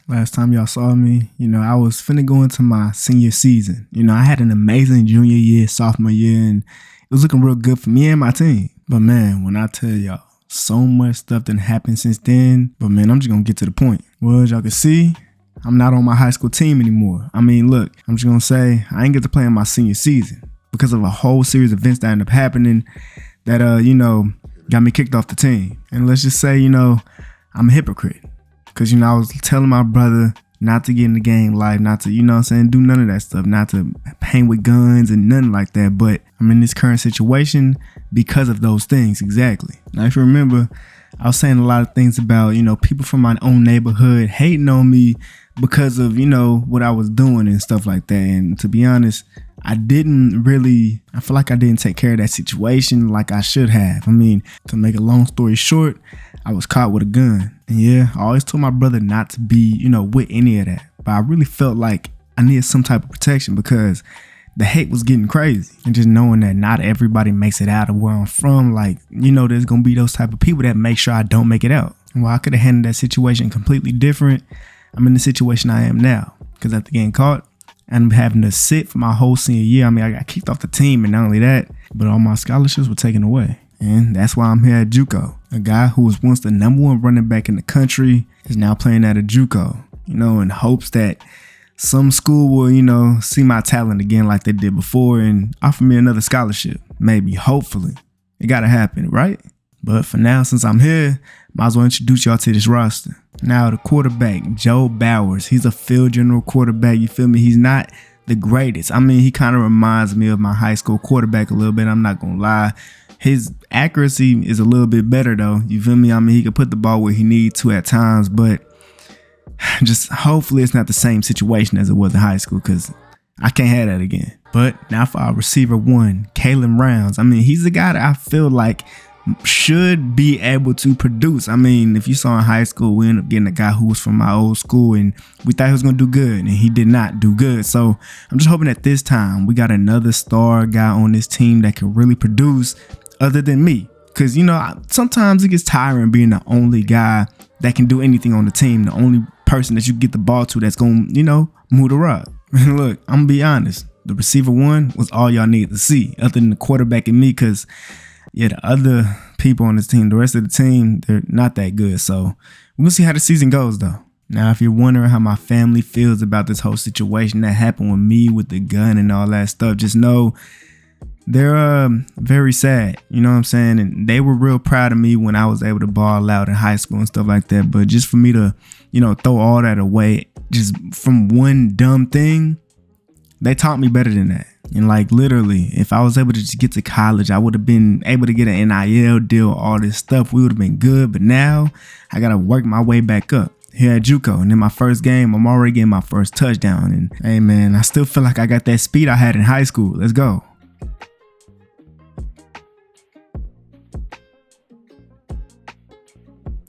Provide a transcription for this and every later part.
Last time y'all saw me, I was finna go into my senior season. I had an amazing junior year, sophomore year, and it was looking real good for me and my team. But man, when I tell y'all, so much stuff done happened since then. But man, I'm just gonna get to the point. Well, as y'all can see, I'm not on my high school team anymore. Look, I'm just gonna say I ain't get to play in my senior season because of a whole series of events that ended up happening that, got me kicked off the team. And let's just say, I'm a hypocrite. Because, I was telling my brother not to get in the gang life, not to, do none of that stuff, not to hang with guns and nothing like that. But I'm in this current situation because of those things. Exactly. Now, if you remember, I was saying a lot of things about, people from my own neighborhood hating on me because of, what I was doing and stuff like that. And to be honest, I feel like I didn't take care of that situation like I should have. To make a long story short, I was caught with a gun. And yeah, I always told my brother not to be, with any of that. But I really felt like I needed some type of protection because the hate was getting crazy. And just knowing that not everybody makes it out of where I'm from, there's going to be those type of people that make sure I don't make it out. And while I could have handled that situation completely different, I'm in the situation I am now. Because after getting caught, and having to sit for my whole senior year. I got kicked off the team, and not only that, but all my scholarships were taken away. And that's why I'm here at JUCO. A guy who was once the number one running back in the country is now playing at a JUCO, in hopes that some school will, see my talent again like they did before and offer me another scholarship. Maybe, hopefully. It gotta happen, right? But for now, since I'm here, might as well introduce y'all to this roster. Now, the quarterback, Joe Bowers, he's a field general quarterback. You feel me? He's not the greatest. He kind of reminds me of my high school quarterback a little bit. I'm not going to lie. His accuracy is a little bit better, though. You feel me? He can put the ball where he needs to at times, but just hopefully it's not the same situation as it was in high school because I can't have that again. But now for our receiver one, Kalen Rounds. He's the guy that I feel like should be able to produce. If you saw in high school, we ended up getting a guy who was from my old school and we thought he was going to do good and he did not do good. So I'm just hoping that this time we got another star guy on this team that can really produce other than me. Because, sometimes it gets tiring being the only guy that can do anything on the team, the only person that you get the ball to that's going to, move the rock. Look, I'm going to be honest. The receiver one was all y'all needed to see other than the quarterback and me because the other people on this team, the rest of the team, they're not that good. So we'll see how the season goes, though. Now, if you're wondering how my family feels about this whole situation that happened with me with the gun and all that stuff, just know they're very sad. You know what I'm saying? And they were real proud of me when I was able to ball out in high school and stuff like that. But just for me to, throw all that away just from one dumb thing, they taught me better than that. And literally, if I was able to just get to college, I would have been able to get an NIL deal, all this stuff. We would have been good. But now I got to work my way back up here at JUCO. And in my first game, I'm already getting my first touchdown. And hey, man, I still feel like I got that speed I had in high school. Let's go.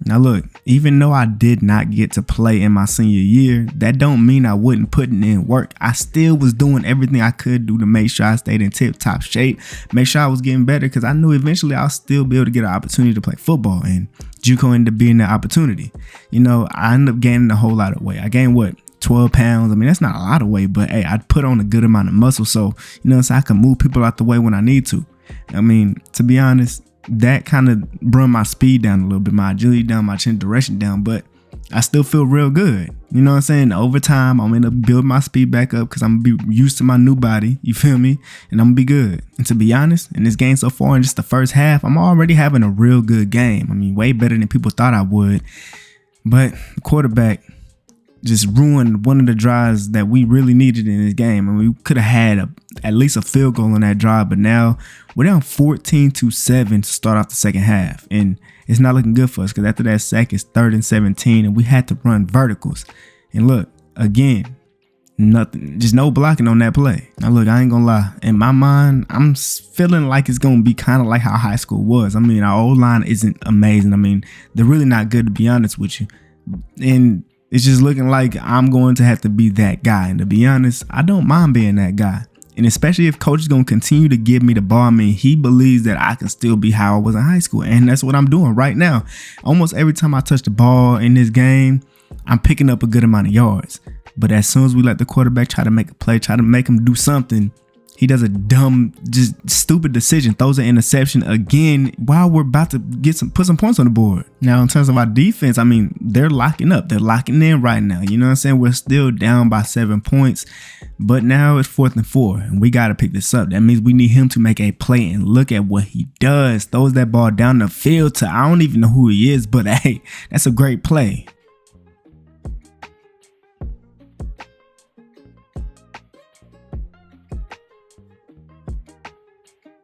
Now look, even though I did not get to play in my senior year, that don't mean I wasn't putting in work. I still was doing everything I could do to make sure I stayed in tip-top shape, make sure I was getting better because I knew eventually I'll still be able to get an opportunity to play football, and JUCO ended up being that opportunity. I ended up gaining a whole lot of weight. I gained 12 pounds. That's not a lot of weight, but hey, I put on a good amount of muscle so, so I can move people out the way when I need to. To be honest, that kind of brought my speed down a little bit, my agility down, my chin direction down, but I still feel real good. You know what I'm saying? Over time, I'm going to build my speed back up because I'm going to be used to my new body. You feel me? And I'm going to be good. And to be honest, in this game so far, in just the first half, I'm already having a real good game. Way better than people thought I would. But the quarterback just ruined one of the drives that we really needed in this game. We could have had at least a field goal on that drive, but now we're down 14-7 to start off the second half. And it's not looking good for us because after that sack, it's 3rd and 17, and we had to run verticals. And look, again, nothing, just no blocking on that play. Now look, I ain't gonna lie. In my mind, I'm feeling like it's gonna be kind of like how high school was. Our O-line isn't amazing. They're really not good, to be honest with you. And it's just looking like I'm going to have to be that guy. And to be honest, I don't mind being that guy. And especially if coach is going to continue to give me the ball, he believes that I can still be how I was in high school. And that's what I'm doing right now. Almost every time I touch the ball in this game, I'm picking up a good amount of yards. But as soon as we let the quarterback try to make a play, try to make him do something, he does a dumb, just stupid decision, throws an interception again while we're about to put some points on the board. Now, in terms of our defense, I mean, they're locking up. They're locking in right now. You know what I'm saying? We're still down by 7 points, but now it's 4th and 4, and we got to pick this up. That means we need him to make a play, and look at what he does. Throws that ball down the field to, I don't even know who he is, but hey, that's a great play.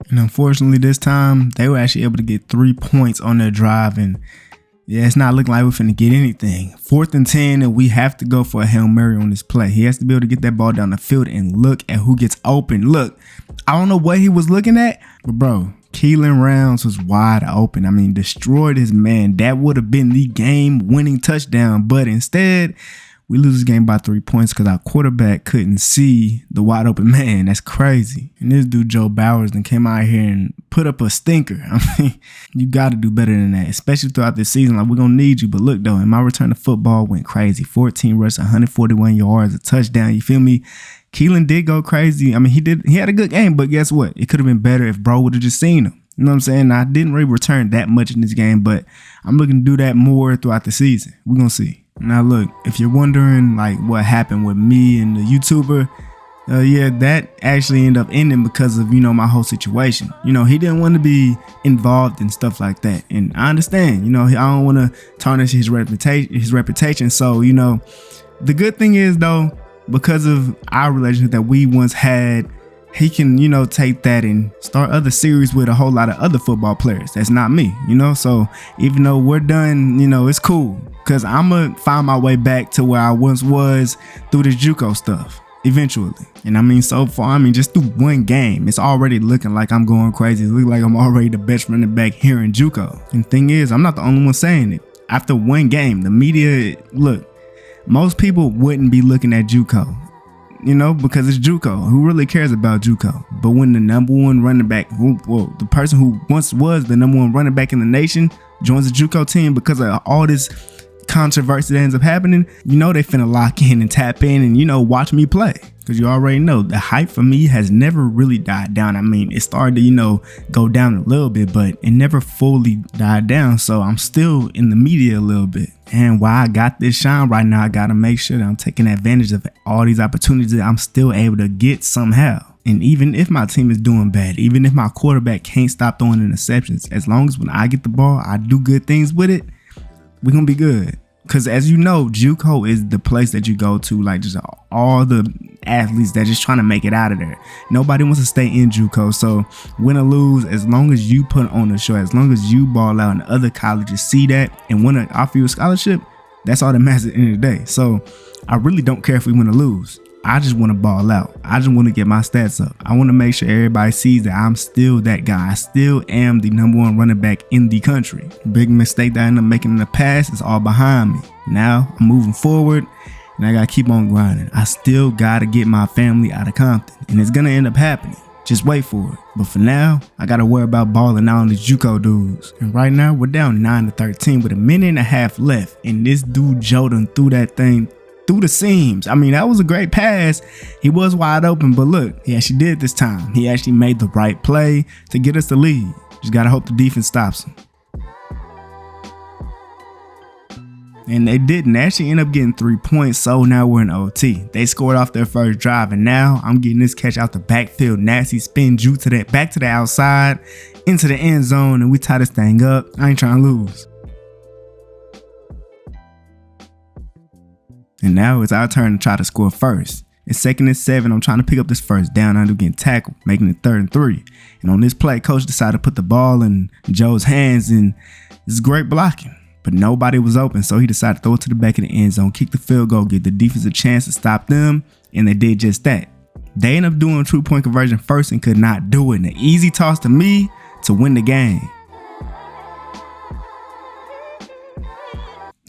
And unfortunately, this time, they were actually able to get 3 points on their drive. And yeah, it's not looking like we're finna get anything. 4th and 10, and we have to go for a Hail Mary on this play. He has to be able to get that ball down the field and look at who gets open. Look, I don't know what he was looking at, but bro, Keelan Rounds was wide open. I mean, destroyed his man. That would have been the game-winning touchdown. But instead, we lose this game by 3 points because our quarterback couldn't see the wide open man. That's crazy. And this dude, Joe Bowers, then came out here and put up a stinker. I mean, you got to do better than that, especially throughout this season. Like, we're going to need you. But look, though, in my return to football went crazy. 14 rushes, 141 yards, a touchdown. You feel me? Keelan did go crazy. I mean, he had a good game, but guess what? It could have been better if bro would have just seen him. You know what I'm saying? I didn't really return that much in this game, but I'm looking to do that more throughout the season. We're going to see. Now, look, if you're wondering like what happened with me and the YouTuber, yeah, that actually ended up ending because of, you know, my whole situation. You know, he didn't want to be involved in stuff like that. And I understand, you know, I don't want to tarnish his reputation. So, you know, the good thing is, though, because of our relationship that we once had, he can, you know, take that and start other series with a whole lot of other football players. That's not me, you know? So even though we're done, you know, it's cool because I'm going to find my way back to where I once was through this JUCO stuff eventually. And I mean, so far, I mean, just through one game, it's already looking like I'm going crazy. It looks like I'm already the best running back here in JUCO. And the thing is, I'm not the only one saying it. After one game, the media, look, most people wouldn't be looking at JUCO, you know, because it's JUCO. Who really cares about JUCO? But when the number one running back, the person who once was the number one running back in the nation joins the JUCO team because of all this controversy that ends up happening, you know they finna lock in and tap in and, you know, watch me play. Because you already know the hype for me has never really died down. I mean, it started to, you know, go down a little bit, but it never fully died down. So I'm still in the media a little bit. And while I got this shine right now, I got to make sure that I'm taking advantage of all these opportunities that I'm still able to get somehow. And even if my team is doing bad, even if my quarterback can't stop throwing interceptions, as long as when I get the ball, I do good things with it, we're going to be good. Because as you know, JUCO is the place that you go to, like just all the athletes that just trying to make it out of there. Nobody wants to stay in JUCO. So win or lose, as long as you put on the show, as long as you ball out and other colleges see that and want to offer you a scholarship, that's all that matters at the end of the day. So I really don't care if we win or lose. I just want to ball out. I just want to get my stats up. I want to make sure everybody sees that I'm still that guy. I still am the number one running back in the country. Big mistake that I ended up making in the past is all behind me. Now I'm moving forward and I got to keep on grinding. I still got to get my family out of Compton and it's going to end up happening. Just wait for it. But for now, I got to worry about balling out on these JUCO dudes. And right now we're down 9-13 with a minute and a half left. And this dude Jordan threw that thing through the seams. I mean, that was a great pass. He was wide open, but look, he actually did this time. He actually made the right play to get us the lead. Just gotta hope the defense stops him. And they didn't. They actually end up getting 3 points, so now we're in OT. They scored off their first drive, and now I'm getting this catch out the backfield. Nasty spin, juke to that, back to the outside, into the end zone, and we tie this thing up. I ain't trying to lose. And now it's our turn to try to score first. It's 2nd and 7. I'm trying to pick up this first down. I end up getting tackled, making it 3rd and 3. And on this play, coach decided to put the ball in Joe's hands, and it's great blocking. But nobody was open, so he decided to throw it to the back of the end zone, kick the field goal, give the defense a chance to stop them, and they did just that. They ended up doing 2-point conversion first and could not do it. And an easy toss to me to win the game.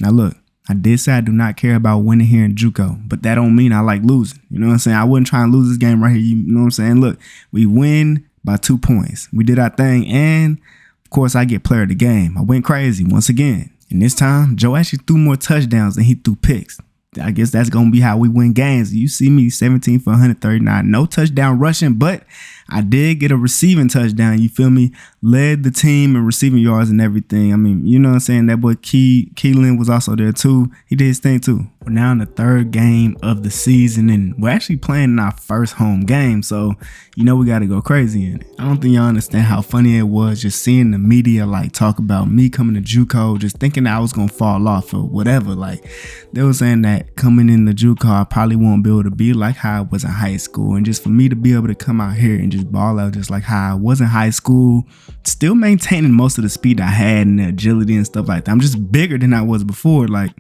Now look, I did say I do not care about winning here in JUCO, but that don't mean I like losing. You know what I'm saying? I wouldn't try and lose this game right here. You know what I'm saying? Look, we win by 2 points. We did our thing, and of course, I get player of the game. I went crazy once again. And this time, Joe actually threw more touchdowns than he threw picks. I guess that's going to be how we win games. You see me 17 for 139, no touchdown rushing, but I did get a receiving touchdown. You feel me? Led the team in receiving yards and everything. I mean, you know what I'm saying? That boy Keelan was also there too. He did his thing too. We're now in the third game of the season, and we're actually playing in our first home game. So, you know, we got to go crazy in it. I don't think y'all understand how funny it was just seeing the media like talk about me coming to JUCO, just thinking that I was going to fall off or whatever. Like, they were saying that coming in the JUCO, I probably won't be able to be like how I was in high school. And just for me to be able to come out here and just ball out just like how I was in high school, still maintaining most of the speed I had and the agility and stuff like that. I'm just bigger than I was before. Like,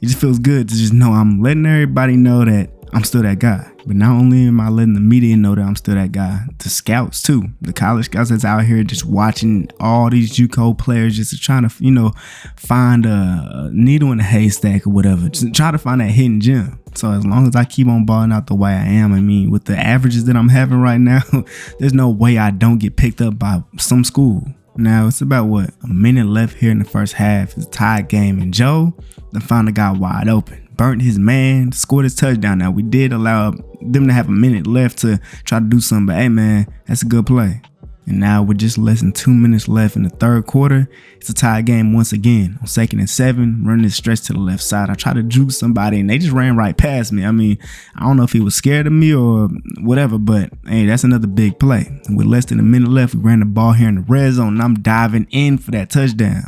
it just feels good to just know I'm letting everybody know that I'm still that guy. But not only am I letting the media know that I'm still that guy, the scouts too, the college scouts that's out here just watching all these JUCO players, just trying to, you know, find a needle in a haystack or whatever, just try to find that hidden gem. So as long as I keep on balling out the way I am, I mean, with the averages that I'm having right now, there's no way I don't get picked up by some school. Now, it's about, a minute left here in the first half. It's a tied game, and Joe done found a guy wide open. Burnt his man, scored his touchdown. Now, we did allow them to have a minute left to try to do something, but hey, man, that's a good play. And now with just less than 2 minutes left in the third quarter, it's a tie game once again. On 2nd and 7, running this stretch to the left side. I tried to juke somebody and they just ran right past me. I mean, I don't know if he was scared of me or whatever, but hey, that's another big play. And with less than a minute left, we ran the ball here in the red zone and I'm diving in for that touchdown.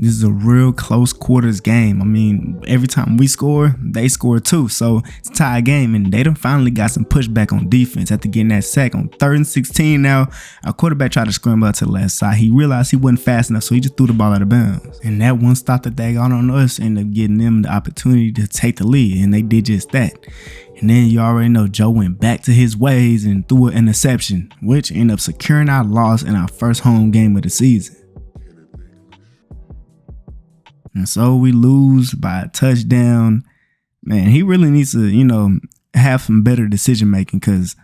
This is a real close quarters game. I mean, every time we score, they score too. So it's a tie game, and they done finally got some pushback on defense after getting that sack on 3rd and 16 now. Our quarterback tried to scramble out to the left side. He realized he wasn't fast enough, so he just threw the ball out of bounds. And that one stop that they got on us ended up getting them the opportunity to take the lead, and they did just that. And then you already know Joe went back to his ways and threw an interception, which ended up securing our loss in our first home game of the season. And so we lose by a touchdown. Man, he really needs to, you know, have some better decision making, because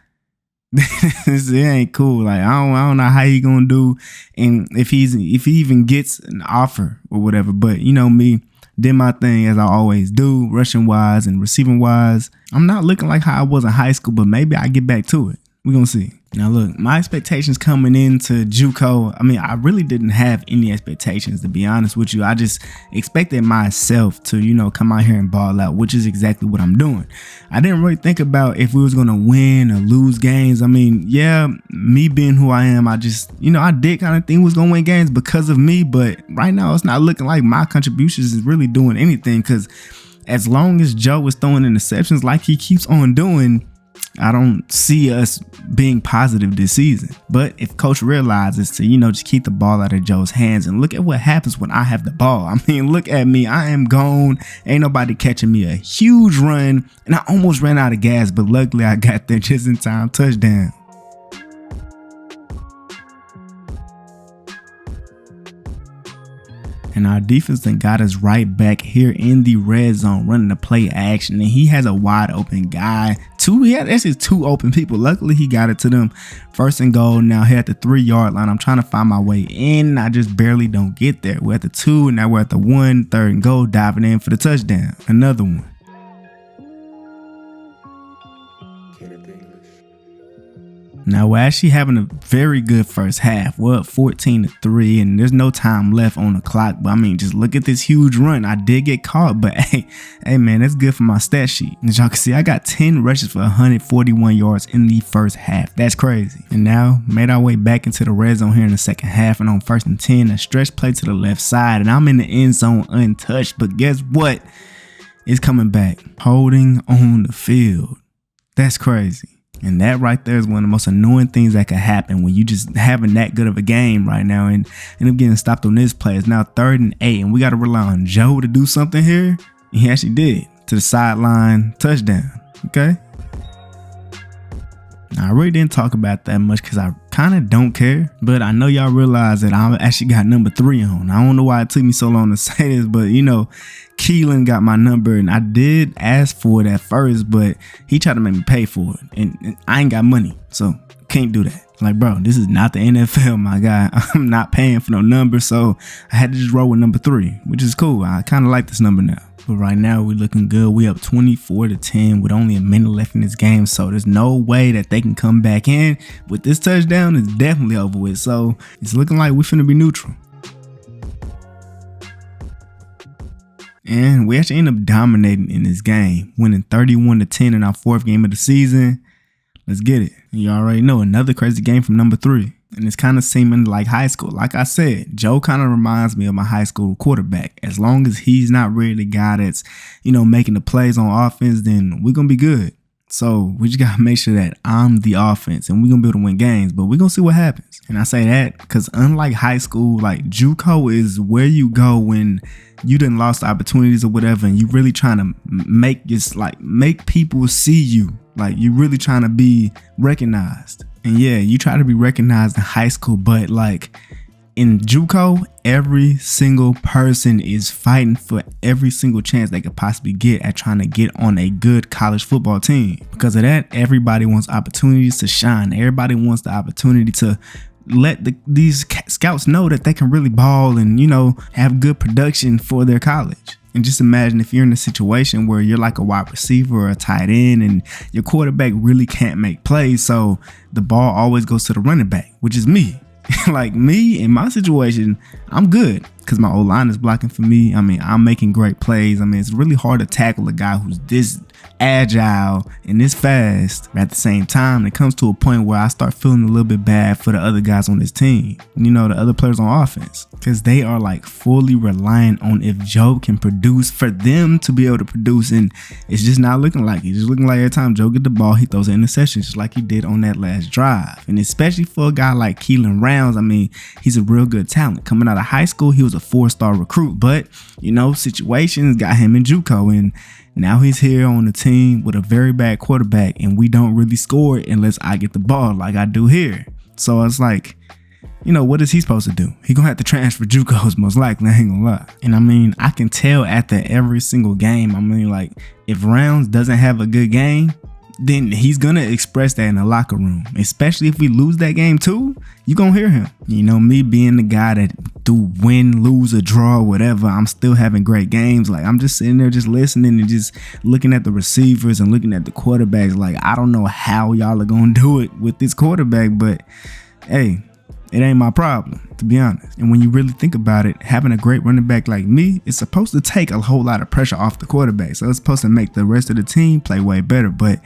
it ain't cool. Like, I don't know how he gonna do, and if he even gets an offer or whatever. But you know me, did my thing as I always do, rushing wise and receiving wise. I'm not looking like how I was in high school, but maybe I get back to it. We're gonna see. Now look, my expectations coming into JUCO, I mean, I really didn't have any expectations, to be honest with you. I just expected myself to, you know, come out here and ball out, which is exactly what I'm doing. I didn't really think about if we was gonna win or lose games. I mean, yeah, me being who I am, I just, you know, I did kind of think we was gonna win games because of me, but right now it's not looking like my contributions is really doing anything, because as long as Joe is throwing interceptions like he keeps on doing, I don't see us being positive this season. But if coach realizes to, you know, just keep the ball out of Joe's hands, and look at what happens when I have the ball. I mean, look at me. I am gone. Ain't nobody catching me. A huge run, and I almost ran out of gas, but luckily I got there just in time. Touchdown. And our defense then got us right back here in the red zone, running the play action. And he has a wide open guy. He had actually 2 open people. Luckily, he got it to them. 1st and goal. Now here at the 3-yard line. I'm trying to find my way in. I just barely don't get there. We're at the 2, and now we're at the 1. 3rd and goal, diving in for the touchdown. Another one. Now we're actually having a very good first half. We're up 14-3, and there's no time left on the clock. But I mean, just look at this huge run. I did get caught, but hey man, that's good for my stat sheet. As y'all can see, I got 10 rushes for 141 yards in the first half. That's crazy. And now made our way back into the red zone here in the second half, and on 1st and 10, a stretch play to the left side, and I'm in the end zone untouched. But guess what? It's coming back. Holding on the field. That's crazy. And that right there is one of the most annoying things that could happen when you just having that good of a game right now and end up getting stopped on this play. It's now 3rd and 8, and we got to rely on Joe to do something here. And he actually did. To the sideline, touchdown. Okay. Now, I really didn't talk about that much because I kind of don't care, but I know y'all realize that I actually got number 3 on. I don't know why it took me so long to say this, but you know, Keelan got my number, and I did ask for it at first, but he tried to make me pay for it, and I ain't got money. So can't do that. Like, bro, this is not the NFL, my guy. I'm not paying for no number, so I had to just roll with number 3, which is cool. I kind of like this number now. But right now, we're looking good. We up 24-10 with only a minute left in this game, so there's no way that they can come back in. With this touchdown, it's definitely over with, so it's looking like we're finna be neutral. And we actually end up dominating in this game, winning 31-10 in our 4th game of the season. Let's get it. And you already know, another crazy game from number 3. And it's kind of seeming like high school. Like I said, Joe kind of reminds me of my high school quarterback. As long as he's not really the guy that's, making the plays on offense, then we're going to be good. So we just got to make sure that I'm the offense and we're going to be able to win games. But we're going to see what happens. And I say that because unlike high school, like JUCO is where you go when you done lost opportunities or whatever, and you really trying to make people see you. Like, you really trying to be recognized. And yeah, you try to be recognized in high school, but like in JUCO, every single person is fighting for every single chance they could possibly get at trying to get on a good college football team. Because of that, everybody wants opportunities to shine. Everybody wants the opportunity to let these scouts know that they can really ball and, have good production for their college. And just imagine if you're in a situation where you're like a wide receiver or a tight end and your quarterback really can't make plays. So the ball always goes to the running back, which is me. Like me in my situation, I'm good because my O-line is blocking for me. I mean, I'm making great plays. I mean, it's really hard to tackle a guy who's this agile and this fast. But at the same time, it comes to a point where I start feeling a little bit bad for the other guys on this team, the other players on offense, because they are like fully reliant on if Joe can produce for them to be able to produce. And it's just not looking like it. It's just looking like every time Joe get the ball, he throws an interception just like he did on that last drive. And especially for a guy like Keelan Rounds, I mean, he's a real good talent. Coming out of high school, he was a 4-star recruit, but situations got him in JUCO, and now he's here on the team with a very bad quarterback, and we don't really score unless I get the ball like I do here. So it's like, what is he supposed to do? He gonna have to transfer JUCOs most likely, I ain't gonna lie. And I mean, I can tell after every single game, I mean, like, if Rounds doesn't have a good game, then he's gonna express that in the locker room. Especially if we lose that game too, you gonna hear him. Me being the guy that do win, lose, or draw, whatever, I'm still having great games. Like, I'm just sitting there just listening and just looking at the receivers and looking at the quarterbacks. Like, I don't know how y'all are gonna do it with this quarterback, but hey, it ain't my problem, to be honest. And when you really think about it, having a great running back like me is supposed to take a whole lot of pressure off the quarterback. So it's supposed to make the rest of the team play way better. But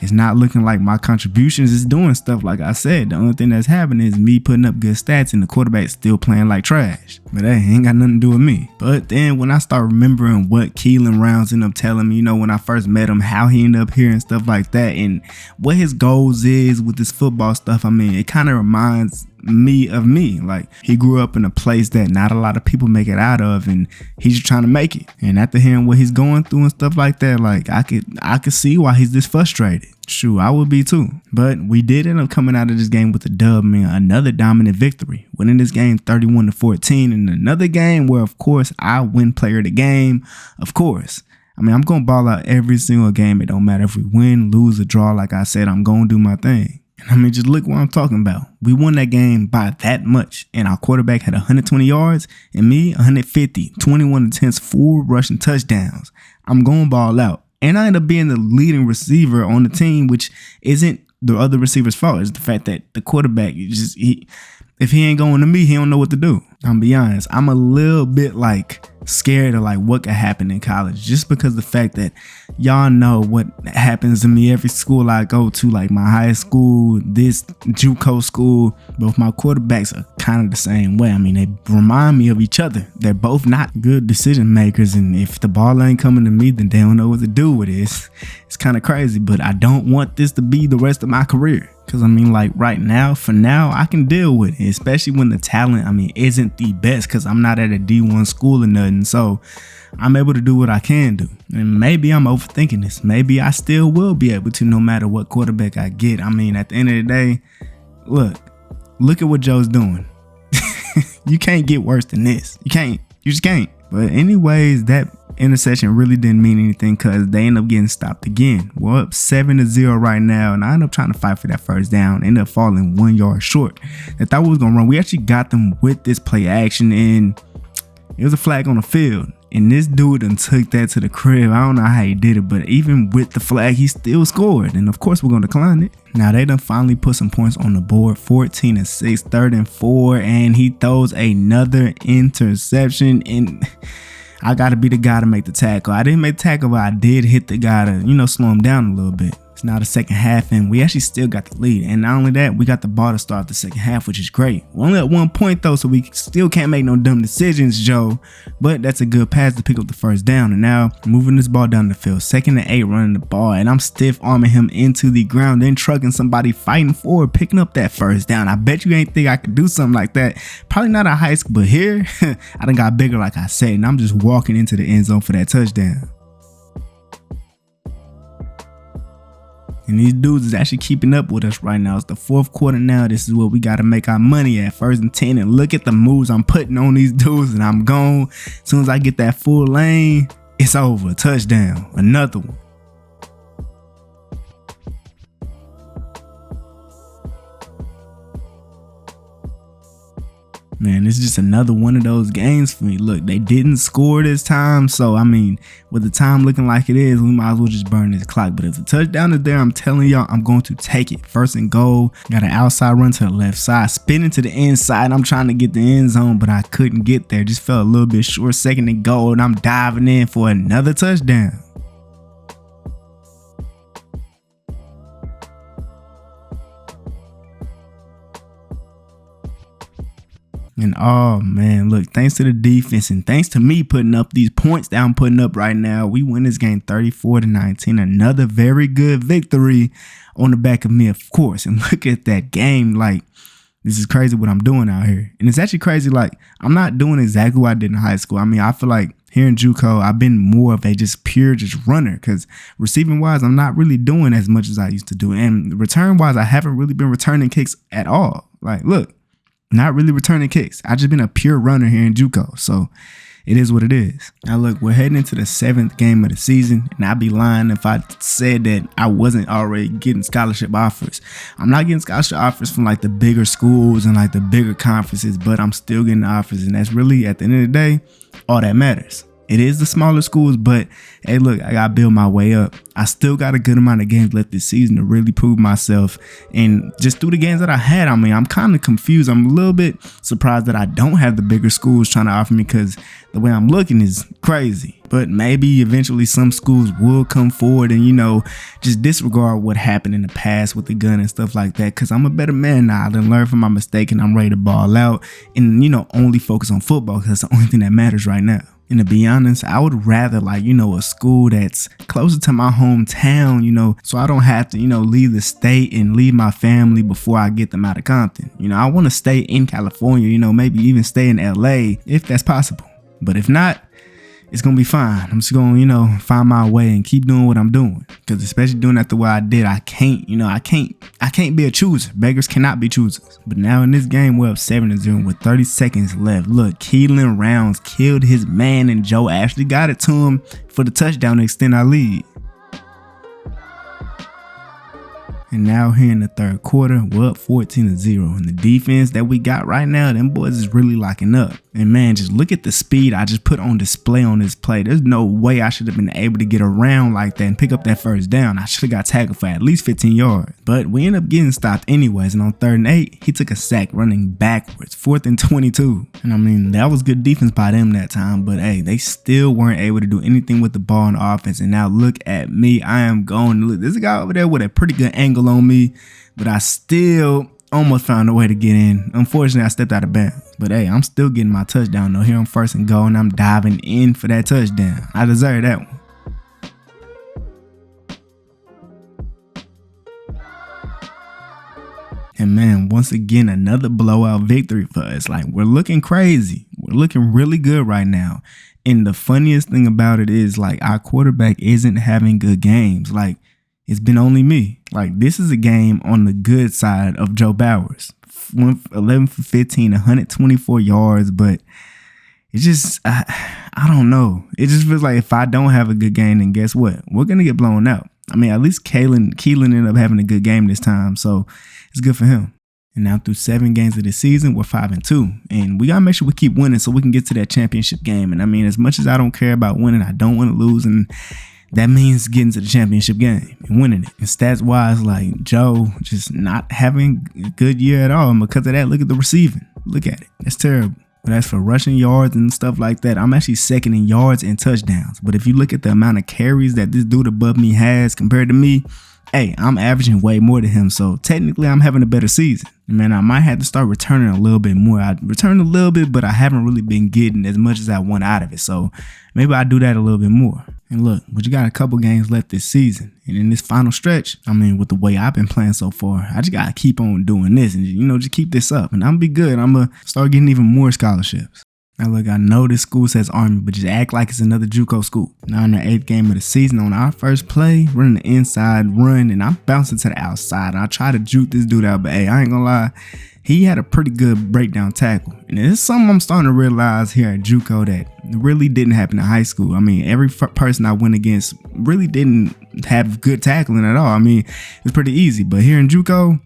it's not looking like my contributions is doing stuff. Like I said, the only thing that's happening is me putting up good stats and the quarterback still playing like trash. But hey, ain't got nothing to do with me. But then when I start remembering what Keelan Rounds ended up telling me, when I first met him, how he ended up here and stuff like that, and what his goals is with this football stuff, I mean, it kind of reminds me of me. Like, he grew up in a place that not a lot of people make it out of, and he's just trying to make it. And after hearing what he's going through and stuff like that, like, I could see why he's this frustrated. Shoot, I would be too. But we did end up coming out of this game with a dub, man. Another dominant victory, winning this game 31-14, and another game where, of course, I win player of the game. Of course, I mean, I'm gonna ball out every single game. It don't matter if we win, lose, or draw. Like I said, I'm gonna do my thing. I mean, just look what I'm talking about. We won that game by that much, and our quarterback had 120 yards, and me 150, 21 attempts, 4 rushing touchdowns. I'm going to ball out, and I end up being the leading receiver on the team, which isn't the other receiver's fault. It's the fact that the quarterback, if he ain't going to me, he don't know what to do. I'm be honest, I'm a little bit like scared of like what could happen in college, just because the fact that y'all know what happens to me every school I go to, like my high school, this JUCO school. Both my quarterbacks are kind of the same way. I mean, they remind me of each other. They're both not good decision makers, and if the ball ain't coming to me, then they don't know what to do with it. It's kind of crazy, but I don't want this to be the rest of my career. Because I mean, like right now, for now, I can deal with it, especially when the talent, I mean, isn't the best, because I'm not at a D1 school or nothing. So I'm able to do what I can do. And maybe I'm overthinking this. Maybe I still will be able to, no matter what quarterback I get. I mean, at the end of the day, look at what Joe's doing. You can't get worse than this. You just can't. But anyways, that interception really didn't mean anything because they end up getting stopped again. We're up 7-0 right now, and I end up trying to fight for that first down. End up falling 1 yard short. I thought we was gonna run. We actually got them with this play action, and it was a flag on the field. And this dude done took that to the crib. I don't know how he did it, but even with the flag, he still scored. And of course, we're going to decline it. Now, they done finally put some points on the board. 14-6, 3rd and 4. And he throws another interception. And I got to be the guy to make the tackle. I didn't make the tackle, but I did hit the guy to, slow him down a little bit. It's now the second half, and we actually still got the lead. And not only that, we got the ball to start the second half, which is great. We're only at 1 point, though, so we still can't make no dumb decisions, Joe. But that's a good pass to pick up the first down. And now, moving this ball down the field. 2nd and 8, running the ball. And I'm stiff-arming him into the ground, then trucking somebody fighting forward, picking up that first down. I bet you ain't think I could do something like that. Probably not at high school, but here, I done got bigger, like I said. And I'm just walking into the end zone for that touchdown. And these dudes is actually keeping up with us right now. It's the 4th quarter now. This is where we got to make our money at. 1st and 10. And look at the moves I'm putting on these dudes. And I'm gone. As soon as I get that full lane, it's over. Touchdown. Another one. Man, this is just another one of those games for me. Look, they didn't score this time. So, I mean, with the time looking like it is, we might as well just burn this clock. But if the touchdown is there, I'm telling y'all, I'm going to take it. 1st and goal. Got an outside run to the left side. Spinning to the inside. I'm trying to get the end zone, but I couldn't get there. Just fell a little bit short. 2nd and goal. And I'm diving in for another touchdown. And oh man, look, thanks to the defense and thanks to me putting up these points that I'm putting up right now, we win this game 34-19. Another very good victory on the back of me, of course. And look at that game. Like, this is crazy what I'm doing out here. And it's actually crazy. Like, I'm not doing exactly what I did in high school. I mean, I feel like here in JUCO, I've been more of a just pure runner, because receiving wise, I'm not really doing as much as I used to do. And return wise, I haven't really been returning kicks at all. Like, look. Not really returning kicks. I just been a pure runner here in JUCO. So it is what it is. Now look, we're heading into the 7th game of the season, and I'd be lying if I said that I wasn't already getting scholarship offers. I'm not getting scholarship offers from like the bigger schools and like the bigger conferences, but I'm still getting offers, and that's really, at the end of the day, all that matters. It is the smaller schools, but hey, look, I got to build my way up. I still got a good amount of games left this season to really prove myself. And just through the games that I had, I mean, I'm kind of confused. I'm a little bit surprised that I don't have the bigger schools trying to offer me, because the way I'm looking is crazy. But maybe eventually some schools will come forward and, just disregard what happened in the past with the gun and stuff like that. Because I'm a better man now. I done learned from my mistake, and I'm ready to ball out and, only focus on football, because that's the only thing that matters right now. And to be honest, I would rather a school that's closer to my hometown, so I don't have to, leave the state and leave my family before I get them out of Compton. I want to stay in California, maybe even stay in LA if that's possible. But if not, it's going to be fine. I'm just going to, find my way and keep doing what I'm doing. Because especially doing that the way I did, I can't be a chooser. Beggars cannot be choosers. But now in this game, we're up 7-0 with 30 seconds left. Look, Keelan Rounds killed his man, and Joe actually got it to him for the touchdown to extend our lead. And now here in the 3rd quarter, we're up 14-0. And the defense that we got right now, them boys is really locking up. And man, just look at the speed I just put on display on this play. There's no way I should have been able to get around like that and pick up that first down. I should have got tackled for at least 15 yards. But we ended up getting stopped anyways. And on 3rd and 8, he took a sack running backwards. 4th and 22. And I mean, that was good defense by them that time. But hey, they still weren't able to do anything with the ball on offense. And now look at me. I am going. Look, there's a guy over there with a pretty good angle on me. But I still almost found a way to get in. Unfortunately, I stepped out of bounds. But hey, I'm still getting my touchdown though. Here on 1st and goal, and I'm diving in for that touchdown. I deserve that one. And man, once again, another blowout victory for us. Like, we're looking crazy. We're looking really good right now. And the funniest thing about it is, like, our quarterback isn't having good games. Like, it's been only me. Like, this is a game on the good side of Joe Bowers. 11 for 15, 124 yards, but it's just, I I don't know. It just feels like if I don't have a good game, then guess what? We're going to get blown out. I mean, at least Keelan ended up having a good game this time, so it's good for him. And now through 7 games of the season, we're 5-2. And we got to make sure we keep winning so we can get to that championship game. And I mean, as much as I don't care about winning, I don't want to lose. And that means getting to the championship game and winning it. And stats-wise, like Joe just not having a good year at all. And because of that, look at the receiving. Look at it. That's terrible. But as for rushing yards and stuff like that, I'm actually second in yards and touchdowns. But if you look at the amount of carries that this dude above me has compared to me, hey, I'm averaging way more than him. So technically, I'm having a better season. Man, I might have to start returning a little bit more. I returned a little bit, but I haven't really been getting as much as I want out of it. So maybe I do that a little bit more. And look, but you got a couple games left this season. And in this final stretch, I mean, with the way I've been playing so far, I just got to keep on doing this and, just keep this up. And I'm going to be good. I'm going to start getting even more scholarships. Now, look, I know this school says Army, but just act like it's another JUCO school. Now, in the 8th game of the season, on our first play, running the inside run, and I'm bouncing to the outside. I try to juke this dude out, but hey, I ain't gonna lie, he had a pretty good breakdown tackle. And it's something I'm starting to realize here at JUCO that really didn't happen in high school. I mean, every person I went against really didn't have good tackling at all. I mean, it was pretty easy, but here in JUCO,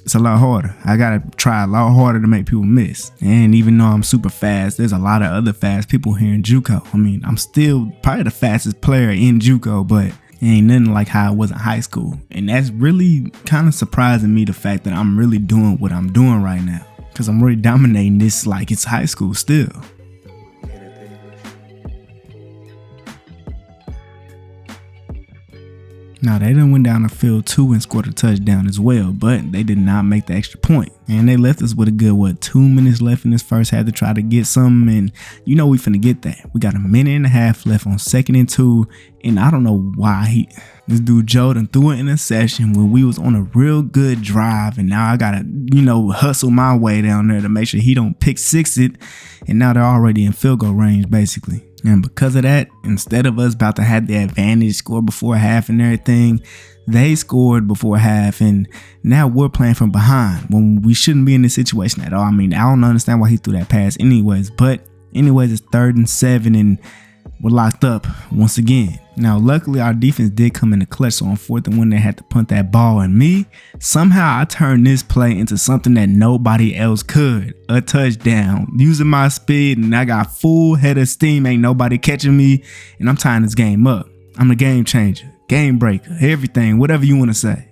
it's a lot harder. I gotta try a lot harder to make people miss. And even though I'm super fast, there's a lot of other fast people here in JUCO. I mean, I'm still probably the fastest player in JUCO, but it ain't nothing like how I was in high school. And that's really kind of surprising me, the fact that I'm really doing what I'm doing right now. Because I'm really dominating this like it's high school still. Now, they done went down the field too and scored a touchdown as well, but they did not make the extra point. And they left us with a good, 2 minutes left in this first half to try to get something. And we finna get that. We got a minute and a half left on 2nd and 2. And I don't know why this dude Joe done threw an interception when we was on a real good drive. And now I gotta, hustle my way down there to make sure he don't pick six it. And now they're already in field goal range, basically. And because of that, instead of us about to have the advantage, score before half and everything, they scored before half, and now we're playing from behind when we shouldn't be in this situation at all. I mean, I don't understand why he threw that pass anyways, but anyways, it's 3rd and 7, and we're locked up once again. Now, luckily, our defense did come in the clutch, so on 4th and 1, they had to punt that ball, and somehow I turned this play into something that nobody else could. A touchdown, using my speed, and I got full head of steam. Ain't nobody catching me, and I'm tying this game up. I'm the game changer, game breaker, everything, whatever you want to say.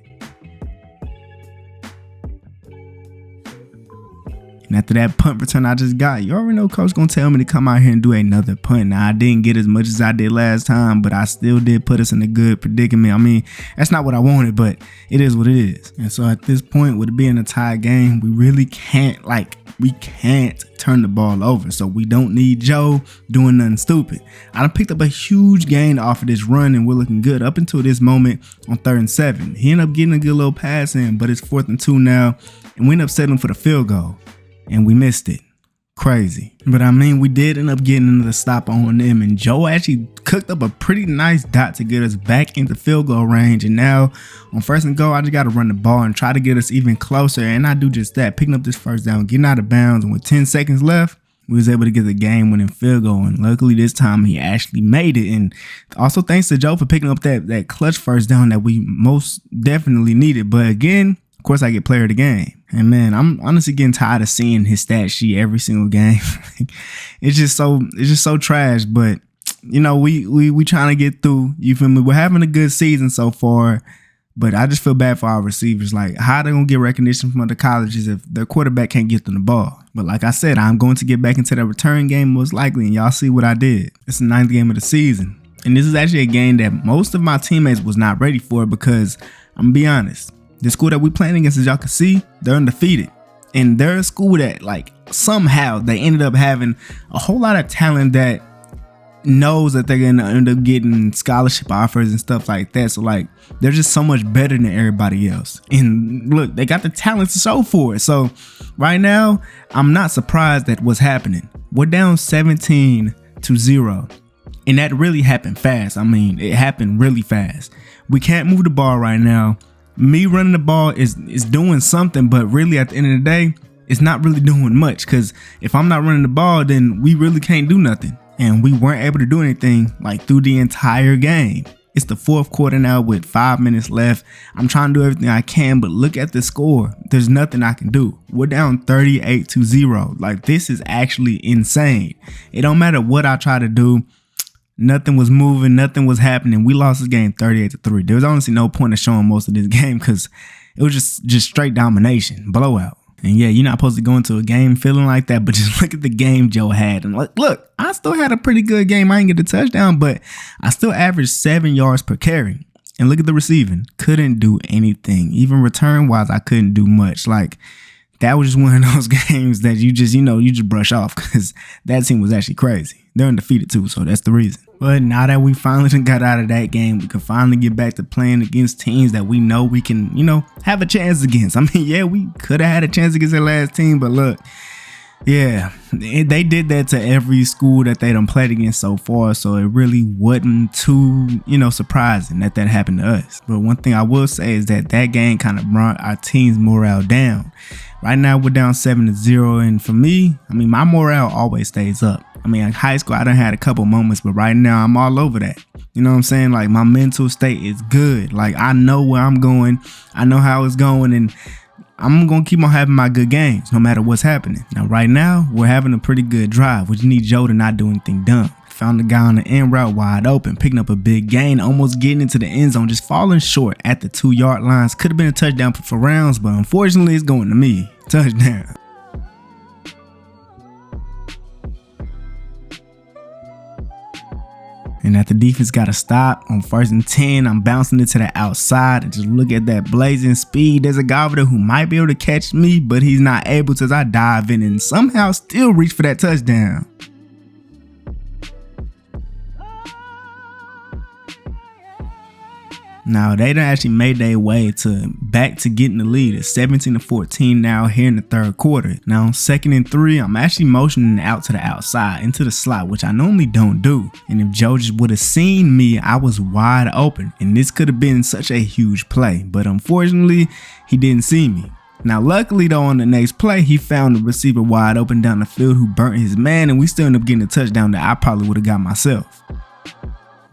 And after that punt return I just got, you already know coach gonna tell me to come out here and do another punt. Now, I didn't get as much as I did last time, but I still did put us in a good predicament. I mean, that's not what I wanted, but it is what it is. And so at this point, with it being a tie game, we really can't turn the ball over. So we don't need Joe doing nothing stupid. I done picked up a huge gain off of this run, and we're looking good up until this moment on 3rd and 7. He ended up getting a good little pass in, but it's 4th and 2 now, and we ended up settling for the field goal. And we missed it. Crazy. But I mean, we did end up getting another stop on them, and Joe actually cooked up a pretty nice dot to get us back into field goal range. And now on 1st and goal, I just got to run the ball and try to get us even closer. And I do just that, picking up this first down, getting out of bounds. And with 10 seconds left, we was able to get the game-winning field goal. And luckily this time he actually made it. And also thanks to Joe for picking up that clutch first down that we most definitely needed. But again, of course, I get player of the game. And man, I'm honestly getting tired of seeing his stat sheet every single game. It's just so trash. But we trying to get through. You feel me? We're having a good season so far, but I just feel bad for our receivers. Like, how they gonna get recognition from other colleges if their quarterback can't get them the ball? But like I said, I'm going to get back into that return game most likely, and y'all see what I did. It's the 9th game of the season, and this is actually a game that most of my teammates was not ready for, because I'm gonna be honest. The school that we playing against, as y'all can see, they're undefeated. And they're a school that, somehow they ended up having a whole lot of talent that knows that they're going to end up getting scholarship offers and stuff like that. So, they're just so much better than everybody else. And look, they got the talent to show for it. So, right now, I'm not surprised at what's happening. We're down 17-0. And that really happened fast. I mean, it happened really fast. We can't move the ball right now. Me running the ball is doing something, but really at the end of the day, it's not really doing much, because if I'm not running the ball, then we really can't do nothing. and we weren't able to do anything like through the entire game. It's the fourth quarter now with 5 minutes left. I'm trying to do everything I can, but look at the score. There's nothing I can do. We're down 38-0. Like, this is actually insane. It don't matter what I try to do. Nothing was moving. Nothing was happening. We lost this game 38-3. There was honestly no point in showing most of this game because it was just straight domination, blowout. And yeah, you're not supposed to go into a game feeling like that, but just look at the game Joe had. And look, I still had a pretty good game. I didn't get a touchdown, but I still averaged 7 yards per carry. And look at the receiving. Couldn't do anything. Even return-wise, I couldn't do much. Like, that was just one of those games that you just brush off because that team was actually crazy. They're undefeated too, so that's the reason. But now that we finally got out of that game, we can finally get back to playing against teams that we know we can, have a chance against. I mean, yeah, we could have had a chance against the last team, but look, yeah, they did that to every school that they done played against so far, so it really wasn't too, surprising that happened to us. But one thing I will say is that game kind of brought our team's morale down. Right now, we're down 7-0, and for me, my morale always stays up. In high school, I done had a couple moments, but right now, I'm all over that. You know what I'm saying? Like, my mental state is good. Like, I know where I'm going. I know how it's going, and I'm going to keep on having my good games, no matter what's happening. Now, right now, we're having a pretty good drive. We just need Joe to not do anything dumb. Found the guy on the end route wide open, picking up a big gain, almost getting into the end zone, just falling short at the 2-yard lines. Could have been a touchdown for rounds, but unfortunately, it's going to me. Touchdown. And after defense got to stop on 1st and 10, I'm bouncing it to the outside and just look at that blazing speed. There's a guy over there who might be able to catch me, but he's not able to as I dive in and somehow still reach for that touchdown. Now, they done actually made their way back to getting the lead. It's 17-14 now here in the third quarter. Now, on 2nd and 3, I'm actually motioning out to the outside into the slot, which I normally don't do. And if Joe just would have seen me, I was wide open. And this could have been such a huge play. But unfortunately, he didn't see me. Now, luckily, though, on the next play, he found the receiver wide open down the field who burnt his man. And we still ended up getting a touchdown that I probably would have got myself.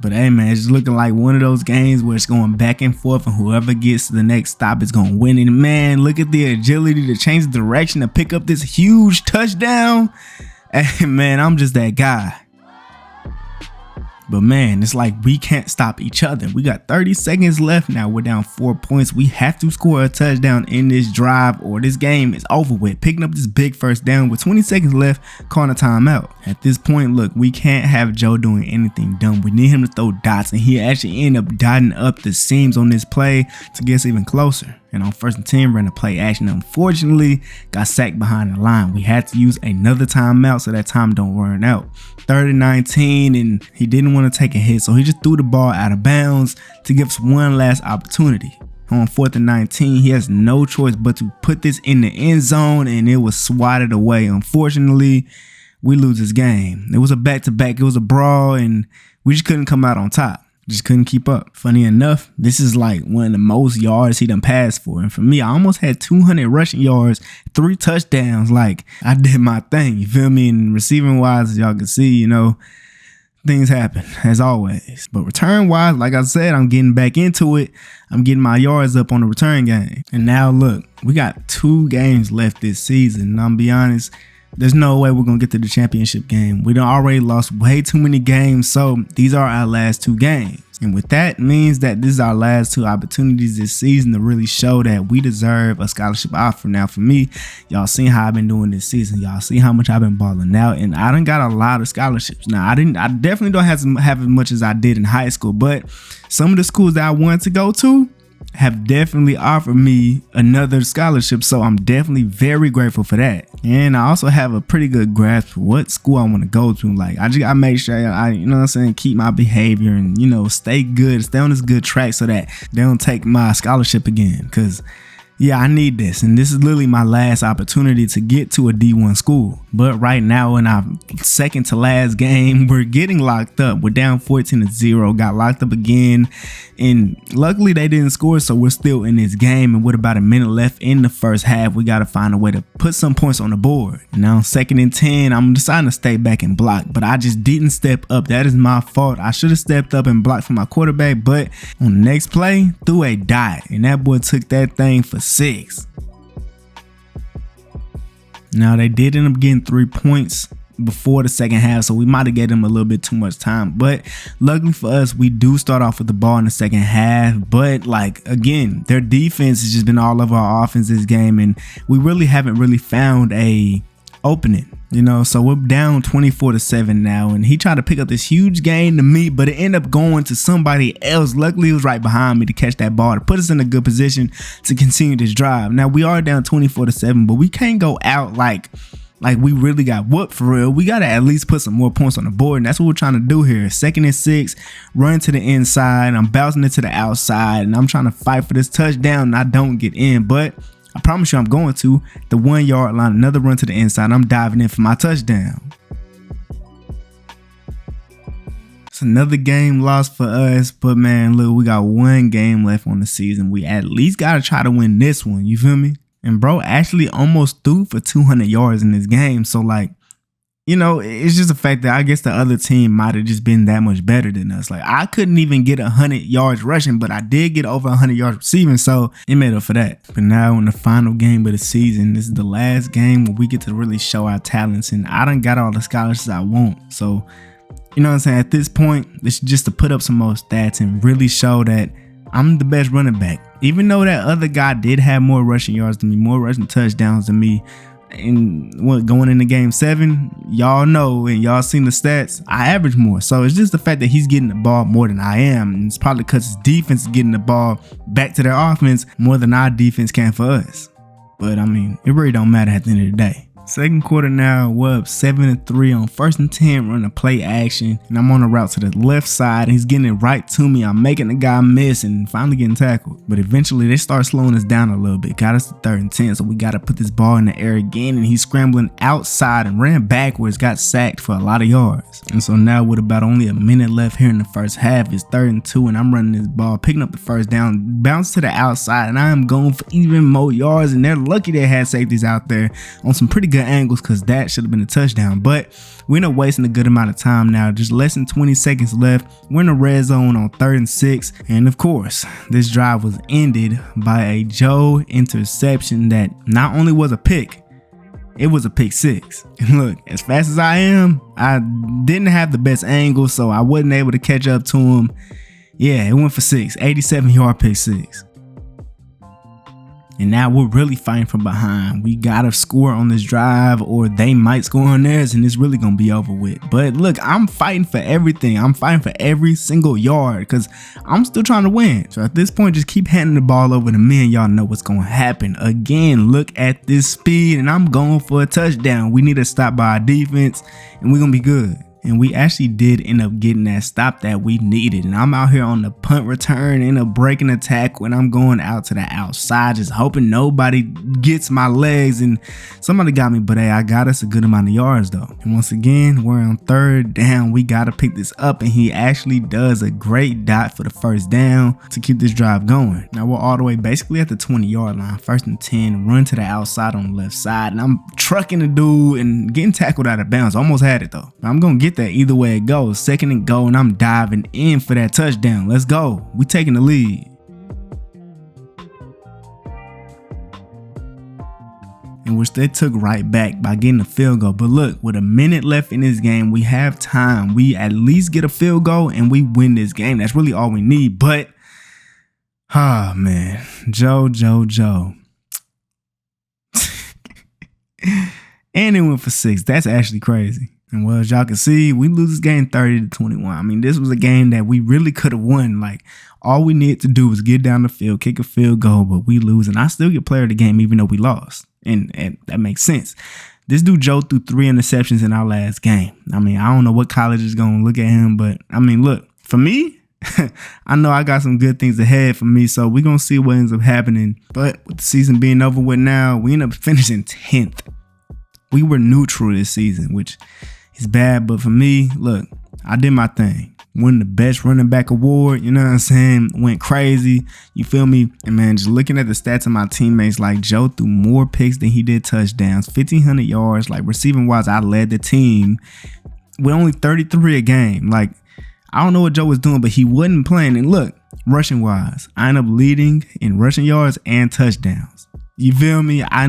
But hey, man, it's just looking like one of those games where it's going back and forth and whoever gets to the next stop is going to win. And man, look at the agility to change the direction to pick up this huge touchdown. Hey, man, I'm just that guy. But man, it's like we can't stop each other. We got 30 seconds left now. We're down 4 points. We have to score a touchdown in this drive or this game is over with. Picking up this big first down with 20 seconds left, calling a timeout. At this point, look, we can't have Joe doing anything dumb. We need him to throw dots, and he actually ended up dotting up the seams on this play to get us even closer. And on 1st and 10, ran a play action. Unfortunately, got sacked behind the line. We had to use another timeout so that time don't run out. 3rd and 19, and he didn't want to take a hit, so he just threw the ball out of bounds to give us one last opportunity. On 4th and 19, he has no choice but to put this in the end zone, and it was swatted away. Unfortunately, we lose this game. It was a back-to-back. It was a brawl, and we just couldn't come out on top. Just couldn't keep up. Funny enough, this is like one of the most yards he done passed for. And for me, I almost had 200 rushing yards, 3 touchdowns. Like, I did my thing, you feel me? And receiving wise, as y'all can see, things happen as always. But return wise, like I said, I'm getting back into it. I'm getting my yards up on the return game. And now look, we got 2 games left this season. And I'm be honest, there's no way we're going to get to the championship game. We done already lost way too many games, so these are our last 2 games. And with that means that this is our last 2 opportunities this season to really show that we deserve a scholarship offer. Now, for me, y'all seen how I've been doing this season. Y'all see how much I've been balling out, and I done got a lot of scholarships. Now, I definitely don't have as much as I did in high school, but some of the schools that I wanted to go to have definitely offered me another scholarship, so I'm definitely very grateful for that. And I also have a pretty good grasp for what school I want to go to. Like, I just gotta make sure I keep my behavior and stay good, stay on this good track so that they don't take my scholarship again. Cause yeah, I need this, and this is literally my last opportunity to get to a D1 school. But right now in our second to last game, we're getting locked up. We're down 14-0, got locked up again. And luckily they didn't score, so we're still in this game. And with about a minute left in the first half, we got to find a way to put some points on the board. Now 2nd and 10, I'm deciding to stay back and block, but I just didn't step up. That is my fault. I should have stepped up and blocked for my quarterback, but on the next play, threw a dot, and that boy took that thing for 6. Now they did end up getting 3 points before the second half, so we might have gave them a little bit too much time, but luckily for us, we do start off with the ball in the second half. But like, again, their defense has just been all over our offense this game, and we really haven't found a opening, you know. So we're down 24-7 now, and he tried to pick up this huge gain to me, but it ended up going to somebody else. Luckily he was right behind me to catch that ball to put us in a good position to continue this drive. Now we are down 24-7, but we can't go out like we really got whooped for real. We got to at least put some more points on the board, and that's what we're trying to do here. 2nd and 6, run to the inside. I'm bouncing it to the outside, and I'm trying to fight for this touchdown, and I don't get in, but I promise you I'm going to the 1 yard line. Another run to the inside. I'm diving in for my touchdown. It's another game lost for us, but man, look, we got 1 game left on the season. We at least got to try to win this one. You feel me? And bro actually almost threw for 200 yards in this game. So like, you know, it's just the fact that I guess the other team might have just been that much better than us. Like, I couldn't even get 100 yards rushing, but I did get over 100 yards receiving, so it made up for that. But now in the final game of the season, this is the last game where we get to really show our talents, and I done got all the scholarships I want. So, you know what I'm saying? At this point, it's just to put up some more stats and really show that I'm the best running back. Even though that other guy did have more rushing yards than me, more rushing touchdowns than me, and going into game 7, y'all know and y'all seen the stats, I average more. So it's just the fact that he's getting the ball more than I am, and it's probably because his defense is getting the ball back to their offense more than our defense can for us. But I mean, it really don't matter at the end of the day. Second quarter now, we're up 7-3 on 1st and 10, running a play action, and I'm on a route to the left side, and he's getting it right to me. I'm making the guy miss and finally getting tackled. But eventually they start slowing us down a little bit. Got us to 3rd and 10, so we got to put this ball in the air again, and he's scrambling outside and ran backwards, got sacked for a lot of yards. And so now with about only a minute left here in the first half, it's 3rd and 2, and I'm running this ball, picking up the first down, bounce to the outside, and I am going for even more yards, and they're lucky they had safeties out there on some pretty good angles, because that should have been a touchdown. But we end up wasting a good amount of time now. Just less than 20 seconds left. We're in the red zone on 3rd and 6, and of course this drive was ended by a Joe interception that not only was a pick, it was a pick 6. And look, as fast as I am, I didn't have the best angle, so I wasn't able to catch up to him. Yeah, it went for 6, 87-yard pick 6. And now we're really fighting from behind. We gotta score on this drive, or they might score on theirs, and it's really gonna be over with. But look, I'm fighting for everything. I'm fighting for every single yard, because I'm still trying to win. So at this point, just keep handing the ball over to me, and y'all know what's gonna happen. Again, look at this speed, and I'm going for a touchdown. We need to stop by our defense, and we're gonna be good. And we actually did end up getting that stop that we needed. And I'm out here on the punt return, end up breaking the tackle, and I'm going out to the outside, just hoping nobody gets my legs. And somebody got me, but hey, I got us a good amount of yards though. And once again, we're on 3rd down. We got to pick this up, and he actually does a great dot for the first down to keep this drive going. Now we're all the way basically at the 20-yard line. 1st and 10, run to the outside on the left side, and I'm trucking the dude and getting tackled out of bounds. Almost had it though. I'm going to get that either way it goes. 2nd and goal, and I'm diving in for that touchdown. Let's go. We taking the lead. In which they took right back by getting a field goal. But look, with a minute left in this game, we have time. We at least get a field goal and we win this game. That's really all we need. But man, Joe. And it went for 6. That's actually crazy. And well, as y'all can see, we lose this game 30-21. I mean, this was a game that we really could have won. Like, all we needed to do was get down the field, kick a field goal, but we lose. And I still get player of the game even though we lost. And that makes sense. This dude Joe threw 3 interceptions in our last game. I mean, I don't know what college is going to look at him, but I mean, look, for me, I know I got some good things ahead for me, so we're going to see what ends up happening. But with the season being over with now, we end up finishing 10th. we were neutral this season, which is bad. But for me, look, I did my thing. Won the best running back award, you know what I'm saying? Went crazy, you feel me? And man, just looking at the stats of my teammates, like Joe threw more picks than he did touchdowns, 1,500 yards. Like receiving wise, I led the team with only 33 a game. Like, I don't know what Joe was doing, but he wasn't playing. And look, rushing wise, I ended up leading in rushing yards and touchdowns. You feel me? I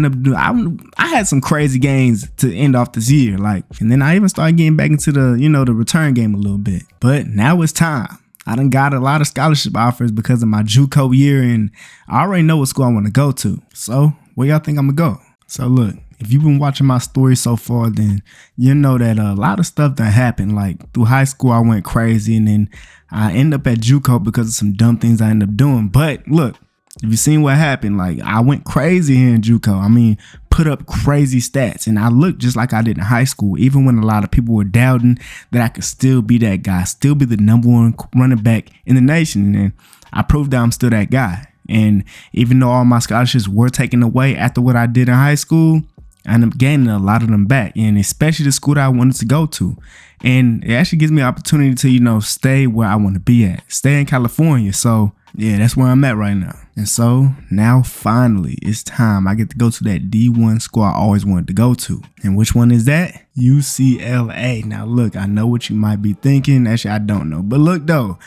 had some crazy games to end off this year. Like, and then I even started getting back into the, the return game a little bit. But now it's time. I done got a lot of scholarship offers because of my JUCO year, and I already know what school I want to go to. So where y'all think I'm gonna go? So look, if you've been watching my story so far, then you know that a lot of stuff that happened. Like through high school, I went crazy, and then I ended up at JUCO because of some dumb things I ended up doing. But look, if you seen what happened, like I went crazy here in JUCO. I mean, put up crazy stats, and I looked just like I did in high school, even when a lot of people were doubting that I could still be that guy, still be the number one running back in the nation. And I proved that I'm still that guy. And even though all my scholarships were taken away after what I did in high school, I ended up gaining a lot of them back, and especially the school that I wanted to go to. And it actually gives me an opportunity to, stay where I want to be at, stay in California. So yeah, that's where I'm at right now. And so now finally it's time. I get to go to that D1 school I always wanted to go to. And which one is that? UCLA. Now look, I know what you might be thinking. Actually, I don't know. But look though,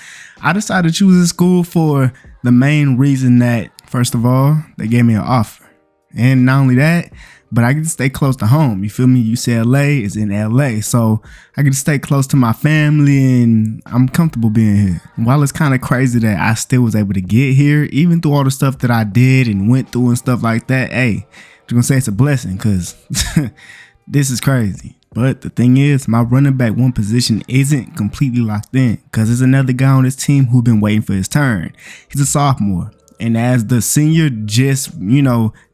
I decided to choose this school for the main reason that, first of all, they gave me an offer. And not only that, but I get to stay close to home. You feel me? UCLA is in LA. So I get to stay close to my family, and I'm comfortable being here. And while it's kind of crazy that I still was able to get here, even through all the stuff that I did and went through and stuff like that, hey, I'm gonna say it's a blessing, because this is crazy. But the thing is, my running back one position isn't completely locked in, because there's another guy on this team who's been waiting for his turn. He's a sophomore. And as the senior just,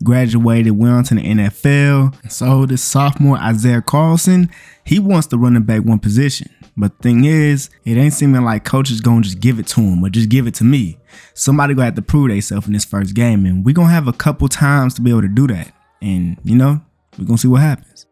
graduated, went on to the NFL. So this sophomore, Isaiah Carlson, he wants the running back one position. But the thing is, it ain't seeming like coach is going to just give it to him or just give it to me. Somebody going to have to prove themselves in this first game. And we're going to have a couple times to be able to do that. And, we're going to see what happens.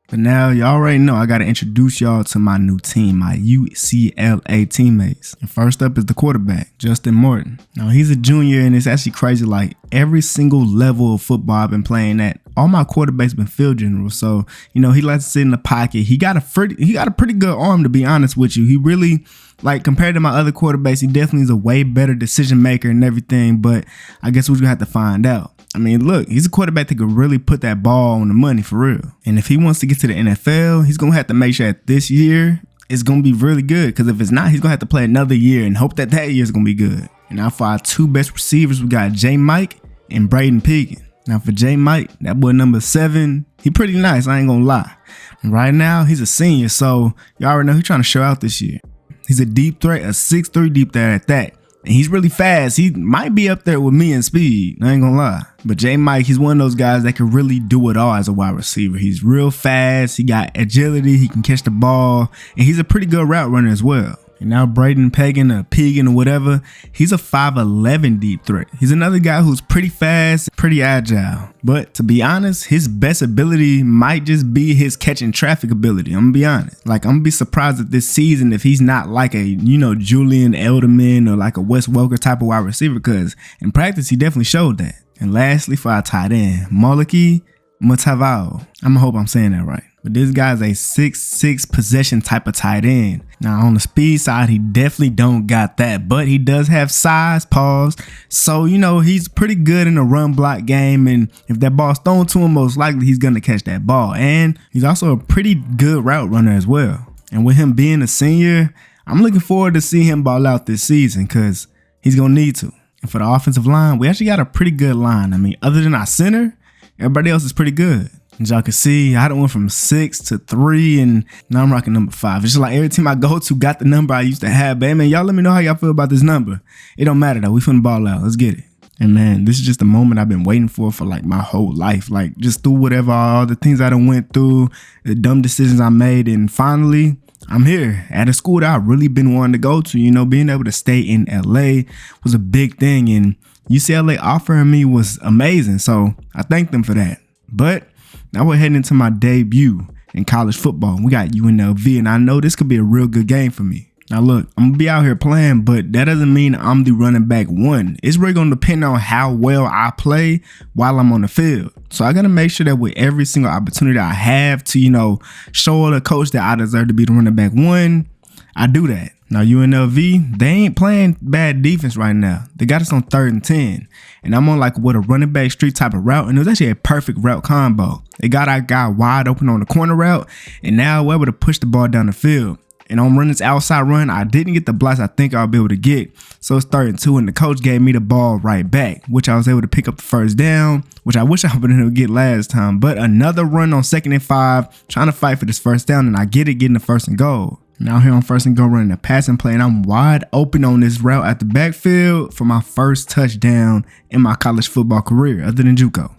But now y'all already know I got to introduce y'all to my new team, my UCLA teammates. And first up is the quarterback, Justin Morton. Now he's a junior, and it's actually crazy. Like every single level of football I've been playing at, all my quarterbacks been field generals. So, he likes to sit in the pocket. He got a pretty good arm, to be honest with you. He really, like, compared to my other quarterbacks, he definitely is a way better decision maker and everything. But I guess we're going to have to find out. I mean, look, he's a quarterback that could really put that ball on the money for real. And if he wants to get to the NFL, he's going to have to make sure that this year is going to be really good. Because if it's not, he's going to have to play another year and hope that year is going to be good. And now for our two best receivers, we got J. Mike and Braden Piggin. Now for J. Mike, that boy number 7, he pretty nice, I ain't going to lie. And right now, he's a senior, so y'all already know he's trying to show out this year. He's a deep threat, a 6'3" deep threat at that. And he's really fast. He might be up there with me in speed. I ain't gonna lie. But J. Mike, he's one of those guys that can really do it all as a wide receiver. He's real fast. He got agility. He can catch the ball. And he's a pretty good route runner as well. And now Braden Piggin or whatever, he's a 5'11" deep threat. He's another guy who's pretty fast, pretty agile. But to be honest, his best ability might just be his catching traffic ability. I'm gonna be honest. Like, I'm gonna be surprised at this season if he's not like a, Julian Edelman or like a Wes Welker type of wide receiver, because in practice, he definitely showed that. And lastly, for our tight end, Moliki Matavao. I hope I'm saying that right. But this guy's a 6'6" possession type of tight end. Now on the speed side, he definitely don't got that, but he does have size, pause. So, he's pretty good in the run block game. And if that ball's thrown to him, most likely he's going to catch that ball. And he's also a pretty good route runner as well. And with him being a senior, I'm looking forward to see him ball out this season, because he's going to need to. And for the offensive line, we actually got a pretty good line. I mean, other than our center, everybody else is pretty good. As y'all can see, I done went from 6 to 3, and now I'm rocking number 5. It's just like every team I go to got the number I used to have. But man, y'all let me know how y'all feel about this number. It don't matter though. We finna ball out. Let's get it. And man, this is just a moment I've been waiting for like my whole life. Like, just through whatever, all the things I done went through, the dumb decisions I made, and finally, I'm here at a school that I've really been wanting to go to. Being able to stay in LA was a big thing, and UCLA offering me was amazing. So I thank them for that. But Now we're heading into my debut in college football. We got UNLV, and I know this could be a real good game for me. Now look, I'm gonna be out here playing, but that doesn't mean I'm the running back one. It's really gonna depend on how well I play while I'm on the field. So I gotta make sure that with every single opportunity I have to, show the coach that I deserve to be the running back one, I do that. Now UNLV, they ain't playing bad defense right now. They got us on 3rd and 10. And I'm on like a running back street type of route. And it was actually a perfect route combo. They got our guy wide open on the corner route. And now we're able to push the ball down the field. And on running this outside run, I didn't get the blocks I think I'll be able to get. So it's 3rd and 2, and the coach gave me the ball right back, which I was able to pick up the first down, which I wish I would have able to get last time. But another run on 2nd and 5, trying to fight for this first down, and I get it, getting the 1st and goal. Now here on 1st and goal, running a passing play, and I'm wide open on this route at the backfield for my first touchdown in my college football career, other than JUCO.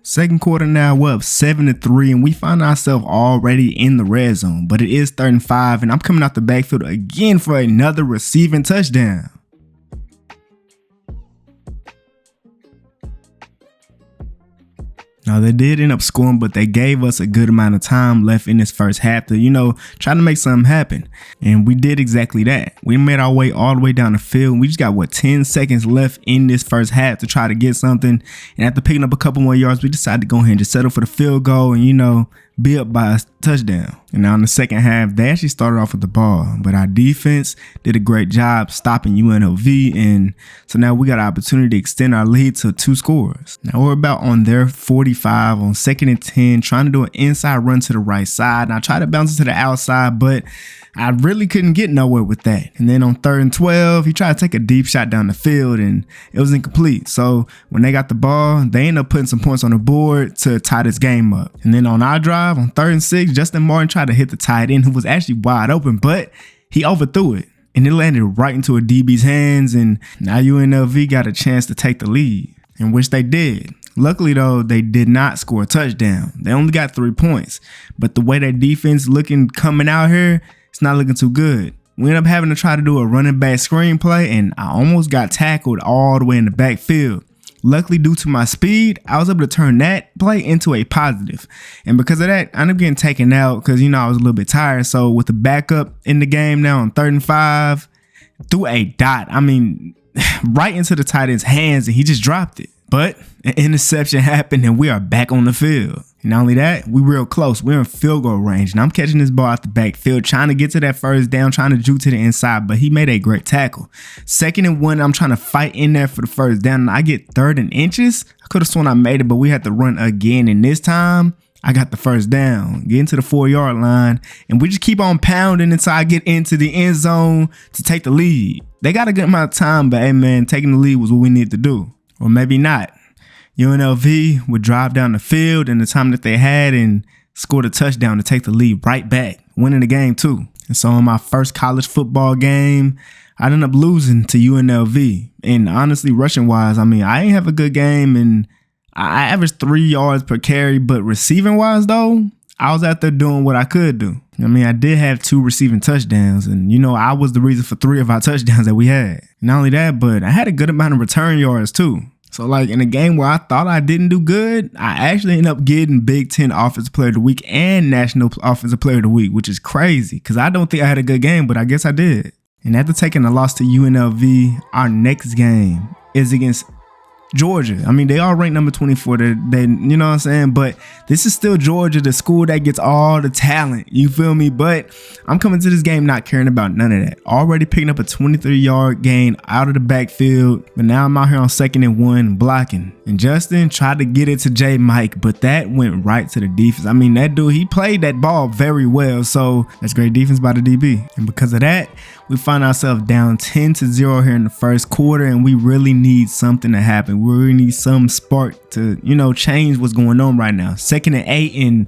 Second quarter now, we're up 7-3, and we find ourselves already in the red zone, but it is 3rd and 5, and I'm coming out the backfield again for another receiving touchdown. Now they did end up scoring, but they gave us a good amount of time left in this first half to, try to make something happen. And we did exactly that. We made our way all the way down the field. And we just got 10 seconds left in this first half to try to get something. And after picking up a couple more yards, we decided to go ahead and just settle for the field goal and, be up by a touchdown. And now in the second half, they actually started off with the ball, but our defense did a great job stopping UNLV. And so now we got an opportunity to extend our lead to 2 scores. Now we're about on their 45 on 2nd and 10, trying to do an inside run to the right side. And I tried to bounce it to the outside, but I really couldn't get nowhere with that. And then on 3rd and 12, he tried to take a deep shot down the field and it was incomplete. So when they got the ball, they ended up putting some points on the board to tie this game up. And then on our drive, on 3rd and 6, Justin Martin tried to hit the tight end who was actually wide open, but he overthrew it and it landed right into a DB's hands. And now UNLV got a chance to take the lead, in which they did. Luckily though, they did not score a touchdown. They only got 3 points, but the way that defense coming out here, it's not looking too good. We ended up having to try to do a running back screenplay, and I almost got tackled all the way in the backfield. Luckily, due to my speed, I was able to turn that play into a positive. And because of that, I ended up getting taken out because, I was a little bit tired. So with the backup in the game now on 3rd and 5, threw a dot, right into the tight end's hands, and he just dropped it. But an interception happened, and we are back on the field. And not only that, we real close. We're in field goal range, and I'm catching this ball out the backfield, trying to get to that first down, trying to juke to the inside, but he made a great tackle. 2nd and 1, I'm trying to fight in there for the first down, and I get 3rd and inches. I could have sworn I made it, but we had to run again, and this time, I got the first down, getting to the 4-yard line, and we just keep on pounding until I get into the end zone to take the lead. They got a good amount of time, but hey man, taking the lead was what we needed to do. Or maybe not. UNLV would drive down the field in the time that they had and scored a touchdown to take the lead right back, winning the game too. And so in my first college football game, I ended up losing to UNLV. And honestly, rushing wise, I ain't have a good game, and I averaged 3 yards per carry, but receiving wise though, I was out there doing what I could do. I did have 2 receiving touchdowns, and I was the reason for 3 of our touchdowns that we had. Not only that, but I had a good amount of return yards too. So in a game where I thought I didn't do good, I actually ended up getting Big Ten Offensive Player of the Week and National Offensive Player of the Week, which is crazy because I don't think I had a good game, but I guess I did. And after taking a loss to UNLV, our next game is against Georgia. They all ranked number 24. They you know what I'm saying? But this is still Georgia, the school that gets all the talent. You feel me? But I'm coming to this game not caring about none of that. Already picking up a 23-yard gain out of the backfield. But now I'm out here on 2nd and 1 blocking. And Justin tried to get it to J. Mike, but that went right to the defense. That dude, he played that ball very well. So that's great defense by the DB. And because of that, we find ourselves down 10-0 here in the first quarter, and we really need something to happen. We really need some spark to, change what's going on right now. 2nd and 8, and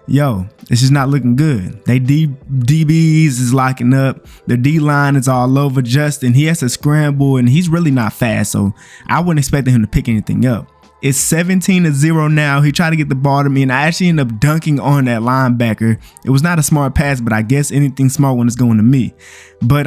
it's just not looking good. They DBs is locking up. The D-line is all over Justin. He has to scramble, and he's really not fast, so I wasn't expecting him to pick anything up. It's 17-0 now. He tried to get the ball to me, and I actually ended up dunking on that linebacker. It was not a smart pass, but I guess anything smart when it's going to me. But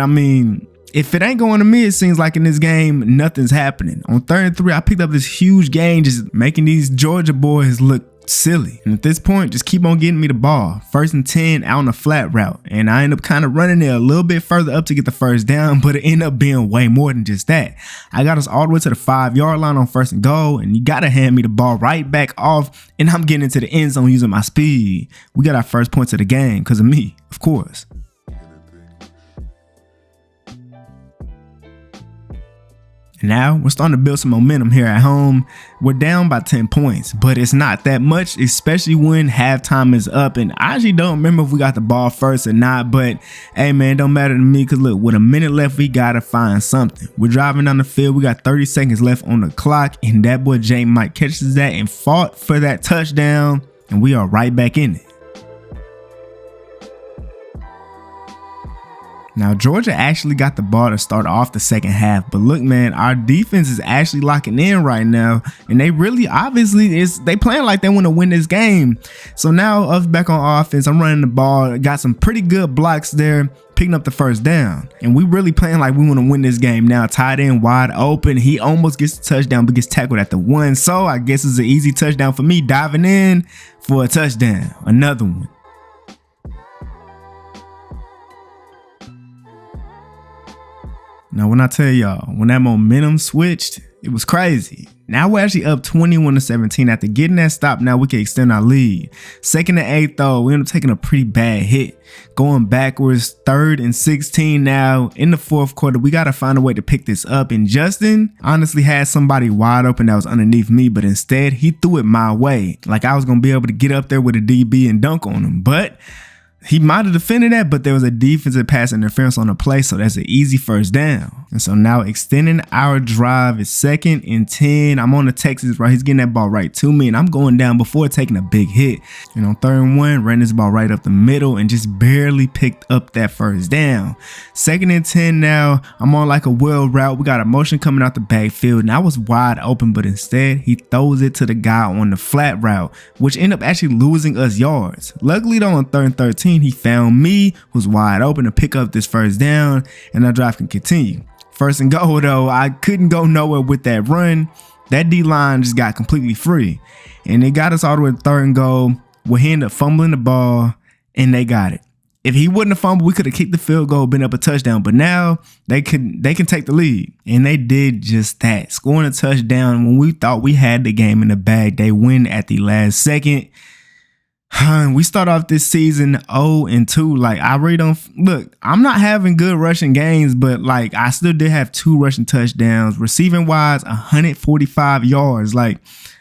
if it ain't going to me, it seems like in this game, nothing's happening. On 3rd and 3, I picked up this huge gain, just making these Georgia boys look silly. And at this point, just keep on getting me the ball. 1st and 10 out on a flat route. And I end up kind of running there a little bit further up to get the first down, but it ended up being way more than just that. I got us all the way to the 5-yard line on 1st and goal, and you got to hand me the ball right back off, and I'm getting into the end zone using my speed. We got our first points of the game because of me, of course. Now we're starting to build some momentum here at home. We're down by 10 points, but it's not that much, especially when halftime is up. And I actually don't remember if we got the ball first or not, but hey man, it don't matter to me because look, with a minute left, we got to find something. We're driving down the field. We got 30 seconds left on the clock, and that boy J Mike catches that and fought for that touchdown, and we are right back in it. Now, Georgia actually got the ball to start off the second half, but look, man, our defense is actually locking in right now, and they really obviously they playing like they want to win this game. So now us back on offense, I'm running the ball, got some pretty good blocks there, picking up the first down, and we really playing like we want to win this game now. Tight end wide open, he almost gets the touchdown, but gets tackled at the 1. So I guess it's an easy touchdown for me, diving in for a touchdown, another one. Now, when I tell y'all, when that momentum switched, it was crazy. Now we're actually up 21-17 after getting that stop. Now we can extend our lead. 2nd and 8 though, we end up taking a pretty bad hit. Going backwards, 3rd and 16 now. In the 4th quarter, we got to find a way to pick this up. And Justin honestly had somebody wide open that was underneath me, but instead he threw it my way. Like I was going to be able to get up there with a DB and dunk on him. But he might have defended that, but there was a defensive pass interference on the play, so that's an easy first down. And so now extending our drive is 2nd and 10. I'm on the Texas, right? He's getting that ball right to me, and I'm going down before taking a big hit. And on 3rd and 1, ran this ball right up the middle and just barely picked up that first down. 2nd and 10 now. I'm on like a wheel route. We got a motion coming out the backfield, and I was wide open, but instead he throws it to the guy on the flat route, which ended up actually losing us yards. Luckily though, on 3rd and 13, he found me, was wide open to pick up this first down, and our drive can continue. 1st and goal though, I couldn't go nowhere with that run. That D-line just got completely free, and they got us all the way to 3rd and goal. We ended up fumbling the ball, and they got it. If he wouldn't have fumbled, we could have kicked the field goal, been up a touchdown. But now they can take the lead, and they did just that, scoring a touchdown when we thought we had the game in the bag. They win at the last second. We start off this season 0-2. Like, I really don't look. I'm not having good rushing games, but like I still did have 2 rushing touchdowns. Receiving wise, 145 yards. Like,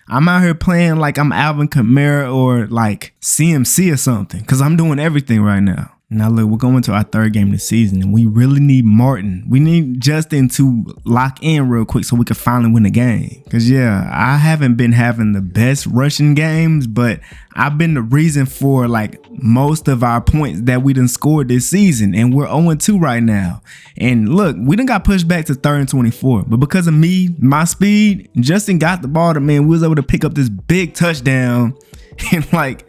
I'm out here playing like I'm Alvin Kamara or like CMC or something, because I'm doing everything right now. Now look, we're going to our 3rd game of the season, and we really need Martin. We need Justin to lock in real quick so we can finally win the game. Because yeah, I haven't been having the best rushing games, but I've been the reason for like most of our points that we done scored this season, and we're 0-2 right now. And look, we done got pushed back to 3rd and 24, but because of me, my speed, Justin got the ball to me, and we was able to pick up this big touchdown. And like,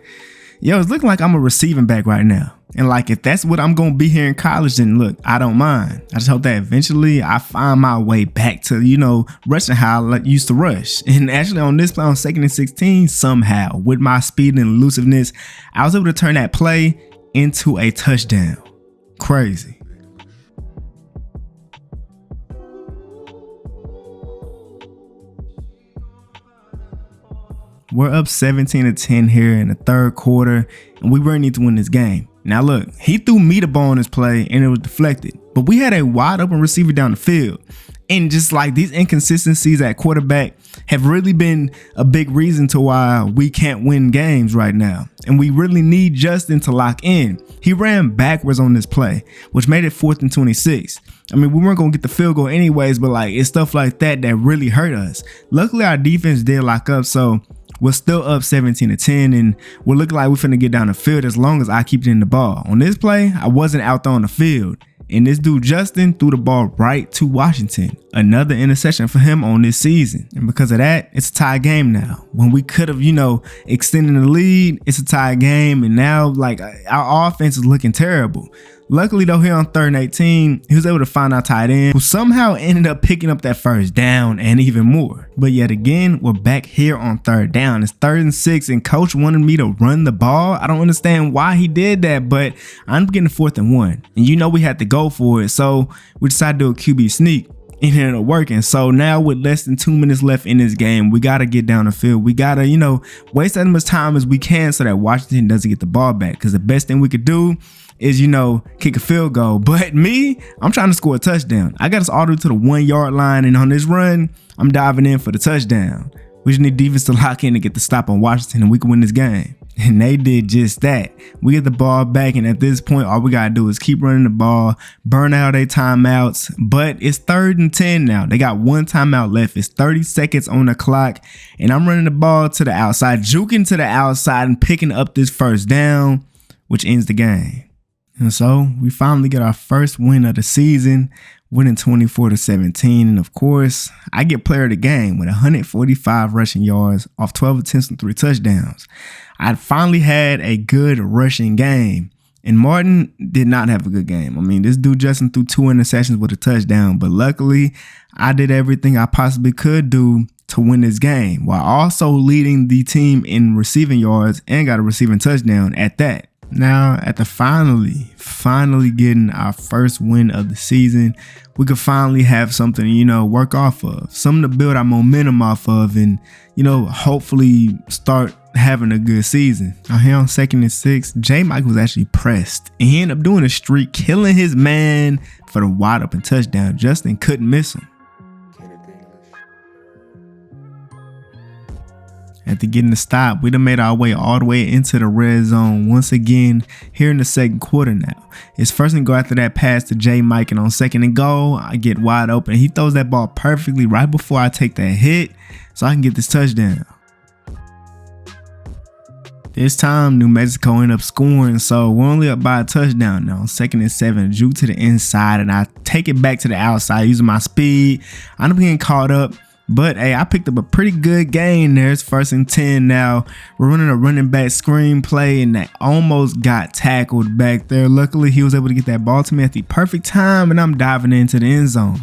yo, it's looking like I'm a receiving back right now. And like, if that's what I'm going to be here in college, then look, I don't mind. I just hope that eventually I find my way back to, you know, rushing how I used to rush. And actually on this play on 2nd and 16, somehow with my speed and elusiveness, I was able to turn that play into a touchdown. Crazy. We're up 17-10 here in the 3rd quarter, and we really need to win this game. Now look, he threw me the ball on this play and it was deflected, but we had a wide open receiver down the field. And just like these inconsistencies at quarterback have really been a big reason to why we can't win games right now. And we really need Justin to lock in. He ran backwards on this play, which made it 4th and 26. I mean, we weren't going to get the field goal anyways, but like, it's stuff like that that really hurt us. Luckily, our defense did lock up, so we're still up 17-10, and we're looking like we're finna get down the field as long as I keep getting the ball. On this play, I wasn't out there on the field, and this dude Justin threw the ball right to Washington. Another interception for him on this season. And because of that, it's a tie game now. When we could have, you know, extended the lead, it's a tie game, and now like our offense is looking terrible. Luckily though, here on 3rd and 18, he was able to find our tight end, who somehow ended up picking up that first down and even more. But yet again, we're back here on 3rd down. It's 3rd and 6, and coach wanted me to run the ball. I don't understand why he did that, but I'm getting 4th and 1. And you know we had to go for it, so we decided to do a QB sneak. It ended up working. So now with less than 2 minutes left in this game, we got to get down the field. We got to, waste as much time as we can so that Washington doesn't get the ball back. Because the best thing we could do is, kick a field goal. But me, I'm trying to score a touchdown. I got us all the way to the 1 yard line. And on this run, I'm diving in for the touchdown. We just need defense to lock in to get the stop on Washington, and we can win this game. And they did just that. We get the ball back, and at this point, all we gotta do is keep running the ball, burn out their timeouts. But it's 3rd and 10 now. They got 1 timeout left. It's 30 seconds on the clock, and I'm running the ball to the outside, juking to the outside, and picking up this first down, which ends the game. And so we finally get our first win of the season, winning 24-17. And of course, I get player of the game with 145 rushing yards off 12 attempts and 3 touchdowns. I finally had a good rushing game, and Martin did not have a good game. I mean, this dude Justin threw 2 interceptions with a touchdown, but luckily I did everything I possibly could do to win this game, while also leading the team in receiving yards and got a receiving touchdown at that. Now, after finally getting our first win of the season, we could finally have something to, work off of, something to build our momentum off of, and, hopefully start having a good season. Now here on 2nd and 6, J. Mike was actually pressed, and he ended up doing a streak, killing his man for the wide open touchdown. Justin couldn't miss him. After getting the stop, we done made our way all the way into the red zone once again here in the 2nd quarter now. It's 1st and go after that pass to J. Mike, and on 2nd and go, I get wide open. He throws that ball perfectly right before I take that hit so I can get this touchdown. This time, New Mexico ended up scoring, so we're only up by a touchdown now. 2nd and 7, juke to the inside, and I take it back to the outside using my speed. I end up getting caught up. But hey, I picked up a pretty good gain there. It's 1st and 10 now. We're running a running back screen play, and I almost got tackled back there. Luckily, he was able to get that ball to me at the perfect time, and I'm diving into the end zone.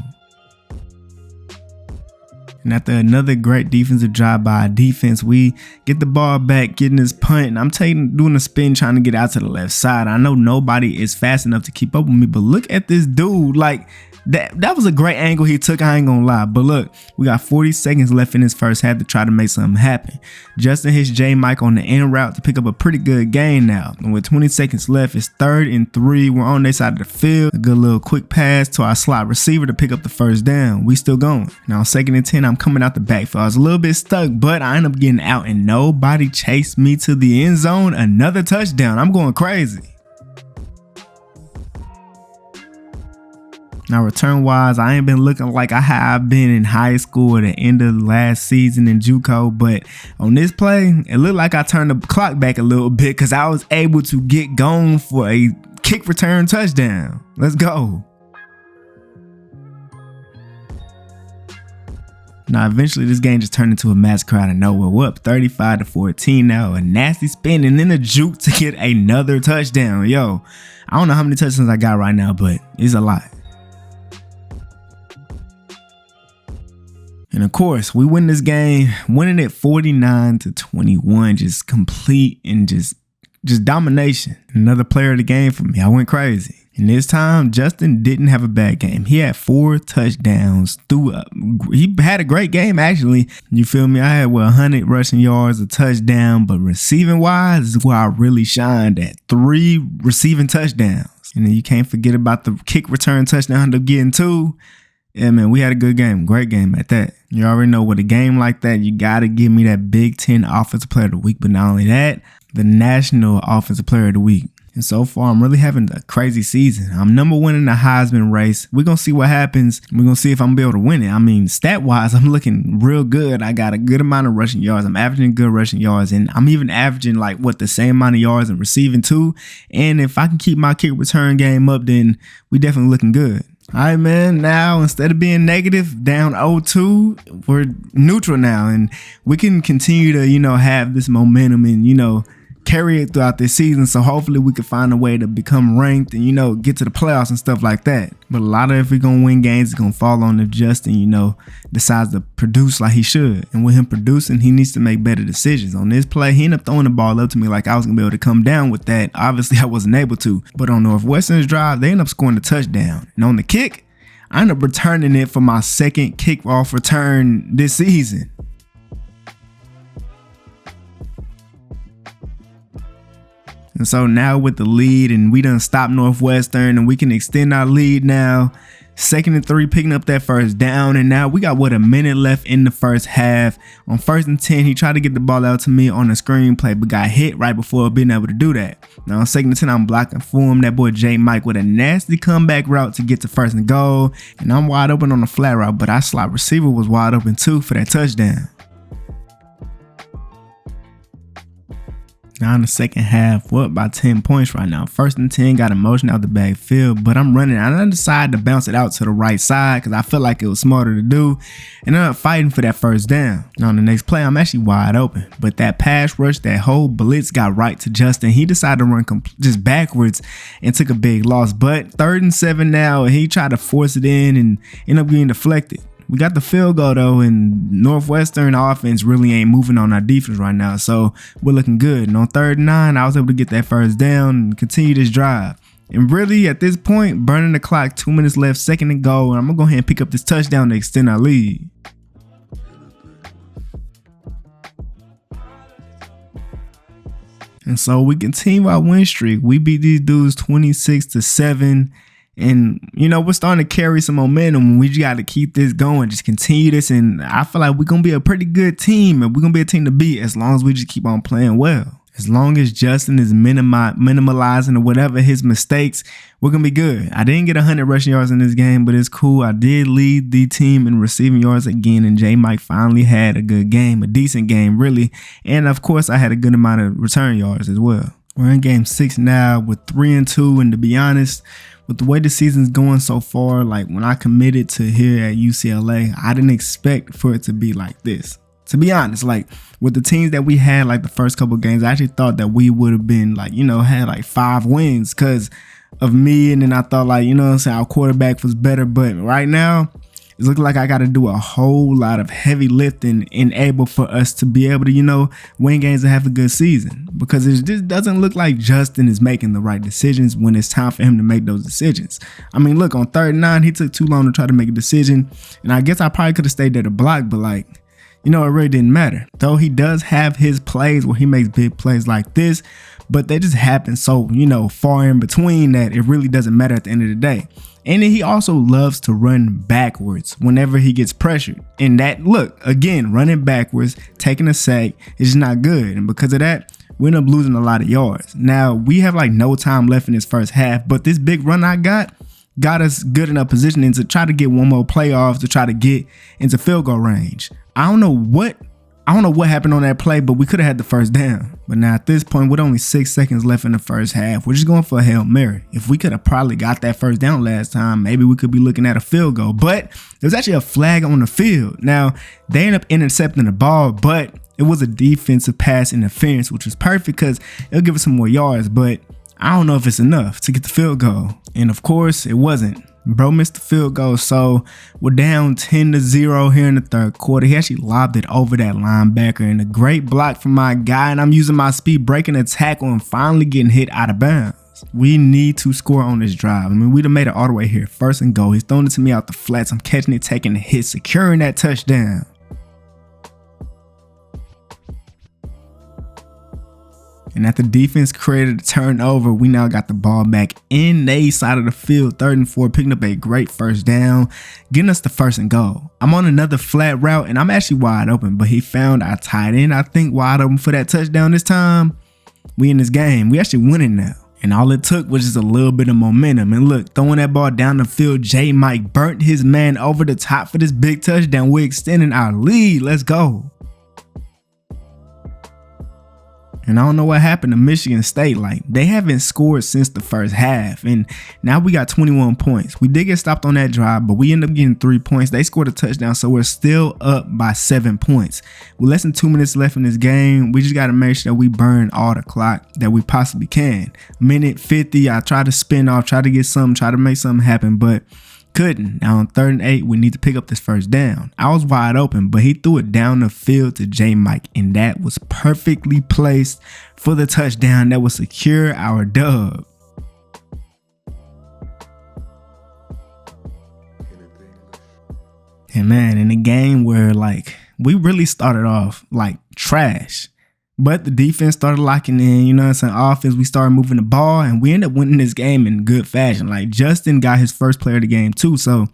And after another great defensive drive by our defense, we get the ball back, getting this punt, and I'm doing a spin trying to get out to the left side. I know nobody is fast enough to keep up with me, but look at this dude. Like, that was a great angle he took, I ain't gonna lie. But look, we got 40 seconds left in this first half to try to make something happen. Justin hits J. Mike on the end route to pick up a pretty good gain now. And with 20 seconds left, it's 3rd and 3. We're on their side of the field. A good little quick pass to our slot receiver to pick up the first down. We still going. Now 2nd and 10, I'm coming out the backfield. I was a little bit stuck, but I end up getting out and nobody chased me to the end zone. Another touchdown. I'm going crazy. Now, return-wise, I ain't been looking like I have been in high school at the end of last season in JUCO, but on this play, it looked like I turned the clock back a little bit because I was able to get going for a kick return touchdown. Let's go. Now, eventually, this game just turned into a massacre out of nowhere. We're up 35-14 now. A nasty spin and then a juke to get another touchdown. Yo, I don't know how many touchdowns I got right now, but it's a lot. And of course, we win this game, winning it 49-21, just complete and just domination. Another player of the game for me. I went crazy. And this time, Justin didn't have a bad game. He had 4 touchdowns. He had a great game, actually. You feel me? I had 100 rushing yards, a touchdown, but receiving wise is where I really shined at. 3 receiving touchdowns. And then you can't forget about the kick return touchdown I ended up getting 2. Yeah, man, we had a good game. Great game at that. You already know with a game like that, you got to give me that Big Ten Offensive Player of the Week. But not only that, the National Offensive Player of the Week. And so far, I'm really having a crazy season. I'm #1 in the Heisman race. We're going to see what happens. We're going to see if I'm going to be able to win it. I mean, stat-wise, I'm looking real good. I got a good amount of rushing yards. I'm averaging good rushing yards. And I'm even averaging, the same amount of yards and receiving, too. And if I can keep my kick return game up, then we definitely looking good. All right, man. Now, instead of being negative, down 0-2, we're neutral now. And we can continue to, have this momentum and, carry it throughout this season. So hopefully we can find a way to become ranked and, get to the playoffs and stuff like that. But a lot of if we're going to win games, it's going to fall on if Justin, decides to produce like he should. And with him producing, he needs to make better decisions. On this play, he ended up throwing the ball up to me like I was going to be able to come down with that. Obviously, I wasn't able to. But on Northwestern's drive, they ended up scoring the touchdown. And on the kick, I ended up returning it for my second kickoff return this season. And so now with the lead, and we done stopped Northwestern, and we can extend our lead now. 2nd and 3, picking up that first down. And now we got a minute left in the first half. On 1st and 10, he tried to get the ball out to me on the screen play, but got hit right before being able to do that. Now on 2nd and 10, I'm blocking for him. That boy J Mike with a nasty comeback route to get to 1st and goal. And I'm wide open on the flat route, but our slot receiver was wide open too for that touchdown. Now in the second half, we're up by 10 points right now. 1st and 10, got a motion out the backfield, but I'm running. I decided to bounce it out to the right side because I felt like it was smarter to do, and I'm fighting for that first down. Now on the next play, I'm actually wide open, but that pass rush, that whole blitz got right to Justin. He decided to run just backwards and took a big loss. But 3rd and 7 now, and he tried to force it in and ended up getting deflected. We got the field goal though, and Northwestern offense really ain't moving on our defense right now, so we're looking good. And on 3rd and 9, I was able to get that first down and continue this drive. And really, at this point, burning the clock, 2 minutes left, 2nd and goal, and I'm gonna go ahead and pick up this touchdown to extend our lead. And so we continue our win streak. We beat these dudes 26-7. And, we're starting to carry some momentum. We just got to keep this going, just continue this. And I feel like we're going to be a pretty good team, and we're going to be a team to beat as long as we just keep on playing well. As long as Justin is minimalizing or whatever his mistakes, we're going to be good. I didn't get 100 rushing yards in this game, but it's cool. I did lead the team in receiving yards again, and J Mike finally had a good game, a decent game, really. And, of course, I had a good amount of return yards as well. We're in game 6 now with 3-2, and to be honest, with the way the season's going so far, like when I committed to here at UCLA, I didn't expect for it to be like this. To be honest, like with the teams that we had, like the first couple games, I actually thought that we would have been like, had like 5 wins because of me. And then I thought like, our quarterback was better. But right now, it's looking like I got to do a whole lot of heavy lifting and able for us to be able to, win games and have a good season, because it just doesn't look like Justin is making the right decisions when it's time for him to make those decisions. I mean, look, on 3rd and 9, he took too long to try to make a decision, and I guess I probably could have stayed there to block, but like, it really didn't matter. Though he does have his plays where he makes big plays like this, but they just happen so, far in between that it really doesn't matter at the end of the day. And then he also loves to run backwards whenever he gets pressured. And that, look, again, running backwards, taking a sack is just not good. And because of that, we end up losing a lot of yards. Now, we have like no time left in this first half, but this big run I got us good enough positioning to try to get one more playoff to try to get into field goal range. I don't know what happened on that play, but we could have had the first down. But now at this point, with only 6 seconds left in the first half, we're just going for a Hail Mary. If we could have probably got that first down last time, maybe we could be looking at a field goal. But there's actually a flag on the field. Now, they end up intercepting the ball, but it was a defensive pass interference, which was perfect because it'll give us some more yards. But I don't know if it's enough to get the field goal. And of course, it wasn't. Bro missed the field goal, so we're down 10-0 here in the 3rd quarter. He actually lobbed it over that linebacker, and a great block from my guy, and I'm using my speed, breaking a tackle and finally getting hit out of bounds. We need to score on this drive. I mean, we'd have made it all the way here. 1st and goal. He's throwing it to me out the flats. I'm catching it, taking the hit, securing that touchdown. And after defense created a turnover, we now got the ball back in their side of the field, 3rd and 4, picking up a great first down, getting us the 1st and goal. I'm on another flat route, and I'm actually wide open, but he found our tight end, I think, wide open for that touchdown this time. We in this game. We actually winning now. And all it took was just a little bit of momentum. And look, throwing that ball down the field, J Mike burnt his man over the top for this big touchdown. We're extending our lead. Let's go. And I don't know what happened to Michigan State. Like, they haven't scored since the first half. And now we got 21 points. We did get stopped on that drive, but we ended up getting 3 points. They scored a touchdown, so we're still up by 7 points. With less than 2 minutes left in this game, we just got to make sure that we burn all the clock that we possibly can. Minute 50, I tried to spin off, try to get something, try to make something happen, but couldn't. Now on 3rd and 8, we need to pick up this first down. I was wide open, but he threw it down the field to J. Mike, and that was perfectly placed for the touchdown that would secure our dub. And man, in a game where like we really started off like trash, but the defense started locking in, you know what I'm saying? Offense, we started moving the ball, and we ended up winning this game in good fashion. Like, Justin got his first player of the game too. So,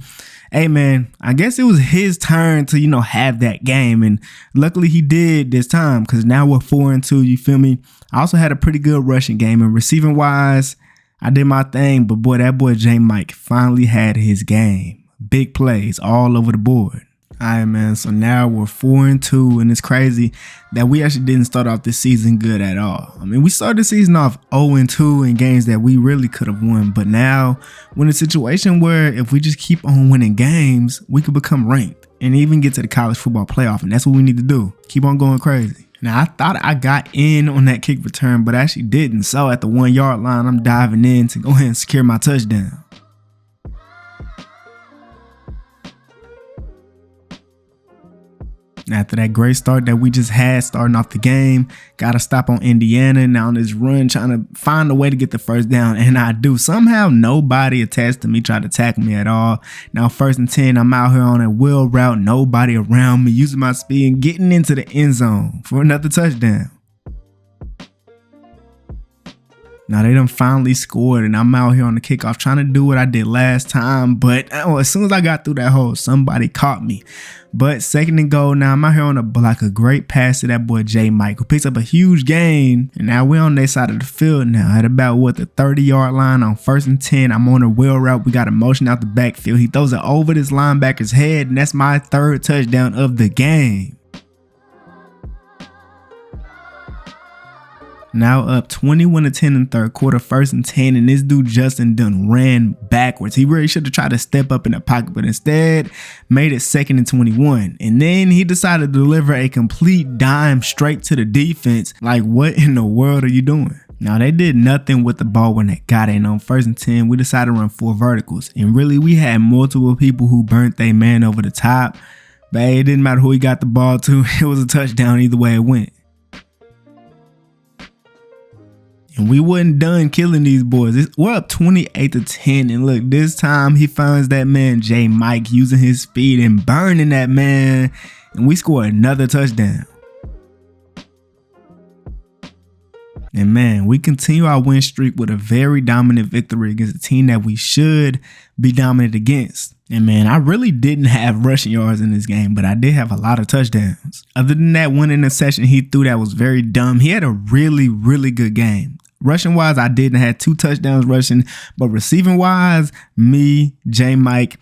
hey man, I guess it was his turn to, you know, have that game. And luckily he did this time, because now we're 4-2, you feel me? I also had a pretty good rushing game, and receiving wise, I did my thing. But boy, that boy J. Mike finally had his game. Big plays all over the board. All right, man, so now we're 4-2, and it's crazy that we actually didn't start off this season good at all. I mean, we started the season off 0-2 in games that we really could have won, but now we're in a situation where if we just keep on winning games, we could become ranked and even get to the college football playoff, and that's what we need to do. Keep on going crazy. Now, I thought I got in on that kick return, but I actually didn't. So at the 1 yard line, I'm diving in to go ahead and secure my touchdown. After that great start that we just had starting off the game, got to stop on Indiana. Now on this run, trying to find a way to get the first down, and I do. Somehow nobody attached to me, tried to tackle me at all. Now 1st and 10, I'm out here on a wheel route, nobody around me, using my speed and getting into the end zone for another touchdown. Now they done finally scored, and I'm out here on the kickoff trying to do what I did last time. But as soon as I got through that hole, somebody caught me. But 2nd and goal, now I'm out here on a great pass to that boy J. Mike, who picks up a huge gain. And now we're on their side of the field now at about the 30-yard line on 1st and 10. I'm on a wheel route. We got a motion out the backfield. He throws it over this linebacker's head, and that's my 3rd touchdown of the game. Now up 21-10 in the 3rd quarter, 1st and 10, and this dude Justin done ran backwards. He really should have tried to step up in the pocket, but instead made it 2nd and 21. And then he decided to deliver a complete dime straight to the defense. Like, what in the world are you doing? Now, they did nothing with the ball when they got in. On 1st and 10, we decided to run 4 verticals. And really, we had multiple people who burnt their man over the top. But hey, it didn't matter who he got the ball to. It was a touchdown either way it went. And we wasn't done killing these boys. We're up 28-10. And look, this time he finds that man J. Mike using his speed and burning that man. And we score another touchdown. And man, we continue our win streak with a very dominant victory against a team that we should be dominant against. And man, I really didn't have rushing yards in this game, but I did have a lot of touchdowns. Other than that one interception he threw that was very dumb, he had a really, really good game. Rushing wise, I didn't have 2 touchdowns rushing, but receiving wise, me, J. Mike,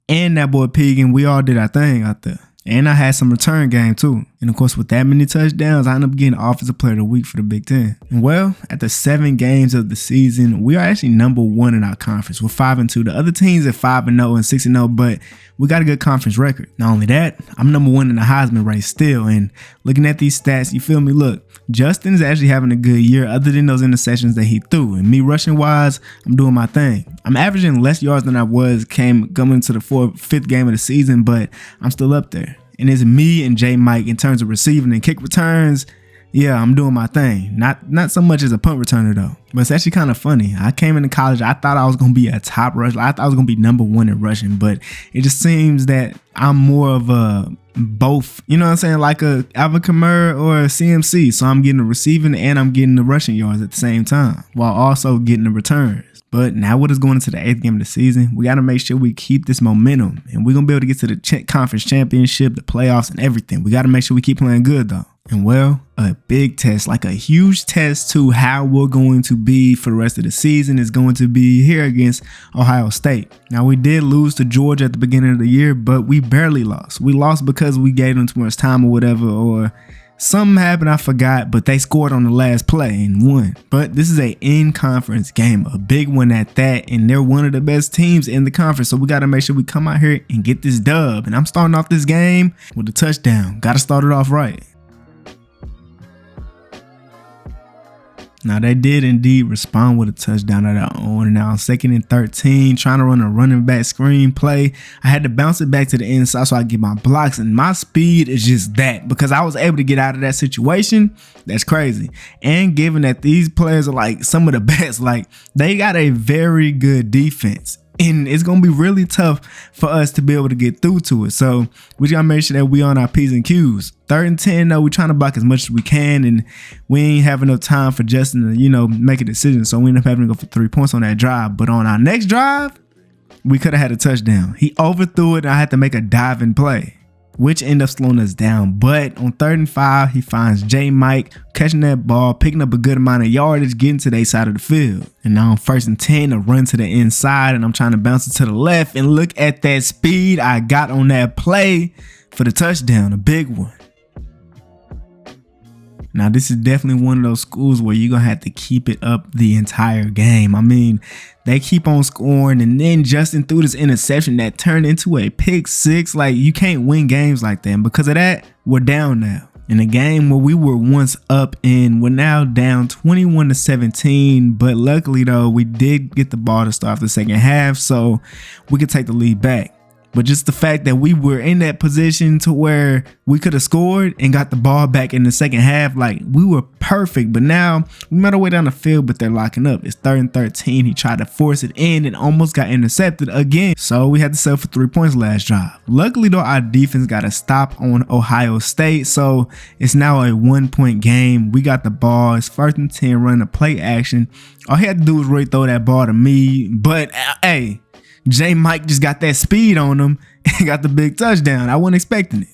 and that boy Piggin, we all did our thing out there. And I had some return game too. And of course, with that many touchdowns, I ended up getting Offensive Player of the Week for the Big Ten. And well, after 7 games of the season, we are actually number 1 in our conference. We're 5-2. The other teams are 5-0 and 6-0, but we got a good conference record. Not only that, I'm number 1 in the Heisman race still. And looking at these stats, you feel me? Look, Justin's actually having a good year other than those interceptions that he threw. And me rushing wise, I'm doing my thing. I'm averaging less yards than I was coming to the 5th game of the season, but I'm still up there. And it's me and J. Mike in terms of receiving and kick returns. Yeah, I'm doing my thing. Not so much as a punt returner though. But it's actually kind of funny. I came into college, I thought I was going to be a top rusher. I thought I was going to be number 1 in rushing, but it just seems that I'm more of a both, you know what I'm saying? Like a Alvin Kamara or a CMC. So I'm getting the receiving and I'm getting the rushing yards at the same time while also getting the returns. But now with us going into the 8th game of the season, we got to make sure we keep this momentum, and we're going to be able to get to the conference championship, the playoffs, and everything. We got to make sure we keep playing good, though. And well, a big test, like a huge test to how we're going to be for the rest of the season is going to be here against Ohio State. Now, we did lose to Georgia at the beginning of the year, but we barely lost. We lost because we gave them too much time or whatever, or Something happened, I forgot, but they scored on the last play and won. But this is a in-conference game, a big one at that, and they're one of the best teams in the conference. So we got to make sure we come out here and get this dub. And I'm starting off this game with a touchdown. Got to start it off right. Now, they did indeed respond with a touchdown of their own. And now, 2nd and 13, trying to run a running back screen play. I had to bounce it back to the inside so I get my blocks. And my speed is just that because I was able to get out of that situation. That's crazy. And given that these players are like some of the best, like they got a very good defense. And it's going to be really tough for us to be able to get through to it. So we got to make sure that we on our P's and Q's. 3rd and 10, though, we're trying to block as much as we can. And we ain't have enough time for Justin to, make a decision. So we end up having to go for 3 points on that drive. But on our next drive, we could have had a touchdown. He overthrew it and I had to make a diving play, which ended up slowing us down. But on 3rd and 5, he finds J. Mike catching that ball, picking up a good amount of yardage, getting to their side of the field. And now on 1st and 10, a run to the inside, and I'm trying to bounce it to the left. And look at that speed I got on that play for the touchdown, a big one. Now, this is definitely one of those schools where you're going to have to keep it up the entire game. I mean, they keep on scoring, and then Justin threw this interception that turned into a pick 6. Like, you can't win games like that. And because of that, we're down now. In a game where we were once up and we're now down 21-17. But luckily, though, we did get the ball to start the second half, so we could take the lead back. But just the fact that we were in that position to where we could have scored and got the ball back in the second half, like we were perfect. But now we made our way down the field, but they're locking up. It's 3rd and 13. He tried to force it in and almost got intercepted again. So we had to settle for 3 points last drive. Luckily, though, our defense got a stop on Ohio State. So it's now a 1-point game. We got the ball. It's 1st and 10 running a play action. All he had to do was really throw that ball to me. But hey, J. Mike just got that speed on him and got the big touchdown. I wasn't expecting it.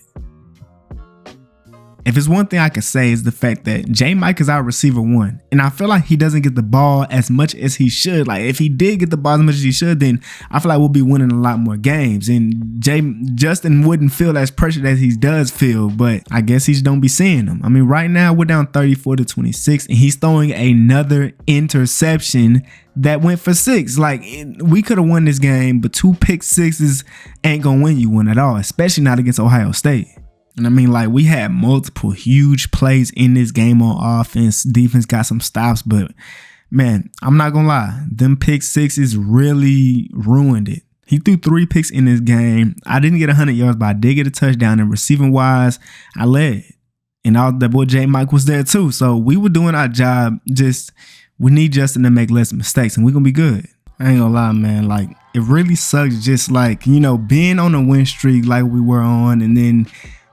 If it's one thing I can say is the fact that J. Mike is our receiver 1. And I feel like he doesn't get the ball as much as he should. Like if he did get the ball as much as he should, then I feel like we'll be winning a lot more games. And Justin wouldn't feel as pressured as he does feel, but I guess he just don't be seeing them. I mean, right now we're down 34-26 and he's throwing another interception that went for 6. Like we could have won this game, but 2 pick 6s ain't gonna win you one at all, especially not against Ohio State. And I mean, like we had multiple huge plays in this game on offense. Defense got some stops, but man, I'm not gonna lie, them pick 6s really ruined it. He threw 3 picks in this game. I didn't get 100 yards, but I did get a touchdown. And receiving wise, I led. And all that boy J. Mike was there too. So we were doing our job. Just we need Justin to make less mistakes, and we're gonna be good. I ain't gonna lie, man. Like it really sucks, just like being on a win streak like we were on, and then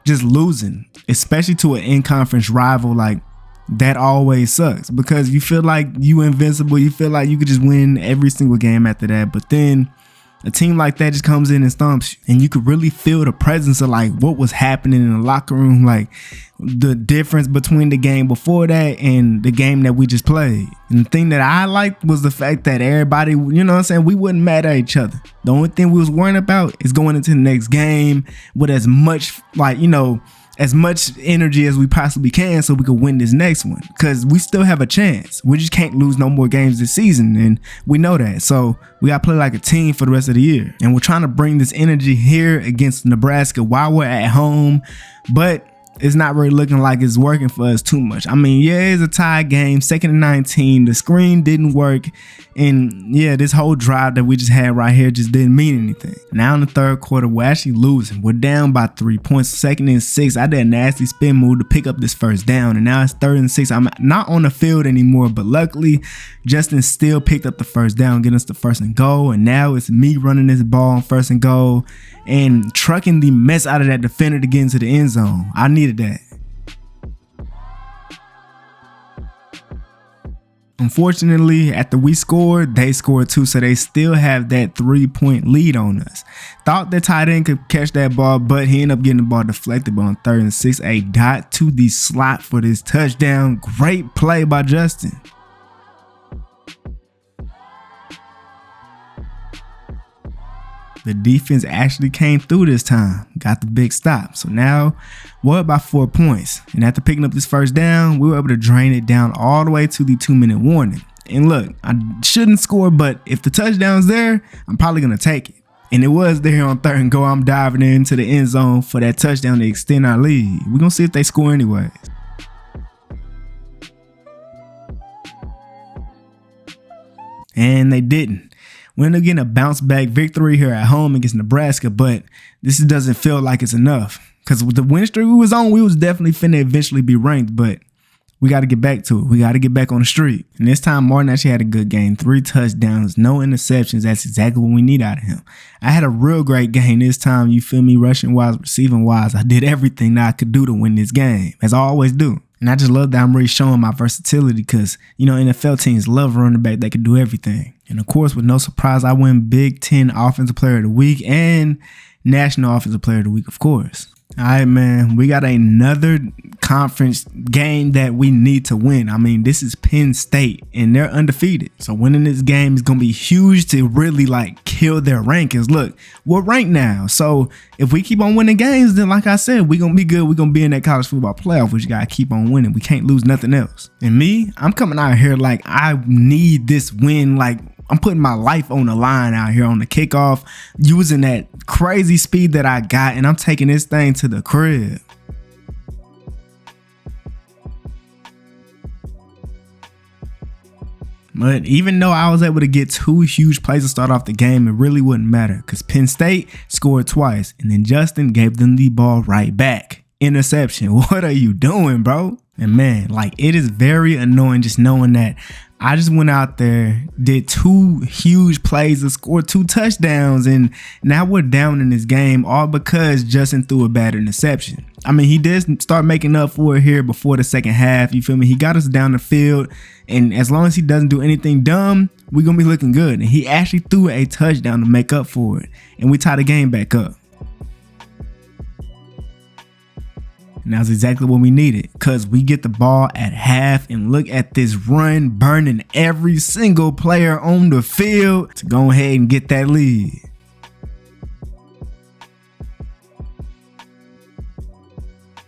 just losing, especially to an in-conference rival. Like that always sucks because you feel like you invincible. You feel like you could just win every single game after that. But then a team like that just comes in and stomps you, and you could really feel the presence of like what was happening in the locker room, like the difference between the game before that and the game that we just played. And the thing that I liked was the fact that everybody, we wasn't mad at each other. The only thing we was worrying about is going into the next game with as much as much energy as we possibly can so we could win this next one, because we still have a chance. We just can't lose no more games this season, and we know that. So we got to play like a team for the rest of the year, and we're trying to bring this energy here against Nebraska while we're at home, but it's not really looking like it's working for us too much. I mean, yeah, it's a tie game, 2nd and 19. The screen didn't work. And yeah, this whole drive that we just had right here just didn't mean anything. Now in the 3rd quarter, we're actually losing. We're down by 3 points. 2nd and 6. I did a nasty spin move to pick up this 1st down. And now it's 3rd and 6. I'm not on the field anymore, but luckily Justin still picked up the 1st down, getting us the 1st and goal. And now it's me running this ball on 1st and goal and trucking the mess out of that defender to get into the end zone. I needed that. Unfortunately, after we scored, they scored too, so they still have that 3-point lead on us. Thought the tight end could catch that ball, but he ended up getting the ball deflected. But on 3rd and 6, a dot to the slot for this touchdown. Great play by Justin. the defense actually came through this time, got the big stop. So now we're up by 4 points. And after picking up this first down, we were able to drain it down all the way to the 2-minute warning. And look, I shouldn't score, but if the touchdown's there, I'm probably going to take it. And it was there on 3rd and goal. I'm diving into the end zone for that touchdown to extend our lead. We're going to see if they score anyways. And they didn't. We ended up getting a bounce back victory here at home against Nebraska, but this doesn't feel like it's enough. Because with the win streak we was on, we was definitely finna eventually be ranked, but we got to get back to it. We got to get back on the street. And this time, Martin actually had a good game. 3 touchdowns, no interceptions. That's exactly what we need out of him. I had a real great game this time, you feel me, rushing-wise, receiving-wise. I did everything that I could do to win this game, as I always do. And I just love that I'm really showing my versatility because, you know, NFL teams love a running back that can do everything. And, of course, with no surprise, I win Big Ten Offensive Player of the Week and National Offensive Player of the Week, of course. All right, man, we got another conference game that we need to win. I mean, this is Penn State, and they're undefeated. So winning this game is going to be huge to really, like, kill their rankings. Look, we're ranked now. So if we keep on winning games, then like I said, we're going to be good. We're going to be in that college football playoff. We just got to keep on winning. We can't lose nothing else. And me, I'm coming out here like I need this win. Like, I'm putting my life on the line out here on the kickoff, using that crazy speed that I got, and I'm taking this thing to the crib. But even though I was able to get 2 huge plays to start off the game, it really wouldn't matter because Penn State scored twice, and then Justin gave them the ball right back. Interception. What are you doing, bro? And man, like, it is very annoying just knowing that I just went out there, did 2 huge plays and scored 2 touchdowns, and now we're down in this game all because Justin threw a bad interception. I mean, he did start making up for it here before the second half, you feel me? He got us down the field, and as long as he doesn't do anything dumb, we're going to be looking good. And he actually threw a touchdown to make up for it, and we tie the game back up. And that's exactly what we needed because we get the ball at half and look at this run burning every single player on the field to go ahead and get that lead.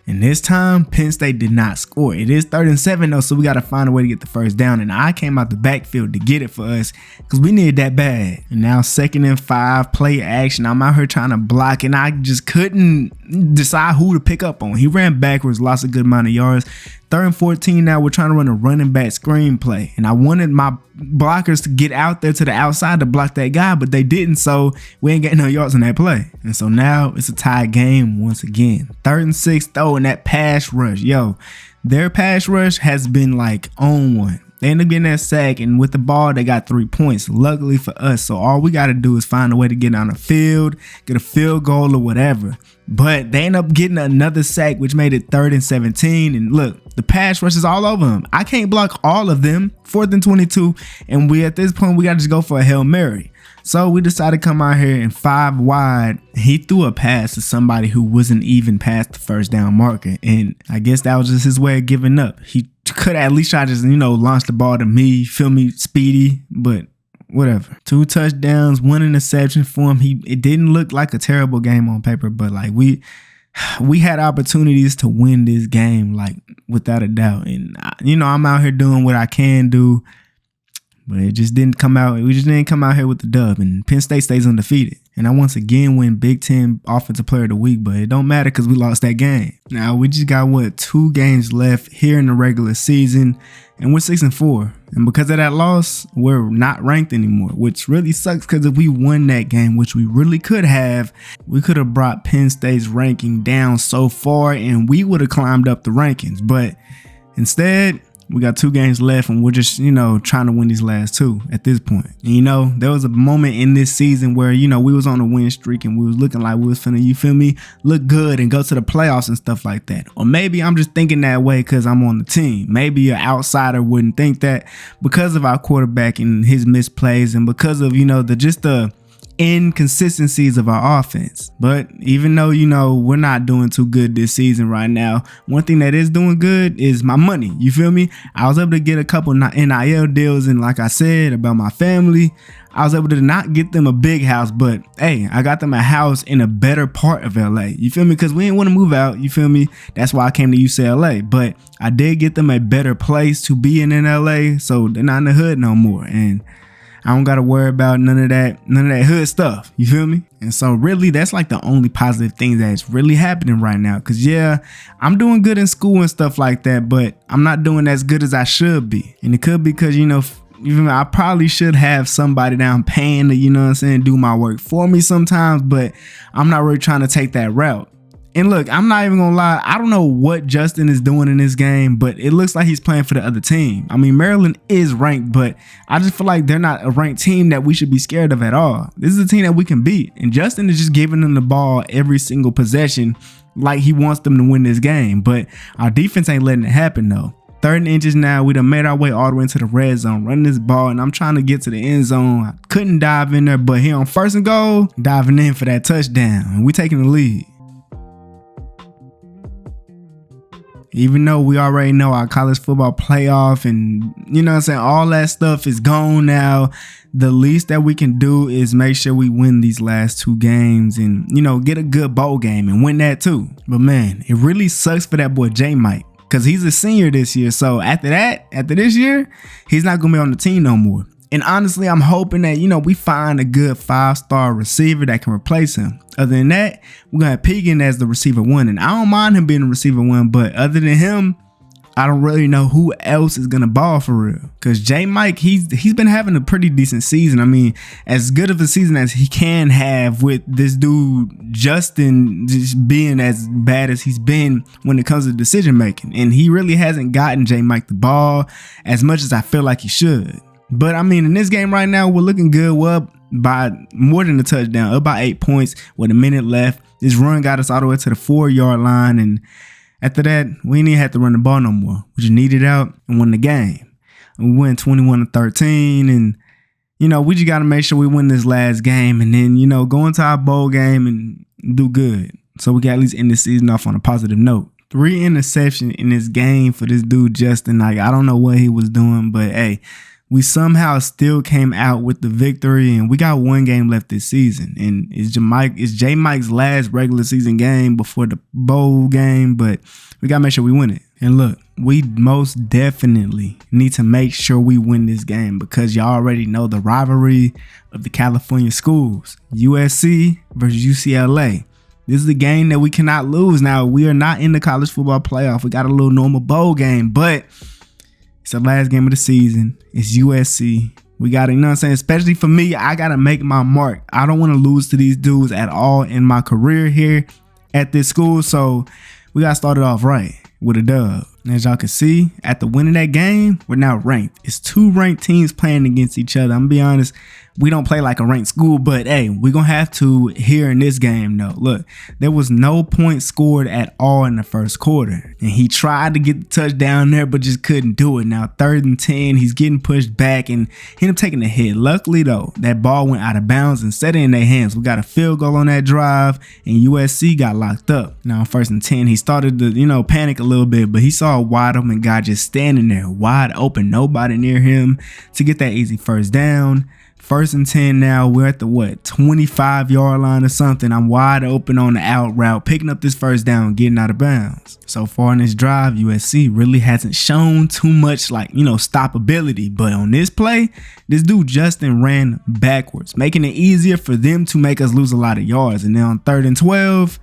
And this time, Penn State did not score. It is 3rd and 7 though, so we got to find a way to get the first down. And I came out the backfield to get it for us because we needed that bad. And now 2nd and 5, play action. I'm out here trying to block, and I just couldn't decide who to pick up on. He ran backwards, lost a good amount of yards. 3rd and 14 now, we're trying to run a running back screen play. And I wanted my blockers to get out there to the outside to block that guy, but they didn't, so we ain't getting no yards on that play. And so now it's a tie game once again. 3rd and 6 though, and that pass rush. Yo, their pass rush has been like on one. They end up getting that sack, and with the ball, they got 3 points, luckily for us. So all we got to do is find a way to get on the field, get a field goal or whatever. But they end up getting another sack, which made it 3rd and 17. And look, the pass rush is all over them. I can't block all of them. 4th and 22. And at this point, we got to just go for a Hail Mary. So we decided to come out here and 5 wide. He threw a pass to somebody who wasn't even past the first down marker. And I guess that was just his way of giving up. He could at least try to just, launch the ball to me, feel me, speedy, but whatever. 2 touchdowns, 1 interception for him. It didn't look like a terrible game on paper, but like we had opportunities to win this game, like without a doubt. And I'm out here doing what I can do, but it just didn't come out. We just didn't come out here with the dub, and Penn State stays undefeated. And I once again win Big Ten Offensive Player of the Week, but it don't matter because we lost that game. Now we just got 2 games left here in the regular season, and we're 6 and 4. And because of that loss, we're not ranked anymore, which really sucks because if we won that game, which we really could have, we could have brought Penn State's ranking down so far, and we would have climbed up the rankings. But instead, we got 2 games left, and we're just, trying to win these last 2 at this point. And, there was a moment in this season where, we was on a win streak and we was looking like we was finna, you feel me, look good and go to the playoffs and stuff like that. Or maybe I'm just thinking that way because I'm on the team. Maybe an outsider wouldn't think that because of our quarterback and his misplays and because of, the inconsistencies of our offense. But even though, we're not doing too good this season right now, one thing that is doing good is my money. You feel me? I was able to get a couple NIL deals, and like I said about my family, I was able to not get them a big house, but hey, I got them a house in a better part of LA. You feel me? Because we didn't want to move out. You feel me? That's why I came to UCLA. But I did get them a better place to be in LA, so they're not in the hood no more. And I don't got to worry about none of that hood stuff. You feel me? And so really, that's like the only positive thing that's really happening right now. Cause yeah, I'm doing good in school and stuff like that, but I'm not doing as good as I should be. And it could be because, even I probably should have somebody that I'm paying to, do my work for me sometimes, but I'm not really trying to take that route. And look, I'm not even gonna lie, I don't know what Justin is doing in this game, but it looks like he's playing for the other team. I mean, Maryland is ranked, but I just feel like they're not a ranked team that we should be scared of at all. This is a team that we can beat, and Justin is just giving them the ball every single possession like he wants them to win this game, but our defense ain't letting it happen though. 3rd inches now, we done made our way all the way into the red zone, running this ball, and I'm trying to get to the end zone. I couldn't dive in there, but here on 1st and goal, diving in for that touchdown, and we taking the lead. Even though we already know our college football playoff and, all that stuff is gone now, the least that we can do is make sure we win these last 2 games and, get a good bowl game and win that too. But man, it really sucks for that boy J Mike, because he's a senior this year. So after this year, he's not going to be on the team no more. And honestly, I'm hoping that, we find a good 5-star receiver that can replace him. Other than that, we're going to have Pigan as the receiver 1. And I don't mind him being the receiver 1, but other than him, I don't really know who else is going to ball for real. Because J Mike, he's been having a pretty decent season. I mean, as good of a season as he can have with this dude, Justin, just being as bad as he's been when it comes to decision making. And he really hasn't gotten J Mike the ball as much as I feel like he should. But I mean, in this game right now, we're looking good. We're up by more than a touchdown, up by 8 points with a minute left. This run got us all the way to the 4-yard line. And after that, we didn't even have to run the ball no more. We just needed out and won the game. And we went 21-13. And, we just got to make sure we win this last game. And then, go into our bowl game and do good. So we got at least end the season off on a positive note. 3 interceptions in this game for this dude, Justin. Like, I don't know what he was doing, but hey, we somehow still came out with the victory, and we got 1 game left this season. And it's J Mike's last regular season game before the bowl game, but we got to make sure we win it. And look, we most definitely need to make sure we win this game, because y'all already know the rivalry of the California schools, USC versus UCLA. This is a game that we cannot lose. Now, we are not in the college football playoff. We got a little normal bowl game, but it's the last game of the season. It's USC. We got to, especially for me, I got to make my mark. I don't want to lose to these dudes at all in my career here at this school. So we got to start it off right with a dub. And as y'all can see, after winning that game, we're now ranked. It's 2 ranked teams playing against each other. I'm going to be honest, we don't play like a ranked school, but hey, we're going to have to here in this game though. Look, there was no points scored at all in the first quarter. And he tried to get the touchdown there, but just couldn't do it. Now 3rd and 10, he's getting pushed back and he ended up taking a hit. Luckily though, that ball went out of bounds and set it in their hands. We got a field goal on that drive and USC got locked up. Now 1st and 10, he started to, panic a little bit, but he saw a wide open guy just standing there, wide open, nobody near him to get that easy first down. 1st and 10 now, we're at the 25-yard line or something. I'm wide open on the out route, picking up this first down, getting out of bounds. So far in this drive, USC really hasn't shown too much stoppability. But on this play, this dude Justin ran backwards, making it easier for them to make us lose a lot of yards. And then on 3rd and 12,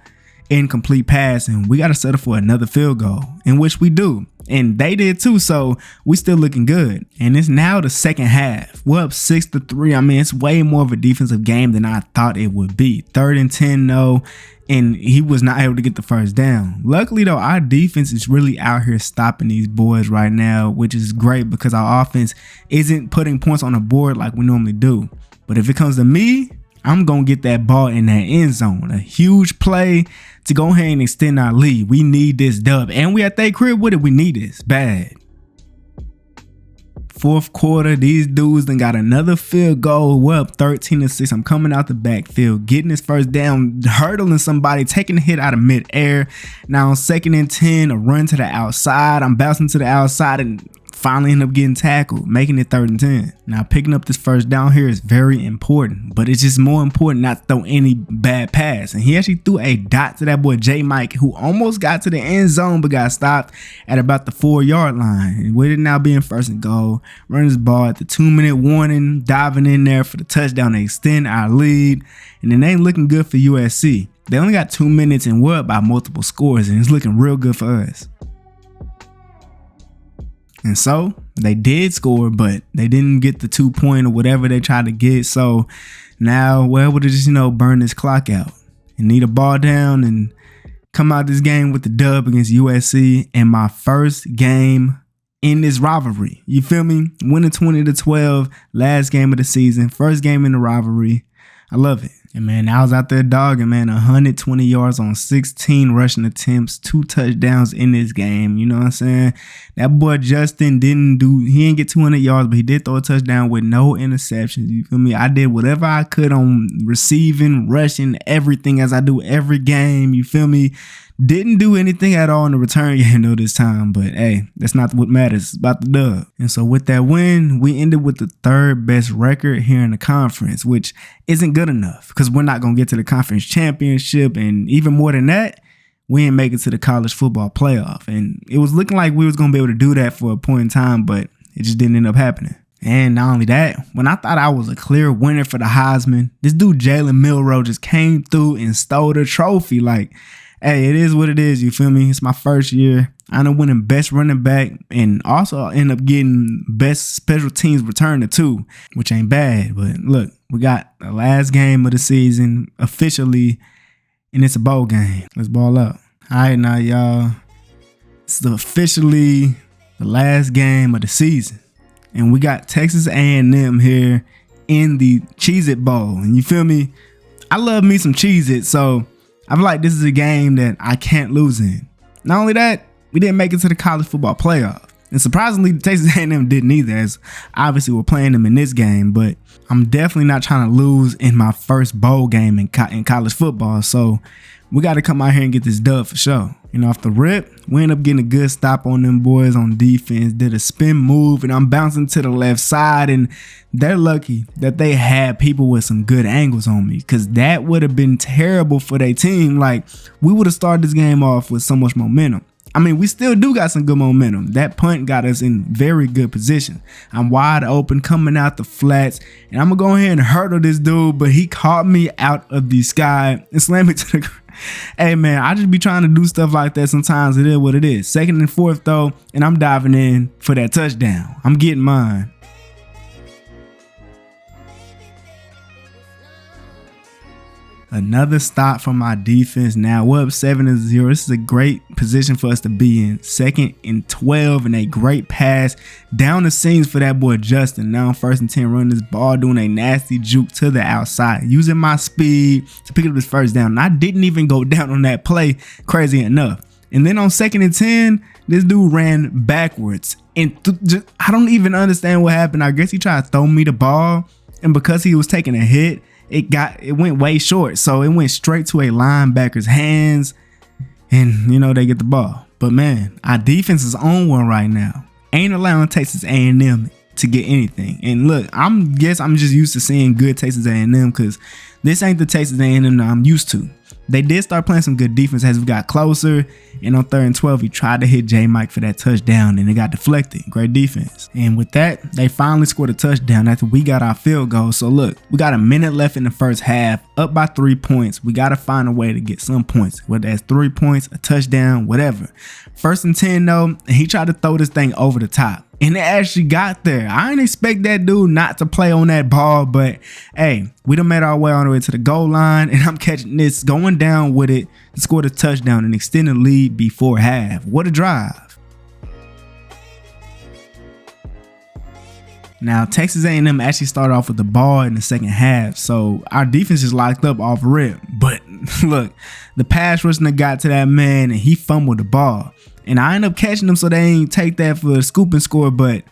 incomplete pass, and we got to settle for another field goal, in which we do. And they did too, so we still looking good. And it's now the second half. We're up 6-3. I mean, it's way more of a defensive game than I thought it would be. 3rd and 10 though, and he was not able to get the first down. Luckily though, our defense is really out here stopping these boys right now, which is great because our offense isn't putting points on the board like we normally do. But if it comes to me, I'm going to get that ball in that end zone. A huge play to go ahead and extend our lead. We need this dub. And we at their crib with it. We need this bad. Fourth quarter, these dudes done got another field goal. We're up 13-6. I'm coming out the backfield, getting this first down, hurdling somebody, taking a hit out of midair. Now on 2nd and 10, a run to the outside. I'm bouncing to the outside and finally end up getting tackled, making it 3rd and 10. Now picking up this first down here is very important, but it's just more important not to throw any bad pass. And he actually threw a dot to that boy J Mike, who almost got to the end zone but got stopped at about the 4-yard line. And with it now being 1st and goal, running this ball at the 2-minute warning, diving in there for the touchdown to extend our lead. And it ain't looking good for USC. They only got 2 minutes and we're up by multiple scores, and it's looking real good for us. And so they did score, but they didn't get the 2-point or whatever they tried to get. So now we're able to just, burn this clock out and need a ball down and come out this game with the dub against USC and my first game in this rivalry. You feel me? Winning 20-12, last game of the season, first game in the rivalry. I love it. And man, I was out there dogging, man, 120 yards on 16 rushing attempts, 2 touchdowns in this game. You know what I'm saying? That boy Justin he didn't get 200 yards, but he did throw a touchdown with no interceptions. You feel me? I did whatever I could on receiving, rushing, everything as I do every game. You feel me? Didn't do anything at all in the return game though this time, but hey, that's not what matters. It's about the dub. And so with that win, we ended with the 3rd best record here in the conference, which isn't good enough because we're not going to get to the conference championship. And even more than that, we didn't make it to the college football playoff. And it was looking like we was going to be able to do that for a point in time, but it just didn't end up happening. And not only that, when I thought I was a clear winner for the Heisman, this dude Jalen Milroe just came through and stole the trophy. Like, hey, it is what it is, you feel me? It's my first year. I ended up winning best running back and also end up getting best special teams returner too, which ain't bad. But look, we got the last game of the season officially, and it's a bowl game. Let's ball up. All right, now, y'all. It's officially the last game of the season. And we got Texas A&M here in the Cheez-It Bowl. And you feel me? I love me some Cheez-It, so I feel like this is a game that I can't lose in. Not only that, we didn't make it to the college football playoff. And surprisingly, Texas A&M didn't either, as obviously we're playing them in this game. But I'm definitely not trying to lose in my first bowl game in college football. So we got to come out here and get this dub for sure. Off the rip, we end up getting a good stop on them boys on defense. Did a spin move, and I'm bouncing to the left side. And they're lucky that they had people with some good angles on me, because that would have been terrible for their team. Like, we would have started this game off with so much momentum. I mean, we still do got some good momentum. That punt got us in very good position. I'm wide open coming out the flats, and I'm going to go ahead and hurdle this dude, but he caught me out of the sky and slammed me to the ground. Hey, man, I just be trying to do stuff like that sometimes. It is what it is. 2nd and 4th, though, and I'm diving in for that touchdown. I'm getting mine. Another stop from my defense. Now we're up 7-0. This is a great position for us to be in. 2nd and 12 and a great pass down the seams for that boy Justin. Now 1st and 10, running this ball, doing a nasty juke to the outside, using my speed to pick up this first down. And I didn't even go down on that play, crazy enough. And then on 2nd and 10, this dude ran backwards. And I don't even understand what happened. I guess he tried to throw me the ball, and because he was taking a hit, it went way short, so it went straight to a linebacker's hands, and they get the ball. But man, our defense is on one right now. Ain't allowing Texas A&M to get anything. And look, I'm just used to seeing good Texas A&M, because this ain't the Texas A&M that I'm used to. They did start playing some good defense as we got closer, and on 3rd and 12, he tried to hit J Mike for that touchdown, and it got deflected. Great defense. And with that, they finally scored a touchdown after we got our field goal. So look, we got a minute left in the first half, up by 3 points. We got to find a way to get some points, whether that's 3 points, a touchdown, whatever. 1st and 10 though, and he tried to throw this thing over the top. And it actually got there. I didn't expect that dude not to play on that ball, but hey, we done made our way all the way to the goal line, and I'm catching this, going down with it, and scored a touchdown and extended lead before half. What a drive. Now, Texas A&M actually started off with the ball in the second half, so our defense is locked up off rip. But look, the pass rush got to that man, and he fumbled the ball. And I end up catching them, so they ain't take that for a scoop and score. But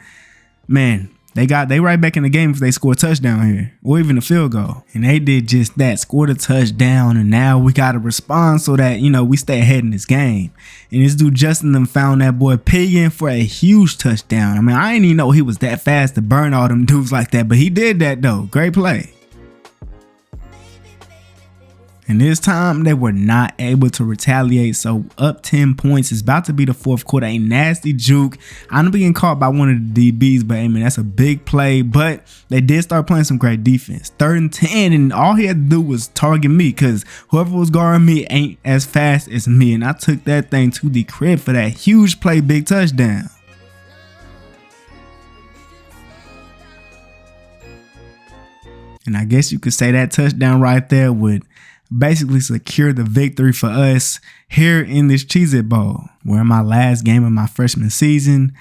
man, they right back in the game if they score a touchdown here or even a field goal. And they did just that, scored a touchdown, and now we got to respond so that, we stay ahead in this game. And this dude Justin them found that boy Piggin for a huge touchdown. I mean, I didn't even know he was that fast to burn all them dudes like that, but he did that though. Great play. And this time they were not able to retaliate, so up 10 points. It's about to be the fourth quarter. A nasty juke. I know getting caught by one of the DBs, but I mean, that's a big play. But they did start playing some great defense. 3rd and 10, and all he had to do was target me, because whoever was guarding me ain't as fast as me. And I took that thing to the crib for that huge play, big touchdown. And I guess you could say that touchdown right there would basically secure the victory for us here in this Cheez-It Bowl, where in my last game of my freshman season,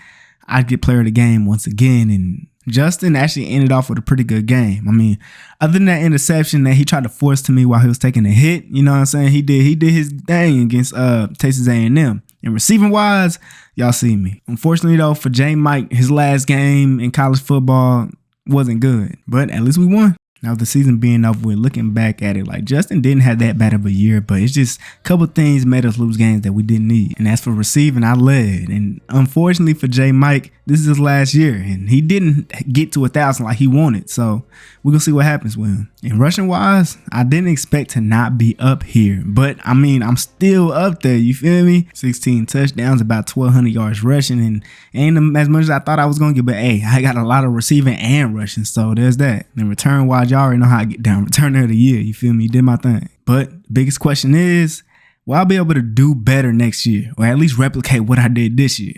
I'd get player of the game once again. And Justin actually ended off with a pretty good game. I mean, other than that interception that he tried to force to me while he was taking a hit, you know what I'm saying? He did his thing against Texas A&M. And receiving wise, y'all see me. Unfortunately though, for J. Mike, his last game in college football wasn't good, but at least we won. Now, the season being over with, looking back at it, like Justin didn't have that bad of a year, but it's just a couple things made us lose games that we didn't need. And as for receiving, I led. And unfortunately for J. Mike, this is his last year, and he didn't get to 1,000 like he wanted. So we're going to see what happens with him. And rushing wise, I didn't expect to not be up here, but I mean, I'm still up there. You feel me? 16 touchdowns, about 1,200 yards rushing, and ain't as much as I thought I was going to get, but hey, I got a lot of receiving and rushing. So there's that. And return wise, y'all already know how I get down. Returner of the year, you feel me? Did my thing. But the biggest question is, will I be able to do better next year, or at least replicate what I did this year?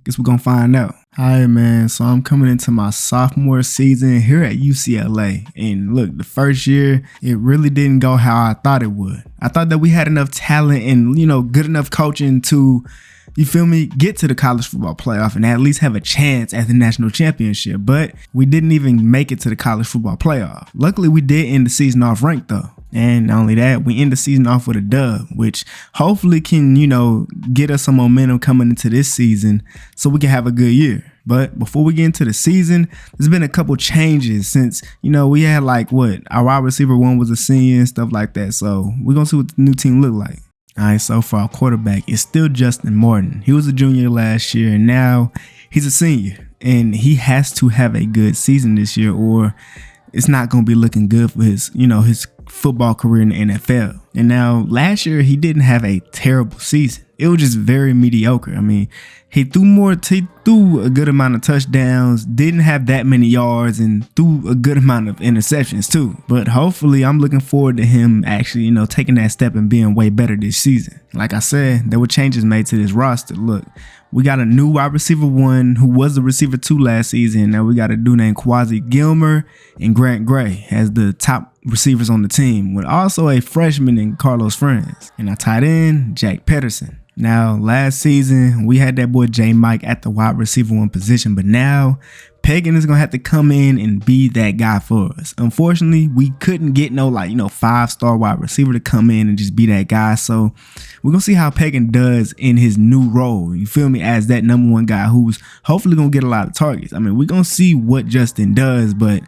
Guess we're gonna find out. Hi man, so I'm coming into my sophomore season here at UCLA, and look, the first year it really didn't go how I thought it would. I thought that we had enough talent and good enough coaching to, you feel me, get to the college football playoff and at least have a chance at the national championship. But we didn't even make it to the college football playoff. Luckily, we did end the season off ranked though. And not only that, we end the season off with a dub, which hopefully can, get us some momentum coming into this season so we can have a good year. But before we get into the season, there's been a couple changes since, we had our wide receiver one was a senior and stuff like that. So we're going to see what the new team look like. All right, so for our quarterback, it's still Justin Morton. He was a junior last year, and now he's a senior. And he has to have a good season this year, or it's not going to be looking good for his, his football career in the NFL. And now last year, he didn't have a terrible season. It was just very mediocre. I mean, he threw a good amount of touchdowns, didn't have that many yards, and threw a good amount of interceptions too. But hopefully, I'm looking forward to him actually, taking that step and being way better this season. Like I said, there were changes made to this roster. Look, we got a new wide receiver one who was the receiver two last season. Now we got a dude named Quasi Gilmer and Grant Gray as the top receivers on the team, with also a freshman in Carlos Franz, and our tight end, Jack Pedersen. Now, last season, we had that boy J. Mike at the wide receiver one position, but now Pagan is going to have to come in and be that guy for us. Unfortunately, we couldn't get no 5-star wide receiver to come in and just be that guy. So we're going to see how Pagan does in his new role. You feel me? As that number one guy who's hopefully going to get a lot of targets. I mean, we're going to see what Justin does, but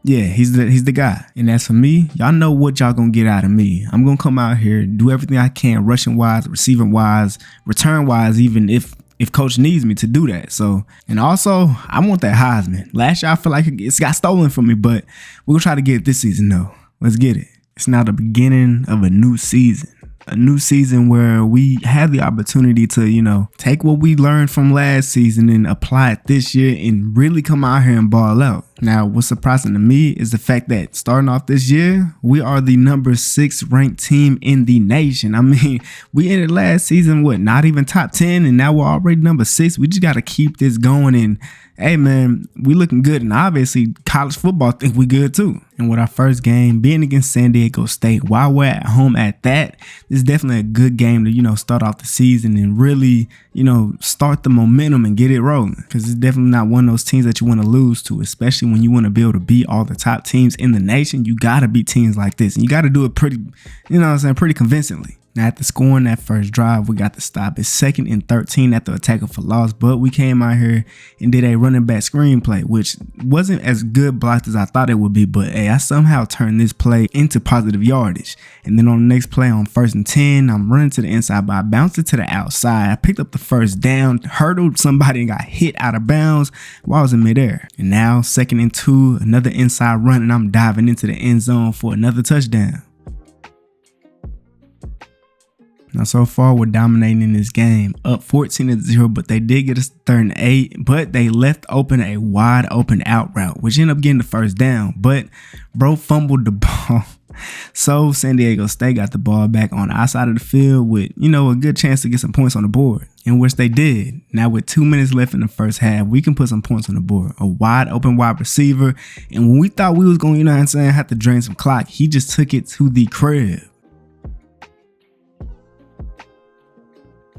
yeah, he's the guy. And as for me, y'all know what y'all gonna get out of me. I'm gonna come out here, do everything I can, rushing wise, receiving wise, return wise, even if coach needs me to do that. So, and also, I want that Heisman. Last year, I feel like it's got stolen from me, but we're gonna try to get it this season though. Let's get it. It's now the beginning of a new season. A new season where we have the opportunity to, take what we learned from last season and apply it this year and really come out here and ball out. Now, what's surprising to me is the fact that starting off this year, we are the number 6 ranked team in the nation. I mean, we ended last season, not even top 10, and now we're already number 6. We just got to keep this going, and hey man, we looking good, and obviously college football think we good too. And with our first game being against San Diego State, while we're at home at that, this is definitely a good game to, start off the season and really, start the momentum and get it rolling. Because it's definitely not one of those teams that you want to lose to, especially when you want to be able to beat all the top teams in the nation. You got to beat teams like this, and you got to do it pretty, pretty convincingly. Now, after scoring that first drive, we got to stop. It's 2nd and 13 after a tackle for loss, but we came out here and did a running back screenplay, which wasn't as good blocked as I thought it would be, but hey, I somehow turned this play into positive yardage. And then on the next play, on 1st and 10, I'm running to the inside, but I bounced it to the outside. I picked up the first down, hurdled somebody and got hit out of bounds while I was in midair. And now 2nd and 2, another inside run, and I'm diving into the end zone for another touchdown. Now, so far, we're dominating in this game, up 14-0, but they did get us 3rd and 8, but they left open a wide open out route, which ended up getting the first down, but bro fumbled the ball. So San Diego State got the ball back on the outside of the field with, a good chance to get some points on the board, in which they did. Now, with 2 minutes left in the first half, we can put some points on the board. A wide open wide receiver, and when we thought we was going, have to drain some clock, he just took it to the crib.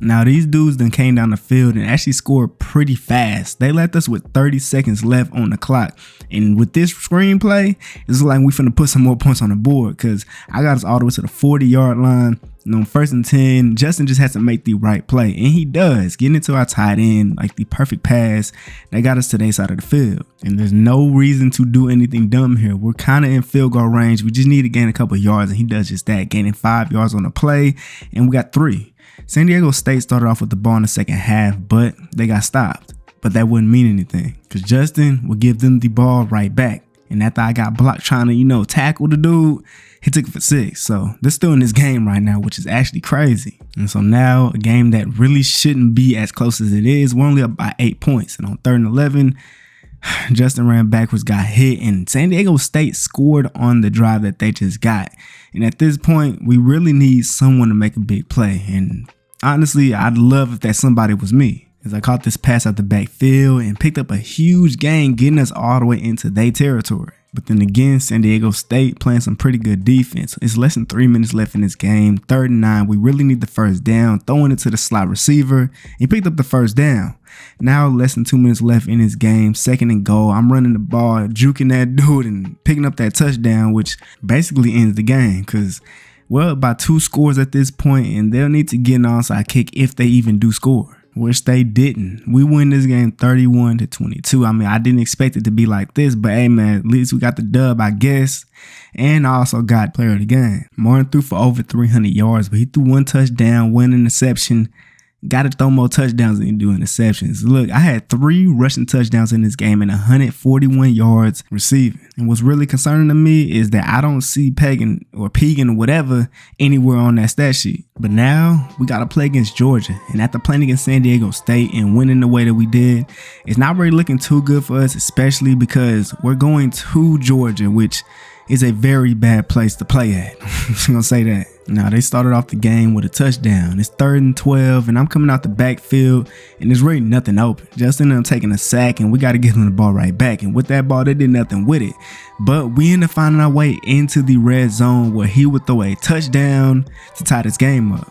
Now, these dudes then came down the field and actually scored pretty fast. They left us with 30 seconds left on the clock. And with this screenplay, it's like we finna put some more points on the board, because I got us all the way to the 40-yard line. And on 1st and 10, Justin just has to make the right play. And he does, getting into our tight end, like the perfect pass that got us to their side of the field. And there's no reason to do anything dumb here. We're kind of in field goal range. We just need to gain a couple yards, and he does just that, gaining 5 yards on the play, and we got 3. San Diego State started off with the ball in the second half, but they got stopped. But that wouldn't mean anything, because Justin would give them the ball right back. And after I got blocked trying to, tackle the dude, he took it for 6. So they're still in this game right now, which is actually crazy. And so now, a game that really shouldn't be as close as it is, we're only up by 8 points. And on 3rd and 11, Justin ran backwards, got hit, and San Diego State scored on the drive that they just got. And at this point, we really need someone to make a big play. And honestly, I'd love if that somebody was me, as I caught this pass out the backfield and picked up a huge gain, getting us all the way into their territory. But then again, San Diego State playing some pretty good defense. It's less than 3 minutes left in this game. 3rd and 9, we really need the first down, throwing it to the slot receiver. He picked up the first down. Now less than 2 minutes left in this game, 2nd and goal. I'm running the ball, juking that dude and picking up that touchdown, which basically ends the game, because, well, by 2 scores at this point, and they'll need to get an onside kick if they even do score, which they didn't. We win this game 31-22. I mean, I didn't expect it to be like this, but hey, man, at least we got the dub, I guess. And I also got player of the game. Martin threw for over 300 yards, but he threw 1 touchdown, 1 interception. Got to throw more touchdowns than you do interceptions. Look, I had 3 rushing touchdowns in this game and 141 yards receiving. And what's really concerning to me is that I don't see Pagan or whatever anywhere on that stat sheet. But now we got to play against Georgia. And after playing against San Diego State and winning the way that we did, it's not really looking too good for us, especially because we're going to Georgia, which is a very bad place to play at. I'm just going to say that. Now, they started off the game with a touchdown. It's 3rd and 12, and I'm coming out the backfield, and there's really nothing open. Justin and I'm taking a sack, and we got to give them the ball right back. And with that ball, they did nothing with it. But we ended up finding our way into the red zone, where he would throw a touchdown to tie this game up.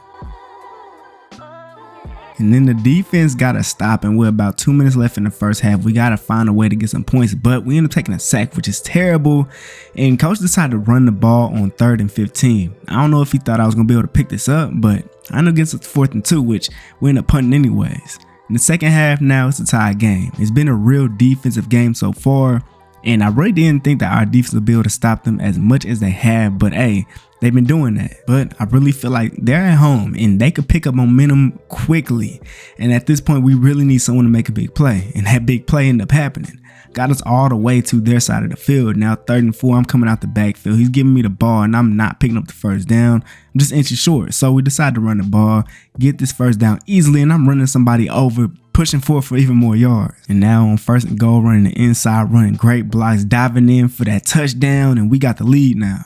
And then the defense got to stop, and with about 2 minutes left in the first half, we got to find a way to get some points, but we ended up taking a sack, which is terrible. And coach decided to run the ball on 3rd and 15. I don't know if he thought I was going to be able to pick this up, but I ended up getting 4th and 2, which we ended up punting anyways. In the second half, now it's a tie game. It's been a real defensive game so far, and I really didn't think that our defense would be able to stop them as much as they have, but hey, they've been doing that. But I really feel like they're at home and they could pick up momentum quickly. And at this point, we really need someone to make a big play. And that big play ended up happening. Got us all the way to their side of the field. Now 3rd and 4, I'm coming out the backfield. He's giving me the ball and I'm not picking up the first down. I'm just inches short. So we decided to run the ball, get this first down easily, and I'm running somebody over, pushing forward for even more yards. And now on 1st and goal, running the inside, running great blocks, diving in for that touchdown, and we got the lead now.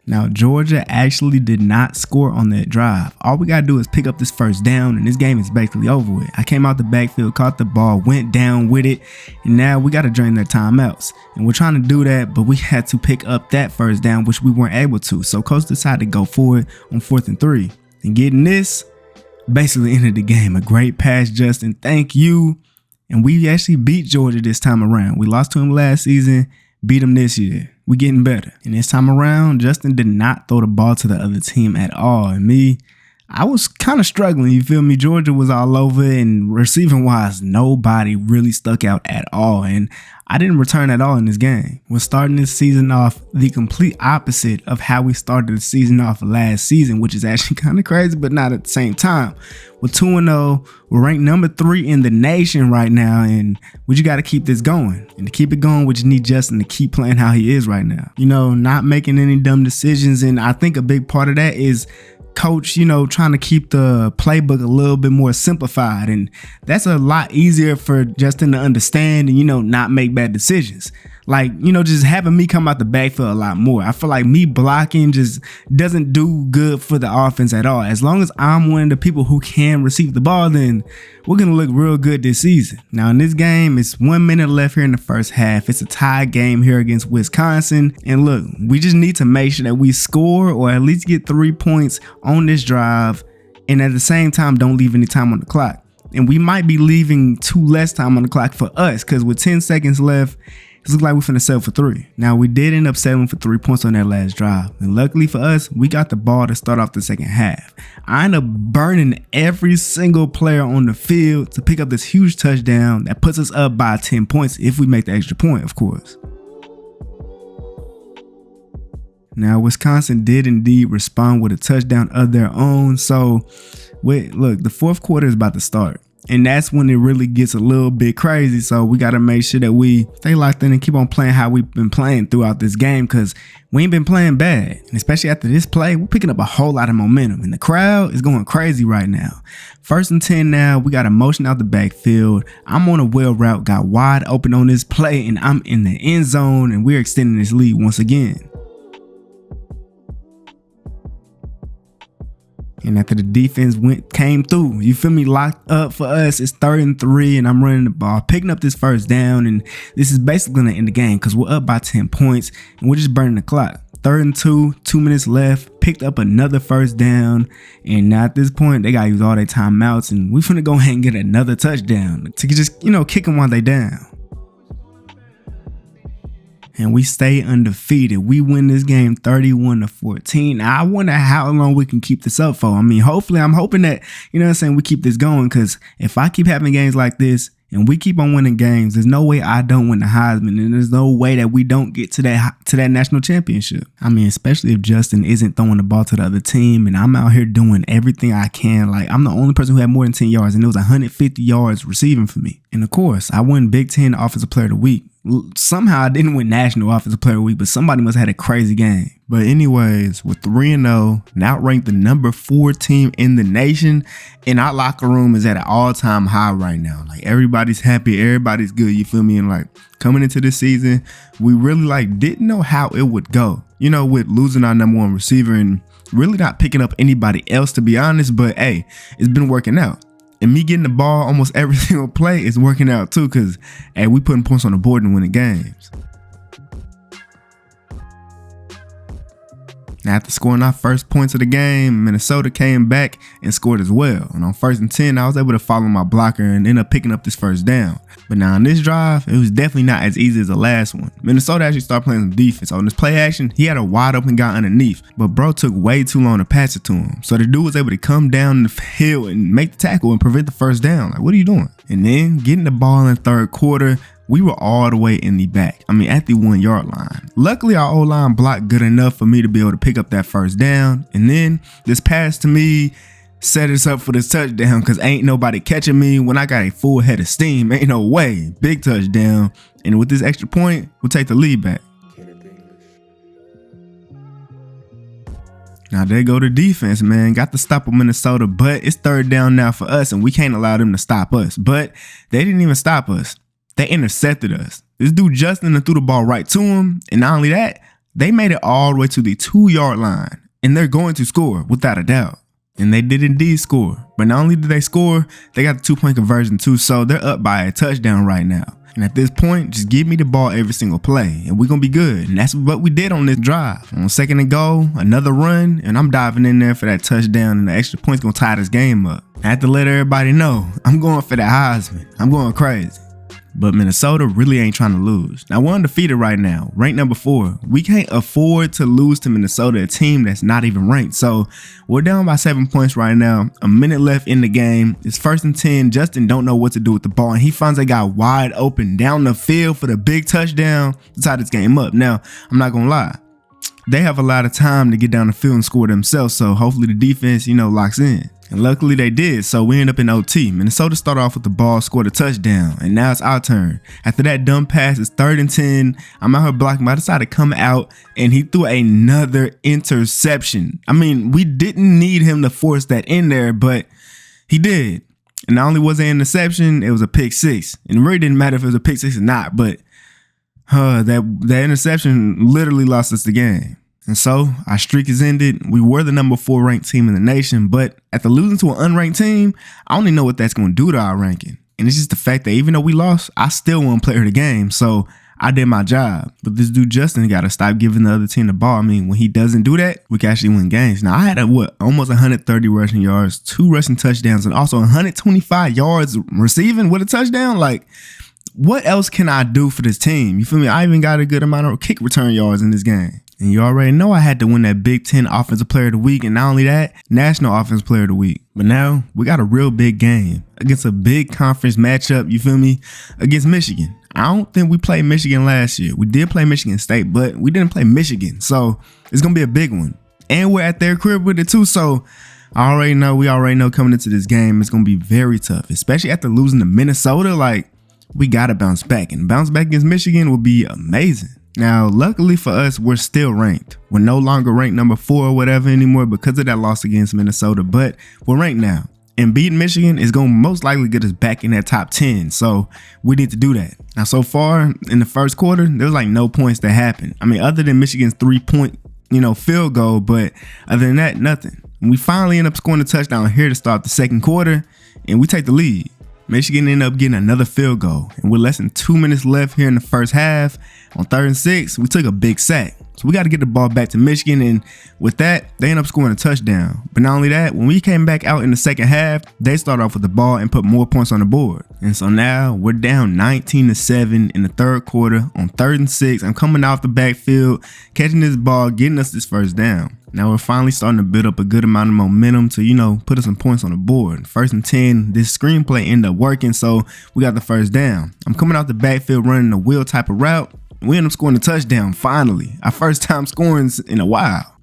Now, Georgia actually did not score on that drive. All we got to do is pick up this first down, and this game is basically over with. I came out the backfield, caught the ball, went down with it, and now we got to drain their timeouts. And we're trying to do that, but we had to pick up that first down, which we weren't able to. So coach decided to go for it on 4th and 3. And getting this basically ended the game. A great pass, Justin. Thank you. And we actually beat Georgia this time around. We lost to him last season, beat them this year. We getting better. And this time around, Justin did not throw the ball to the other team at all. And me, I was kind of struggling, you feel me? Georgia was all over, and receiving wise, nobody really stuck out at all. And I didn't return at all in this game. We're starting this season off the complete opposite of how we started the season off last season, which is actually kind of crazy, but not at the same time. We're 2-0. We're ranked number 3 in the nation right now, and we just got to keep this going. And to keep it going, we just need Justin to keep playing how he is right now. You know, not making any dumb decisions. And I think a big part of that is coach, you know, trying to keep the playbook a little bit more simplified, and that's a lot easier for Justin to understand and, you know, not make bad decisions. Like, you know, just having me come out the backfield a lot more. I feel like me blocking just doesn't do good for the offense at all. As long as I'm one of the people who can receive the ball, then we're going to look real good this season. Now, in this game, it's 1 minute left here in the first half. It's a tie game here against Wisconsin. And look, we just need to make sure that we score or at least get 3 points on this drive. And at the same time, don't leave any time on the clock. And we might be leaving 2 less time on the clock for us, because with 10 seconds left, it looks like we're finna settle for 3. Now, we did end up settling for 3 points on that last drive. And luckily for us, we got the ball to start off the second half. I end up burning every single player on the field to pick up this huge touchdown that puts us up by 10 points if we make the extra point, of course. Now, Wisconsin did indeed respond with a touchdown of their own. So, look, the fourth quarter is about to start. And that's when it really gets a little bit crazy. So we got to make sure that we stay locked in and keep on playing how we've been playing throughout this game, because we ain't been playing bad. And especially after this play, we're picking up a whole lot of momentum. And the crowd is going crazy right now. 1st and 10 now. We got a motion out the backfield. I'm on a wheel route, got wide open on this play, and I'm in the end zone, and we're extending this lead once again. And after the defense came through, you feel me, locked up for us, it's 3rd and 3, and I'm running the ball, picking up this first down, and this is basically going to end the game because we're up by 10 points, and we're just burning the clock. 3rd and 2, 2 minutes left, picked up another first down, and now at this point, they got to use all their timeouts, and we finna go ahead and get another touchdown to just, you know, kick them while they down. And we stay undefeated. We win this game 31-14. Now, I wonder how long we can keep this up for. I mean, hopefully, I'm hoping that, you know what I'm saying, we keep this going, because if I keep having games like this and we keep on winning games, there's no way I don't win the Heisman, and there's no way that we don't get to that national championship. I mean, especially if Justin isn't throwing the ball to the other team and I'm out here doing everything I can. Like, I'm the only person who had more than 10 yards, and it was 150 yards receiving for me. And of course, I won Big Ten Offensive Player of the Week. Somehow I didn't win National Offensive Player of the Week, but somebody must have had a crazy game. But anyways, we're 3-0, now ranked the number 4 team in the nation, and our locker room is at an all-time high right now. Like, everybody's happy, everybody's good, you feel me? And like, coming into this season, we really didn't know how it would go, you know, with losing our number 1 receiver and really not picking up anybody else, to be honest. But hey, it's been working out. And me getting the ball almost every single play is working out too, because, hey, we putting points on the board and winning games. Now, after scoring our first points of the game, Minnesota came back and scored as well. And on 1st and 10, I was able to follow my blocker and end up picking up this first down. But now on this drive, it was definitely not as easy as the last one. Minnesota actually started playing some defense. On this play action, he had a wide open guy underneath, but bro took way too long to pass it to him. So the dude was able to come down the hill and make the tackle and prevent the first down. Like, what are you doing? And then getting the ball in the 3rd quarter, we were all the way in the back. I mean, at the 1 yard line. Luckily, our O-line blocked good enough for me to be able to pick up that first down. And then this pass to me set us up for this touchdown, because ain't nobody catching me when I got a full head of steam. Ain't no way. Big touchdown. And with this extra point, we'll take the lead back. Now, there go the defense, man. Got to stop them, Minnesota, but it's 3rd down now for us, and we can't allow them to stop us. But they didn't even stop us. They intercepted us. This dude Justin threw the ball right to him. And not only that, they made it all the way to the 2 yard line. And they're going to score without a doubt. And they did indeed score. But not only did they score, they got the 2-point conversion too. So they're up by a touchdown right now. And at this point, just give me the ball every single play, and we're going to be good. And that's what we did on this drive. On 2nd and goal, another run, and I'm diving in there for that touchdown, and the extra point's going to tie this game up. I have to let everybody know I'm going for that Heisman. I'm going crazy. But Minnesota really ain't trying to lose. Now we're undefeated right now, ranked number 4. We can't afford to lose to Minnesota, a team that's not even ranked. So we're down by 7 points right now. A minute left in the game. It's 1st and 10. Justin don't know what to do with the ball, and he finds a guy wide open down the field for the big touchdown to tie this game up. Now, I'm not gonna lie. They have a lot of time to get down the field and score themselves, so hopefully the defense, locks in. And luckily they did, so we end up in OT. Minnesota started off with the ball, scored a touchdown, and now it's our turn. After that dumb pass, it's 3rd and 10. I'm out here blocking, but I decided to come out, and he threw another interception. I mean, we didn't need him to force that in there, but he did. And not only was it an interception, it was a pick 6. And it really didn't matter if it was a pick 6 or not, but that interception literally lost us the game. And so our streak is ended. We were the number 4 ranked team in the nation, but after losing to an unranked team, I don't even know what that's going to do to our ranking. And it's just the fact that even though we lost, I still won player of the game. So I did my job. But this dude Justin got to stop giving the other team the ball. I mean, when he doesn't do that, we can actually win games. Now I had almost 130 rushing yards, 2 rushing touchdowns, and also 125 yards receiving with a touchdown. Like, what else can I do for this team? You feel me? I even got a good amount of kick return yards in this game. And you already know I had to win that Big Ten Offensive Player of the Week, and not only that, National Offensive Player of the Week. But now we got a real big game against a big conference matchup, you feel me, against Michigan. I don't think we played Michigan last year. We did play Michigan State, but we didn't play Michigan. So it's going to be a big one. And we're at their crib with it too, so we already know coming into this game, it's going to be very tough, especially after losing to Minnesota. Like, we got to bounce back, and bounce back against Michigan will be amazing. Now, luckily for us, we're still ranked. We're no longer ranked number 4 or whatever anymore because of that loss against Minnesota, but we're ranked now. And beating Michigan is going to most likely get us back in that top 10. So we need to do that. Now, so far in the first quarter, there's like no points that happened. I mean, other than Michigan's 3-point, field goal, but other than that, nothing. And we finally end up scoring a touchdown here to start the second quarter, and we take the lead. Michigan ended up getting another field goal, and with less than 2 minutes left here in the first half, on 3rd and 6, we took a big sack. So we got to get the ball back to Michigan, and with that, they end up scoring a touchdown. But not only that, when we came back out in the second half, they started off with the ball and put more points on the board. And so now we're down 19-7 in the third quarter on 3rd and 6. I'm coming off the backfield, catching this ball, getting us this first down. Now we're finally starting to build up a good amount of momentum to, put us some points on the board. 1st and 10, this screenplay ended up working, so we got the first down. I'm coming out the backfield running a wheel type of route. We end up scoring a touchdown, finally. Our first time scoring in a while.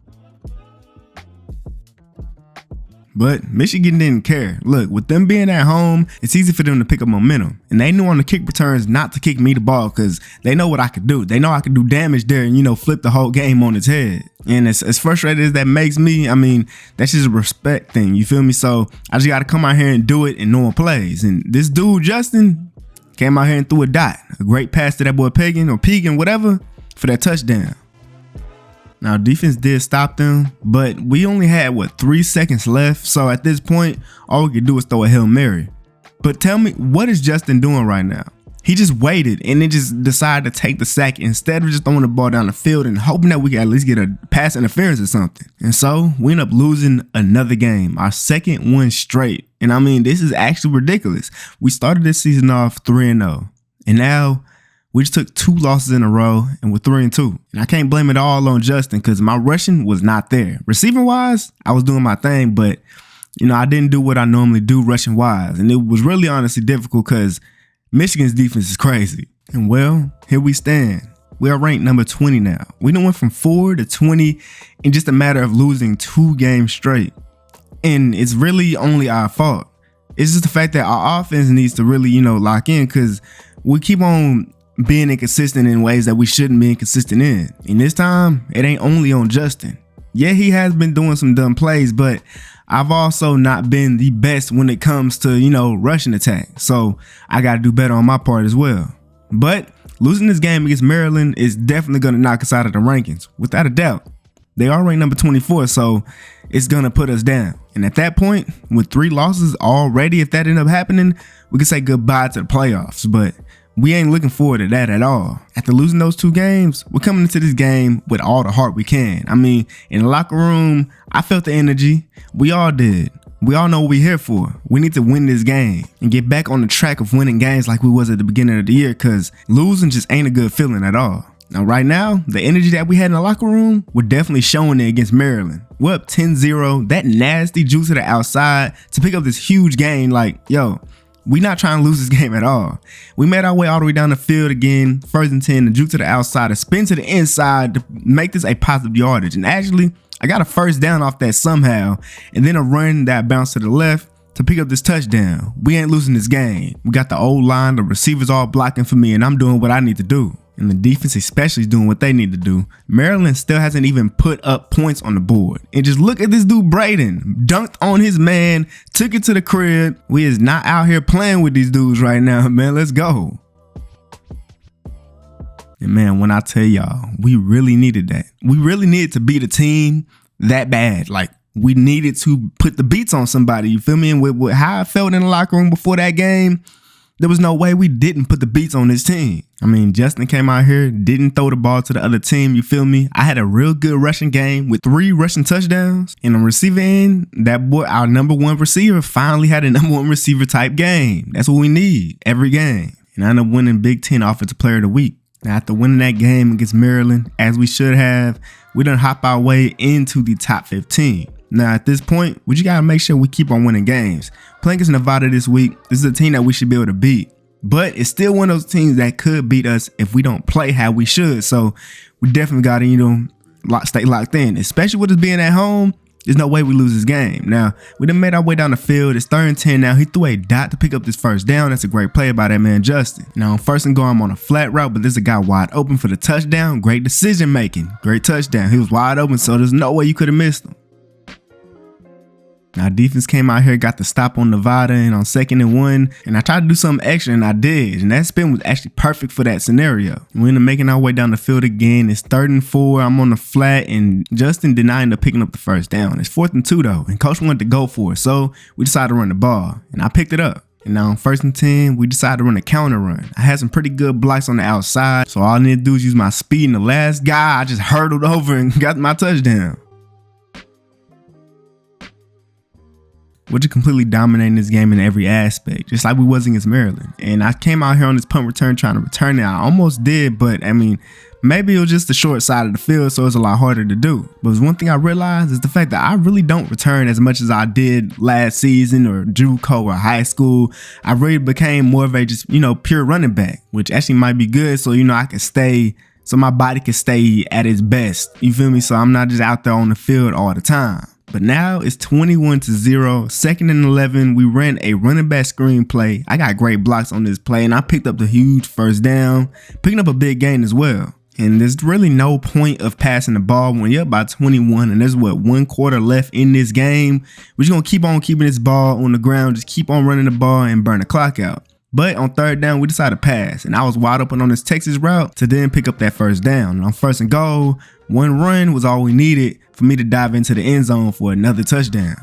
But Michigan didn't care. Look, with them being at home, it's easy for them to pick up momentum. And they knew on the kick returns not to kick me the ball because they know what I could do. They know I could do damage there and, flip the whole game on its head. And as frustrated as that makes me, I mean, that's just a respect thing. You feel me? So I just got to come out here and do it in normal plays. And this dude, Justin, came out here and threw a dot. A great pass to that boy Pegan, whatever, for that touchdown. Now, defense did stop them, but we only had, 3 seconds left. So at this point, all we could do is throw a Hail Mary. But tell me, what is Justin doing right now? He just waited and then just decided to take the sack instead of just throwing the ball down the field and hoping that we could at least get a pass interference or something. And so we end up losing another game, our second one straight. And I mean, this is actually ridiculous. We started this season off 3-0, and now we just took 2 losses in a row and we're 3-2. And I can't blame it all on Justin because my rushing was not there. Receiving wise, I was doing my thing, but I didn't do what I normally do rushing wise. And it was really honestly difficult because Michigan's defense is crazy. And well, here we stand. We are ranked number 20 now. We done went from 4 to 20 in just a matter of losing 2 games straight. And it's really only our fault. It's just the fact that our offense needs to really, lock in because we keep on being inconsistent in ways that we shouldn't be inconsistent in. And this time, it ain't only on Justin. Yeah, he has been doing some dumb plays, but I've also not been the best when it comes to, rushing attack. So I got to do better on my part as well. But losing this game against Maryland is definitely going to knock us out of the rankings, without a doubt. They are ranked number 24, so it's going to put us down. And at that point, with 3 losses already, if that ended up happening, we could say goodbye to the playoffs. But we ain't looking forward to that at all. After losing those 2 games, we're coming into this game with all the heart we can. I mean, in the locker room, I felt the energy. We all did. We all know what we're here for. We need to win this game and get back on the track of winning games like we was at the beginning of the year, because losing just ain't a good feeling at all. Now, right now, the energy that we had in the locker room, we're definitely showing it against Maryland. We're up 10-0, that nasty juice to the outside to pick up this huge game. Like, yo, we not trying to lose this game at all. We made our way all the way down the field again, 1st and 10, the juke to the outside, a spin to the inside to make this a positive yardage. And actually, I got a first down off that somehow, and then a run that bounced to the left to pick up this touchdown. We ain't losing this game. We got the old line, the receivers all blocking for me, and I'm doing what I need to do. And the defense especially is doing what they need to do. Maryland still hasn't even put up points on the board. And just look at this dude, Braden. Dunked on his man, took it to the crib. We is not out here playing with these dudes right now, man. Let's go. And man, when I tell y'all, we really needed that. We really needed to beat a team that bad. Like, we needed to put the beats on somebody. You feel me? And with how I felt in the locker room before that game, there was no way we didn't put the beats on this team. I mean, Justin came out here, didn't throw the ball to the other team. You feel me? I had a real good rushing game with 3 rushing touchdowns. And on the receiver end, that boy, our number 1 receiver, finally had a number 1 receiver type game. That's what we need every game. And I ended up winning Big Ten Offensive Player of the Week. Now, after winning that game against Maryland, as we should have, we done hop our way into the top 15. Now, at this point, we just got to make sure we keep on winning games. Playing against Nevada this week, this is a team that we should be able to beat. But it's still one of those teams that could beat us if we don't play how we should. So we definitely got to, stay locked in. Especially with us being at home, there's no way we lose this game. Now, we done made our way down the field. It's 3rd and 10 now. He threw a dot to pick up this first down. That's a great play by that man, Justin. Now, on 1st and goal, I'm on a flat route, but there's a guy wide open for the touchdown. Great decision making. Great touchdown. He was wide open, so there's no way you could have missed him. Now, defense came out here, got the stop on Nevada and on 2nd and 1, and I tried to do something extra, and I did, and that spin was actually perfect for that scenario. We ended up making our way down the field again. It's 3rd and 4. I'm on the flat, and Justin did not end up picking up the first down. It's 4th and 2 though, and coach wanted to go for it, so we decided to run the ball, and I picked it up. And now on 1st and 10, we decided to run a counter run. I had some pretty good blocks on the outside, so all I needed to do was use my speed, and the last guy I just hurdled over and got my touchdown. We're just completely dominating this game in every aspect, just like we was against Maryland. And I came out here on this punt return trying to return it. I almost did, but I mean, maybe it was just the short side of the field, so it's a lot harder to do. But one thing I realized is the fact that I really don't return as much as I did last season or JUCO or high school. I really became more of a just, pure running back, which actually might be good. So, I can stay, so my body can stay at its best. You feel me? So I'm not just out there on the field all the time. But now it's 21-0, 2nd and 11. We ran a running back screen play. I got great blocks on this play, and I picked up the huge first down, picking up a big gain as well. And there's really no point of passing the ball when you're up by 21 and there's 1 quarter left in this game. We're just going to keep on keeping this ball on the ground, just keep on running the ball and burn the clock out. But on 3rd down, we decided to pass, and I was wide open on this Texas route to then pick up that first down. And on 1st and goal, 1 run was all we needed for me to dive into the end zone for another touchdown.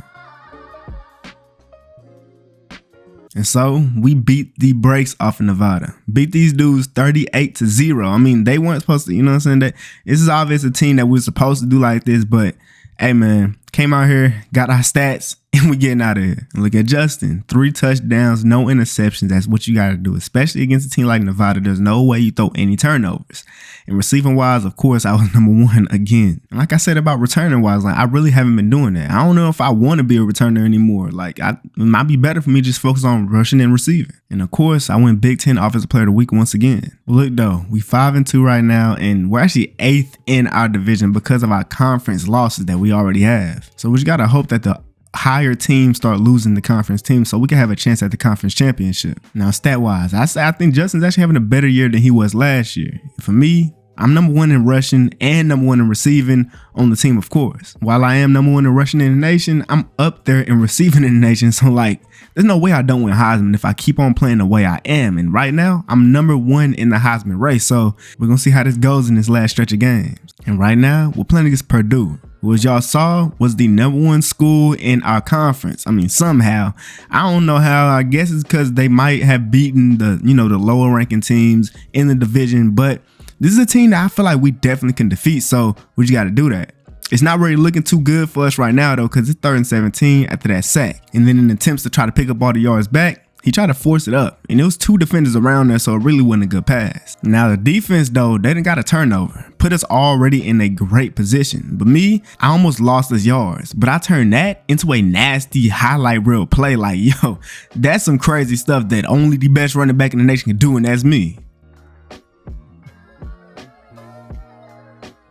And so we beat the brakes off of Nevada. Beat these dudes 38-0. I mean, they weren't supposed to, that this is obviously a team that we're supposed to do like this, but hey man, came out here, got our stats, and we getting out of here. And look at Justin, 3 touchdowns, no interceptions. That's what you got to do, especially against a team like Nevada. There's no way you throw any turnovers. And receiving wise, of course, I was number 1 again. And like I said about returning wise, I really haven't been doing that. I don't know if I want to be a returner anymore. It might be better for me to just focus on rushing and receiving. And of course, I went Big Ten Offensive Player of the Week once again. But look though, we 5-2 right now, and we're actually 8th in our division because of our conference losses that we already have. So we just got to hope that the higher teams start losing the conference team so we can have a chance at the conference championship. Now, stat wise, I think Justin's actually having a better year than he was last year. For me, I'm number 1 in rushing and number 1 in receiving on the team, of course. While I am number 1 in rushing in the nation, I'm up there in receiving in the nation. So there's no way I don't win Heisman if I keep on playing the way I am. And right now, I'm number 1 in the Heisman race. So we're going to see how this goes in this last stretch of games. And right now, we're playing against Purdue, who, as y'all saw, was the number 1 school in our conference. I mean, somehow, I don't know how. I guess it's because they might have beaten the lower ranking teams in the division, but this is a team that I feel like we definitely can defeat, so we just got to do that. It's not really looking too good for us right now though, because it's 3rd and 17 after that sack. And then in attempts to try to pick up all the yards back, he tried to force it up, and it was 2 defenders around there, so it really wasn't a good pass. Now the defense though, they done got a turnover, put us already in a great position. But me, I almost lost us yards, but I turned that into a nasty highlight reel play. Like, yo, that's some crazy stuff that only the best running back in the nation can do, and that's me.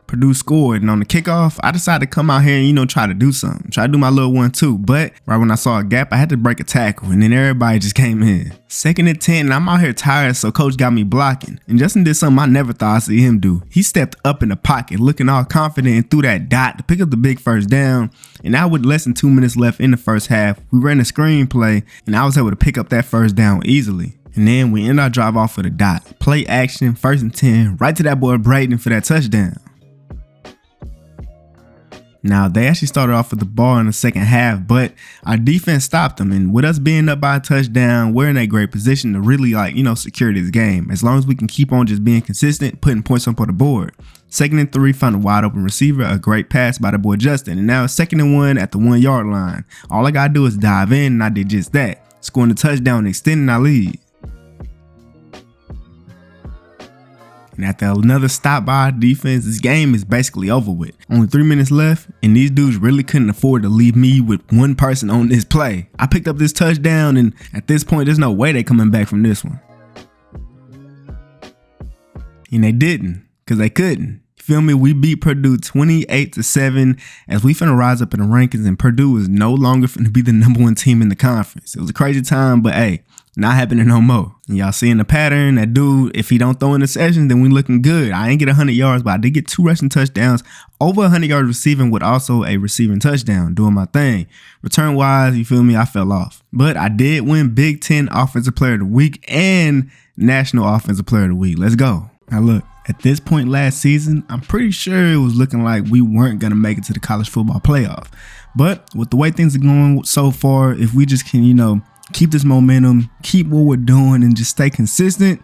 Purdue scored, and on the kickoff, I decided to come out here and, try to do something. Try to do my little 1-2, but right when I saw a gap, I had to break a tackle, and then everybody just came in. 2nd and 10, and I'm out here tired, so coach got me blocking. And Justin did something I never thought I'd see him do. He stepped up in the pocket, looking all confident, and threw that dot to pick up the big first down. And now with less than 2 minutes left in the first half, we ran a screen play, and I was able to pick up that first down easily. And then we ended our drive off with a dot. Play action, 1st and 10, right to that boy Braden for that touchdown. Now, they actually started off with the ball in the second half, but our defense stopped them. And with us being up by a touchdown, we're in a great position to really, secure this game. As long as we can keep on just being consistent, putting points up on the board. 2nd and 3, found a wide open receiver, a great pass by the boy Justin. And now it's 2nd and 1 at the 1-yard line. All I got to do is dive in, and I did just that. Scoring a touchdown and extending our lead. And after another stop by our defense, this game is basically over with. Only 3 minutes left, and these dudes really couldn't afford to leave me with one person on this play. I picked up this touchdown, and at this point, there's no way they're coming back from this one. And they didn't, because they couldn't. You feel me? We beat Purdue 28-7 as we finna rise up in the rankings, and Purdue is no longer finna be the #1 team in the conference. It was a crazy time, but hey, not happening no more. And y'all seeing the pattern. That dude, if he don't throw in the session, then we looking good. I ain't get 100 yards, but I did get 2 rushing touchdowns, over 100 yards receiving with also a receiving touchdown, doing my thing. Return wise, you feel me? I fell off. But I did win Big Ten Offensive Player of the Week and National Offensive Player of the Week. Let's go. Now look, at this point last season, I'm pretty sure it was looking like we weren't going to make it to the college football playoff. But with the way things are going so far, if we just can, keep this momentum, keep what we're doing, and just stay consistent,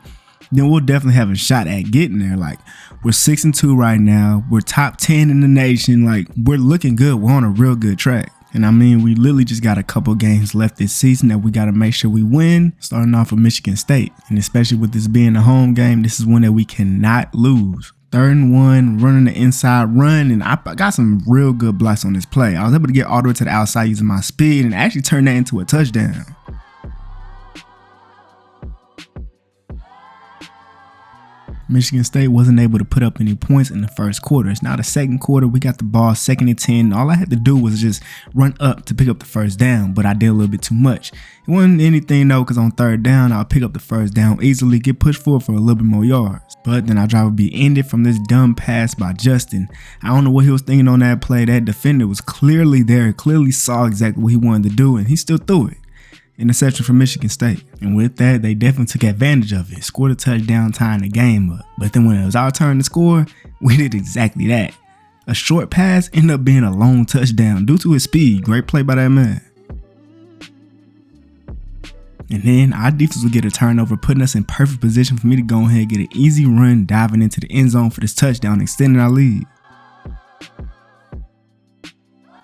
then we'll definitely have a shot at getting there. Like, we're 6-2 right now. We're top 10 in the nation. Like, we're looking good. We're on a real good track. And I mean, we literally just got a couple games left this season that we got to make sure we win, starting off with Michigan State. And especially with this being a home game, this is one that we cannot lose. 3rd and 1, running the inside run, and I got some real good blocks on this play. I was able to get all the way to the outside using my speed and actually turn that into a touchdown. Michigan State wasn't able to put up any points in the first quarter. It's now the second quarter. We got the ball 2nd and 10. All I had to do was just run up to pick up the first down, but I did a little bit too much. It wasn't anything though, because on 3rd down, I'll pick up the first down easily, get pushed forward for a little bit more yards. But then our drive would be ended from this dumb pass by Justin. I don't know what he was thinking on that play. That defender was clearly there, clearly saw exactly what he wanted to do, and he still threw it. Interception from Michigan State. And with that, they definitely took advantage of it. Scored a touchdown, tying the game up. But then when it was our turn to score, we did exactly that. A short pass ended up being a long touchdown due to his speed. Great play by that man. And then our defense would get a turnover, putting us in perfect position for me to go ahead and get an easy run, diving into the end zone for this touchdown, extending our lead.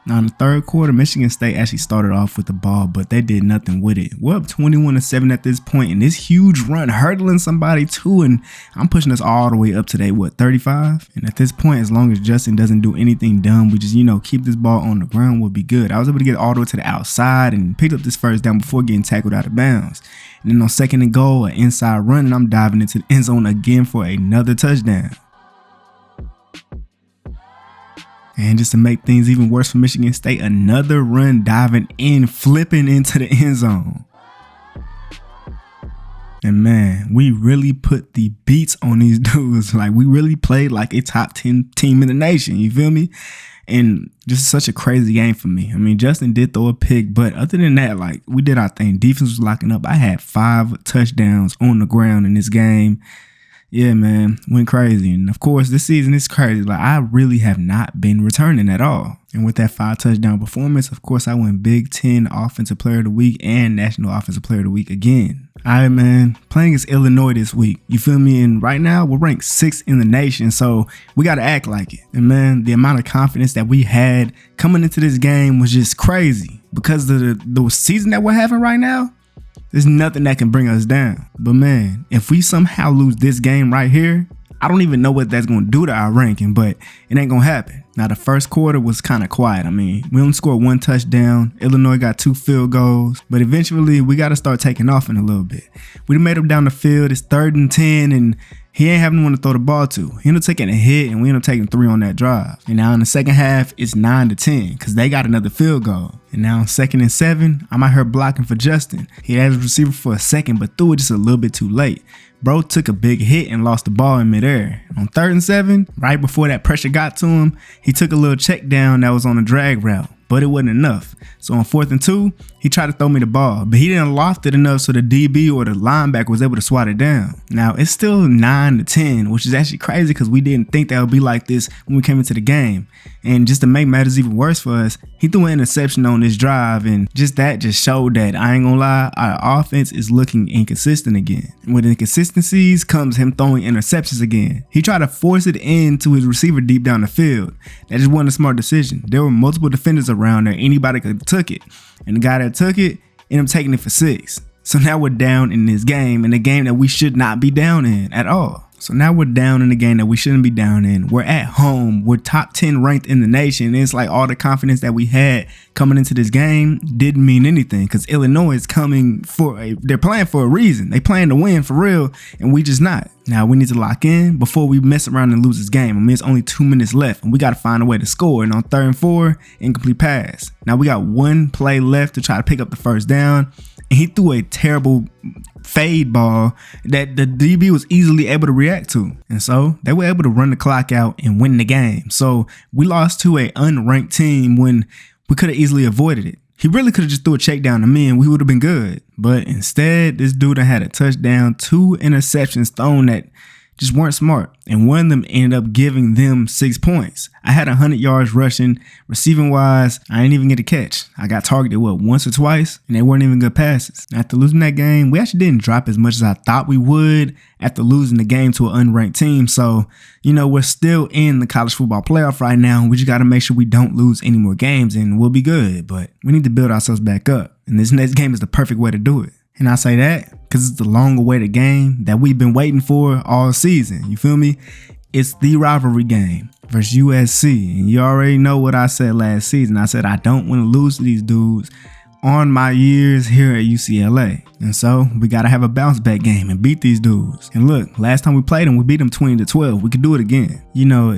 Now in the 3rd quarter, Michigan State actually started off with the ball, but they did nothing with it. We're up 21-7 at this point, and this huge run hurdling somebody too, and I'm pushing us all the way up to 35. And at this point, as long as Justin doesn't do anything dumb, we just keep this ball on the ground, would be good. I was able to get all the way to the outside and picked up this first down before getting tackled out of bounds. And then on 2nd and goal, an inside run, and I'm diving into the end zone again for another touchdown. And just to make things even worse for Michigan State, another run diving in, flipping into the end zone. And man, we really put the beats on these dudes. Like, we really played like a top 10 team in the nation. You feel me? And just such a crazy game for me. I mean, Justin did throw a pick, but other than that, like, we did our thing. Defense was locking up. I had 5 touchdowns on the ground in this game. Yeah, man, went crazy. And of course, this season is crazy. Like, I really have not been returning at all. And with that 5 touchdown performance, of course, I went Big Ten Offensive Player of the Week and National Offensive Player of the Week again. All right, man, playing against Illinois this week. You feel me? And right now, we're ranked 6th in the nation, so we got to act like it. And man, the amount of confidence that we had coming into this game was just crazy. Because of the season that we're having right now, there's nothing that can bring us down. But man, if we somehow lose this game right here, I don't even know what that's going to do to our ranking, but it ain't going to happen. Now, the first quarter was kind of quiet. I mean, we only scored 1 touchdown. Illinois got 2 field goals, but eventually we got to start taking off in a little bit. We made up down the field. It's 3rd and 10, and he ain't having one to throw the ball to. He ended up taking a hit, and we ended up taking 3 on that drive. And now in the second half, it's 9-10 because they got another field goal. And now 2nd and 7, I'm out here blocking for Justin. He had his receiver for a second, but threw it just a little bit too late. Bro took a big hit and lost the ball in midair. On 3rd and 7, right before that pressure got to him, he took a little check down that was on a drag route, but it wasn't enough. So on 4th and 2, he tried to throw me the ball, but he didn't loft it enough so the DB or the linebacker was able to swat it down. Now it's still 9-10, which is actually crazy because we didn't think that would be like this when we came into the game. And just to make matters even worse for us, he threw an interception on this drive, and just showed that, I ain't gonna lie, our offense is looking inconsistent again. And with inconsistencies comes him throwing interceptions again. He tried to force it into his receiver deep down the field. That just wasn't a smart decision. There were multiple defenders around there. Anybody could have took it. And the guy that took it ended up taking it for 6. So now we're down in this game, in a game that we should not be down in at all. So now we're down in a game that we shouldn't be down in. We're at home. We're top 10 ranked in the nation. And it's like all the confidence that we had coming into this game didn't mean anything because Illinois is they're playing for a reason. They playing to win for real, and we just not. Now we need to lock in before we mess around and lose this game. I mean, it's only 2 minutes left, and we got to find a way to score. And on 3rd and 4, incomplete pass. Now we got 1 play left to try to pick up the first down, and he threw a terrible fade ball that the DB was easily able to react to. And so they were able to run the clock out and win the game. So we lost to an unranked team when we could have easily avoided it. He really could have just threw a check down to me and we would have been good. But instead, this dude had a touchdown, 2 interceptions thrown that just weren't smart. And one of them ended up giving them 6 points. I had 100 yards rushing. Receiving wise, I didn't even get a catch. I got targeted, once or twice? And they weren't even good passes. After losing that game, we actually didn't drop as much as I thought we would after losing the game to an unranked team. So, we're still in the college football playoff right now. We just got to make sure we don't lose any more games and we'll be good. But we need to build ourselves back up. And this next game is the perfect way to do it. And I say that because it's the long-awaited game that we've been waiting for all season. You feel me? It's the rivalry game versus USC. And you already know what I said last season. I said I don't want to lose to these dudes on my years here at UCLA. And so we got to have a bounce back game and beat these dudes. And look, last time we played them, we beat them 20-12. We could do it again.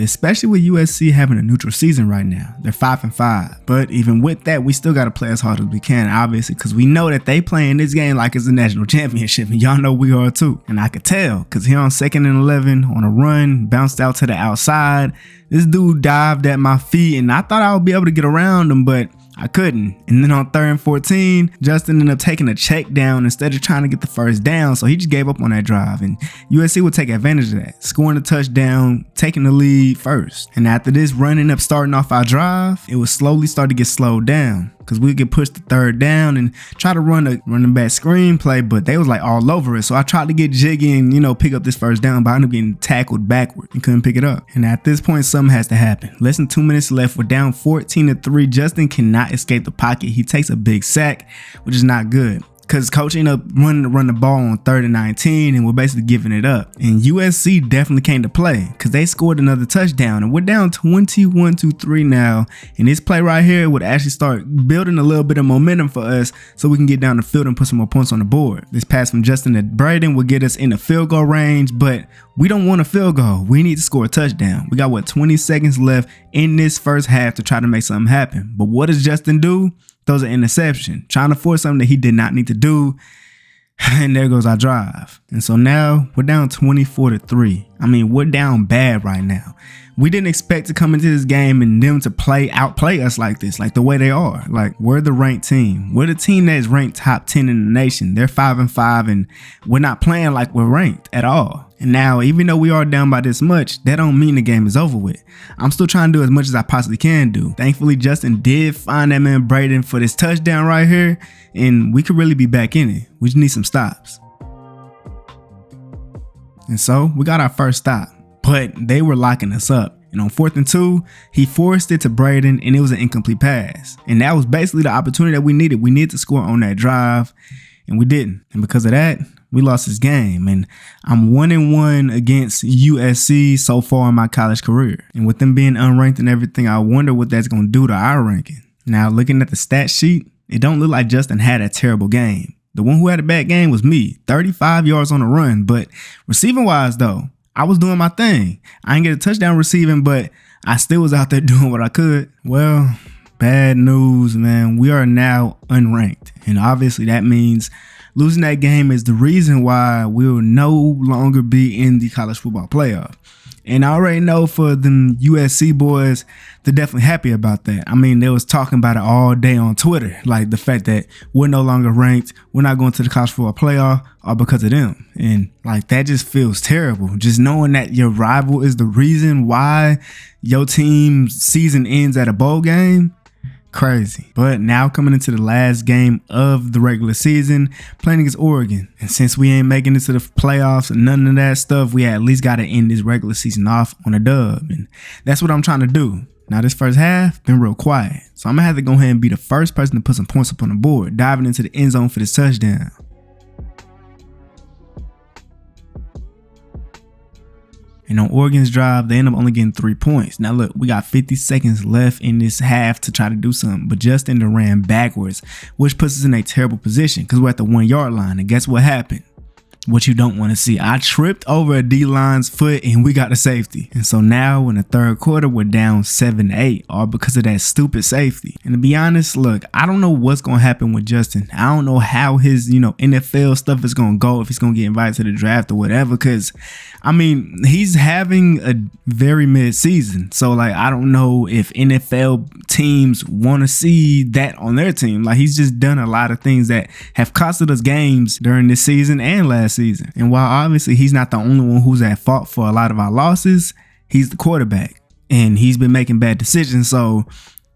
Especially with USC having a neutral season right now. They're 5-5. But even with that, we still got to play as hard as we can, obviously, because we know that they playing this game like it's a national championship. And y'all know we are too. And I could tell because here on 2nd and 11 on a run, bounced out to the outside. This dude dived at my feet and I thought I would be able to get around him, but I couldn't. And then on 3rd and 14, Justin ended up taking a check down instead of trying to get the first down. So he just gave up on that drive. And USC would take advantage of that, scoring a touchdown, taking the lead first. And after this, starting off our drive, it would slowly start to get slowed down because we could push the 3rd down and try to run a running back screen play, but they was like all over it. So I tried to get jiggy and, pick up this first down, but I ended up getting tackled backward and couldn't pick it up. And at this point, something has to happen. Less than 2 minutes left. We're down 14-3. Justin cannot escape the pocket. He takes a big sack, which is not good. Because coach ended up run the ball on 3rd and 19 and we're basically giving it up. And USC definitely came to play because they scored another touchdown and we're down 21-3 now. And this play right here would actually start building a little bit of momentum for us so we can get down the field and put some more points on the board. This pass from Justin to Braden will get us in the field goal range, but we don't want a field goal. We need to score a touchdown. We got 20 seconds left in this first half to try to make something happen. But what does Justin do? Throws an interception, trying to force something that he did not need to do. And there goes our drive. And so now we're down 24-3. I mean, we're down bad right now. We didn't expect to come into this game and them to outplay us like this, like the way they are. Like, we're the ranked team. We're the team that is ranked top 10 in the nation. They're 5-5 and we're not playing like we're ranked at all. And now, even though we are down by this much, that don't mean the game is over with. I'm still trying to do as much as I possibly can do. Thankfully, Justin did find that man Braden for this touchdown right here, and we could really be back in it. We just need some stops. And so, we got our first stop, but they were locking us up. And on 4th and 2, he forced it to Braden, and it was an incomplete pass. And that was basically the opportunity that we needed. We needed to score on that drive, and we didn't. And because of that, we lost this game. And I'm 1-1 against USC so far in my college career. And with them being unranked and everything, I wonder what that's going to do to our ranking. Now, looking at the stat sheet, it don't look like Justin had a terrible game. The one who had a bad game was me, 35 yards on the run. But receiving wise, though, I was doing my thing. I didn't get a touchdown receiving, but I still was out there doing what I could. Well, bad news, man. We are now unranked. And obviously that means losing that game is the reason why we'll no longer be in the college football playoff. And I already know for them USC boys, they're definitely happy about that. I mean, they was talking about it all day on Twitter, like the fact that we're no longer ranked, we're not going to the college football playoff, all because of them. And like that just feels terrible. Just knowing that your rival is the reason why your team's season ends at a bowl game. Crazy. But now coming into the last game of the regular season, playing against Oregon. And since we ain't making it to the playoffs and none of that stuff, we at least got to end this regular season off on a dub. And that's what I'm trying to do. Now this first half been real quiet. So I'm going to have to go ahead and be the first person to put some points up on the board, diving into the end zone for this touchdown. And on Oregon's drive, they end up only getting 3 points. Now look, we got 50 seconds left in this half to try to do something, but Justin ran backwards, which puts us in a terrible position because we're at the 1 yard line. And guess what happened? What you don't want to see. I tripped over a D-line's foot and we got a safety. And so now in the third quarter, we're down 7-8, all because of that stupid safety. And to be honest, look, I don't know what's going to happen with Justin. I don't know how his, NFL stuff is going to go, if he's going to get invited to the draft or whatever, because I mean, he's having a very mid-season. So like, I don't know if NFL teams want to see that on their team. Like, he's just done a lot of things that have costed us games during this season and last season. And while obviously he's not the only one who's at fault for a lot of our losses, he's the quarterback and he's been making bad decisions. So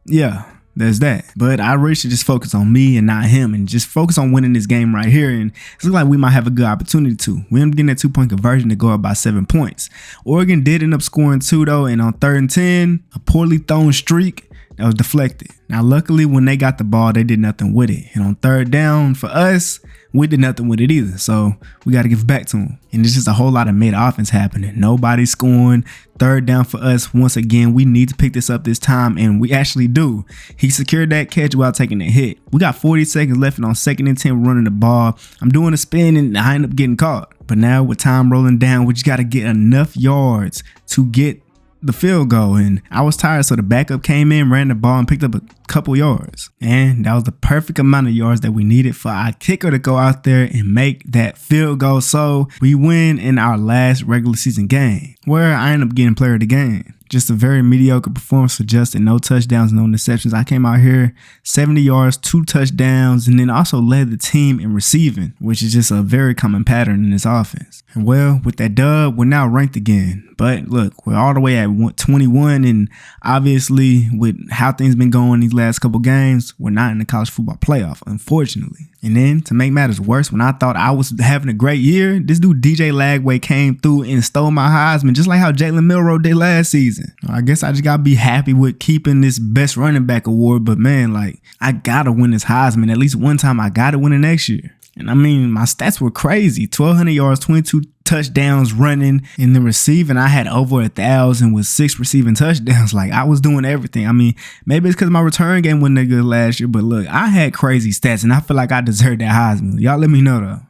yeah, there's that. But I really should just focus on me and not him and just focus on winning this game right here. And it's like we might have a good opportunity to. We ended up getting that 2-point conversion to go up by 7 points. Oregon did end up scoring 2 though. And on 3rd and 10, a poorly thrown streak that was deflected. Now, luckily, when they got the ball, they did nothing with it. And on 3rd down for us, we did nothing with it either. So we got to give back to them. And it's just a whole lot of mid offense happening. Nobody's scoring. 3rd down for us. Once again, we need to pick this up this time. And we actually do. He secured that catch while taking a hit. We got 40 seconds left. And on 2nd and 10, we're running the ball. I'm doing a spin and I end up getting caught. But now with time rolling down, we just got to get enough yards to get the field goal. And I was tired, so the backup came in, ran the ball, and picked up a couple yards. And that was the perfect amount of yards that we needed for our kicker to go out there and make that field goal. So we win in our last regular season game, where I ended up getting player of the game. Just a very mediocre performance for Justin. No touchdowns, no interceptions. I came out here 70 yards, 2 touchdowns, and then also led the team in receiving, which is just a very common pattern in this offense. And well, with that dub, we're now ranked again. But look, we're all the way at 21, and obviously with how things been going these last couple games, we're not in the college football playoff, unfortunately. And then to make matters worse, when I thought I was having a great year, this dude DJ Lagway came through and stole my Heisman, just like how Jalen Milroe did last season. I guess I just gotta be happy with keeping this best running back award, but man, like, I gotta win this Heisman at least one time. I gotta win it next year. And I mean, my stats were crazy. 1,200 yards, 22 touchdowns running. In the receiving, I had over 1,000 with 6 receiving touchdowns. Like, I was doing everything. I mean, maybe it's because my return game wasn't that good last year, but look, I had crazy stats, and I feel like I deserved that Heisman. Y'all let me know, though.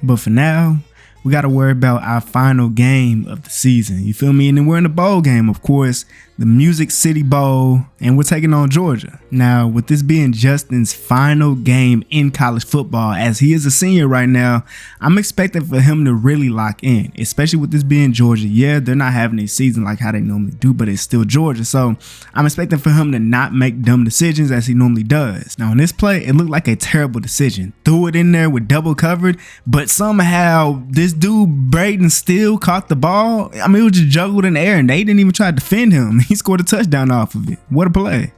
But for now, we got to worry about our final game of the season. You feel me? And then we're in the bowl game, of course. the Music City Bowl, and we're taking on Georgia. Now, with this being Justin's final game in college football, as he is a senior right now, I'm expecting for him to really lock in, especially with this being Georgia. Yeah, they're not having a season like how they normally do, but it's still Georgia. So I'm expecting for him to not make dumb decisions as he normally does. Now, in this play, it looked like a terrible decision. Threw it in there with double covered, but somehow this dude, Braden, still caught the ball. I mean, it was just juggled in the air, and they didn't even try to defend him. He scored a touchdown off of it. What a play.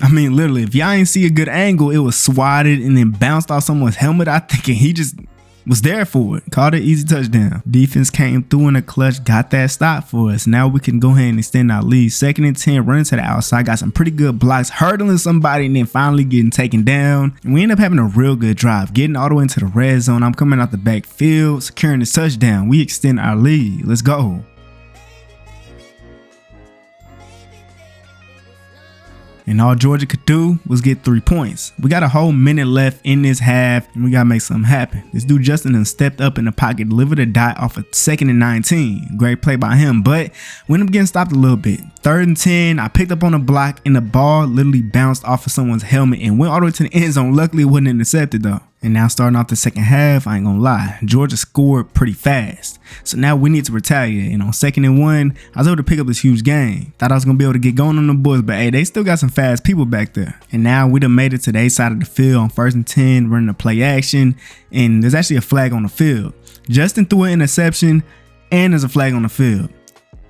I mean, literally, if y'all ain't see a good angle, it was swatted and then bounced off someone's helmet. I think he just was there for it. Called it easy touchdown. Defense came through in a clutch, got that stop for us. Now we can go ahead and extend our lead. 2nd and 10, running to the outside, got some pretty good blocks, hurdling somebody, and then finally getting taken down. And we end up having a real good drive, getting all the way into the red zone. I'm coming out the backfield, securing this touchdown. We extend our lead. Let's go. And all Georgia could do was get 3 points. We got a whole minute left in this half, and we gotta make something happen. This dude Justin then stepped up in the pocket, delivered a dot off of 2nd and 19. Great play by him, but we ended up getting stopped a little bit. 3rd and 10, I picked up on a block, and the ball literally bounced off of someone's helmet and went all the way to the end zone. Luckily, it wasn't intercepted though. And now starting off the second half, I ain't gonna lie, Georgia scored pretty fast. So now we need to retaliate. And on 2nd and 1, I was able to pick up this huge game. Thought I was gonna be able to get going on the boys, but hey, they still got some fast people back there. And now we done made it to the A side of the field on 1st and 10, running a play action. And there's actually a flag on the field. Justin threw an interception, and there's a flag on the field.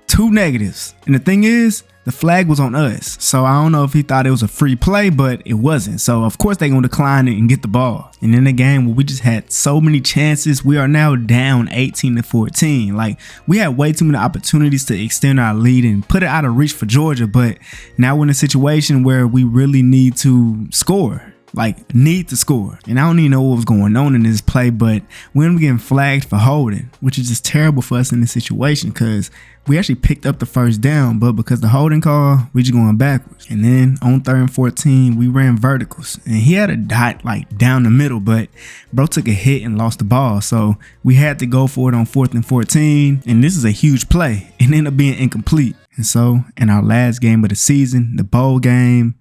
2 negatives. And the thing is, the flag was on us. So I don't know if he thought it was a free play, but it wasn't. So of course they're gonna decline it and get the ball. And in a game where we just had so many chances, we are now down 18-14. Like, we had way too many opportunities to extend our lead and put it out of reach for Georgia. But now we're in a situation where we really need to score. Like, need to score. And I don't even know what was going on in this play, but we ended up getting flagged for holding, which is just terrible for us in this situation because we actually picked up the first down, but because the holding call, we just going backwards. And then on 3rd and 14, we ran verticals, and he had a dot like down the middle, but bro took a hit and lost the ball. So we had to go for it on 4th and 14, and this is a huge play. It ended up being incomplete. And so in our last game of the season, the bowl game,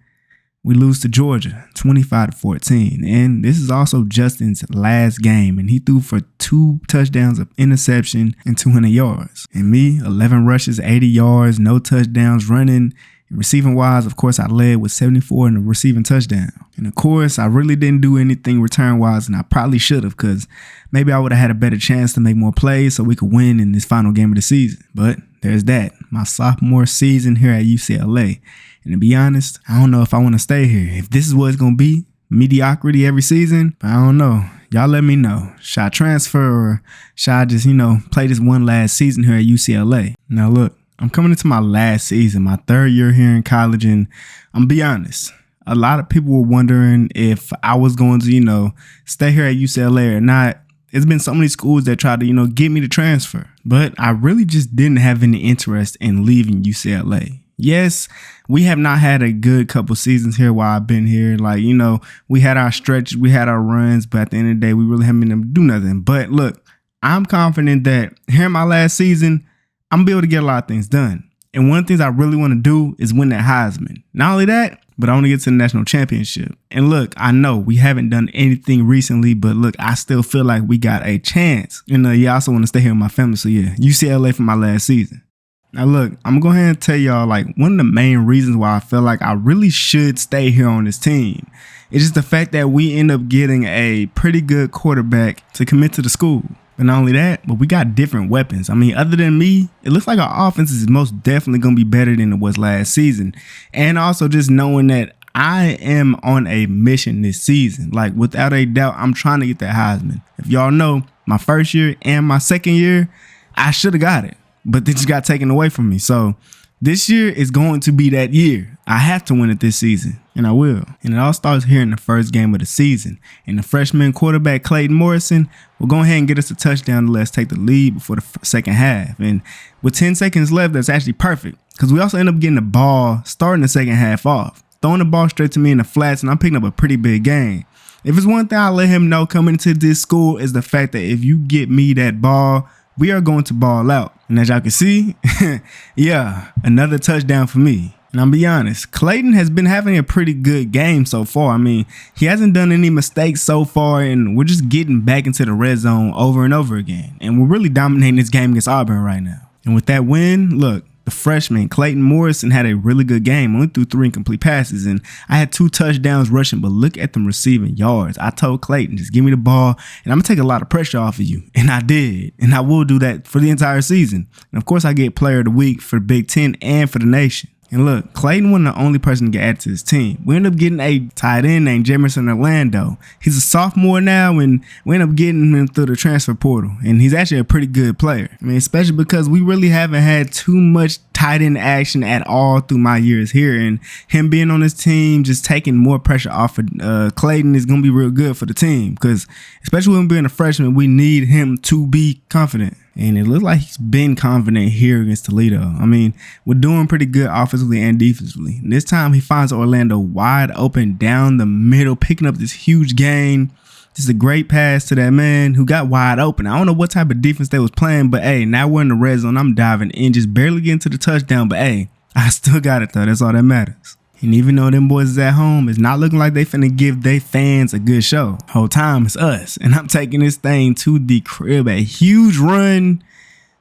we lose to Georgia 25-14. And this is also Justin's last game, and he threw for 2 touchdowns of interception and 200 yards. And me, 11 rushes, 80 yards, no touchdowns running. And receiving wise, of course, I led with 74 in the receiving touchdown. And of course, I really didn't do anything return wise, and I probably should have, because maybe I would have had a better chance to make more plays so we could win in this final game of the season. But there's that, my sophomore season here at UCLA. And to be honest, I don't know if I want to stay here. If this is what it's going to be, mediocrity every season, I don't know. Y'all let me know. Should I transfer, or should I just, play this one last season here at UCLA? Now look, I'm coming into my last season, my 3rd year here in college, and I'm going to be honest. A lot of people were wondering if I was going to, stay here at UCLA or not. There's been so many schools that tried to, get me to transfer, but I really just didn't have any interest in leaving UCLA. Yes, we have not had a good couple seasons here while I've been here. Like, we had our stretches, we had our runs, but at the end of the day, we really haven't been able to do nothing. But look, I'm confident that here in my last season, I'm going to be able to get a lot of things done. And one of the things I really want to do is win that Heisman. Not only that, but I want to get to the national championship. And look, I know we haven't done anything recently, but look, I still feel like we got a chance. And I also want to stay here with my family. So yeah, UCLA for my last season. Now look, I'm going to go ahead and tell y'all, like, one of the main reasons why I feel like I really should stay here on this team is just the fact that we end up getting a pretty good quarterback to commit to the school. But not only that, but we got different weapons. I mean, other than me, it looks like our offense is most definitely going to be better than it was last season. And also just knowing that I am on a mission this season. Like, without a doubt, I'm trying to get that Heisman. If y'all know, my 1st year and my 2nd year, I should have got it, but they just got taken away from me. So this year is going to be that year. I have to win it this season, and I will. And it all starts here in the first game of the season. And the freshman quarterback, Clayton Morrison, will go ahead and get us a touchdown to let us take the lead before the second half. And with 10 seconds left, that's actually perfect, because we also end up getting the ball starting the second half off, throwing the ball straight to me in the flats, and I'm picking up a pretty big gain. If it's one thing I let him know coming into this school is the fact that if you get me that ball, we are going to ball out. And as y'all can see, yeah, another touchdown for me. And I'll be honest, Clayton has been having a pretty good game so far. I mean, he hasn't done any mistakes so far, and we're just getting back into the red zone over and over again. And we're really dominating this game against Auburn right now. And with that win, look, the freshman, Clayton Morrison, had a really good game. Only threw 3 incomplete passes, and I had 2 touchdowns rushing, but look at them receiving yards. I told Clayton, just give me the ball, and I'm going to take a lot of pressure off of you. And I did, and I will do that for the entire season. And, of course, I get Player of the Week for the Big Ten and for the nation. And look, Clayton wasn't the only person to get added to his team. We ended up getting a tight end named Jamerson Orlando. He's a sophomore now, and we ended up getting him through the transfer portal. And he's actually a pretty good player. I mean, especially because we really haven't had too much tight end action at all through my years here. And him being on this team, just taking more pressure off of Clayton is going to be real good for the team. Because especially when being a freshman, we need him to be confident. And it looks like he's been confident here against Toledo. I mean, we're doing pretty good offensively and defensively. And this time he finds Orlando wide open down the middle, picking up this huge gain. Just a great pass to that man who got wide open. I don't know what type of defense they was playing, but hey, now we're in the red zone. I'm diving in, just barely getting to the touchdown. But hey, I still got it though. That's all that matters. And even though them boys is at home, it's not looking like they finna give their fans a good show. Whole time it's us. And I'm taking this thing to the crib. A huge run.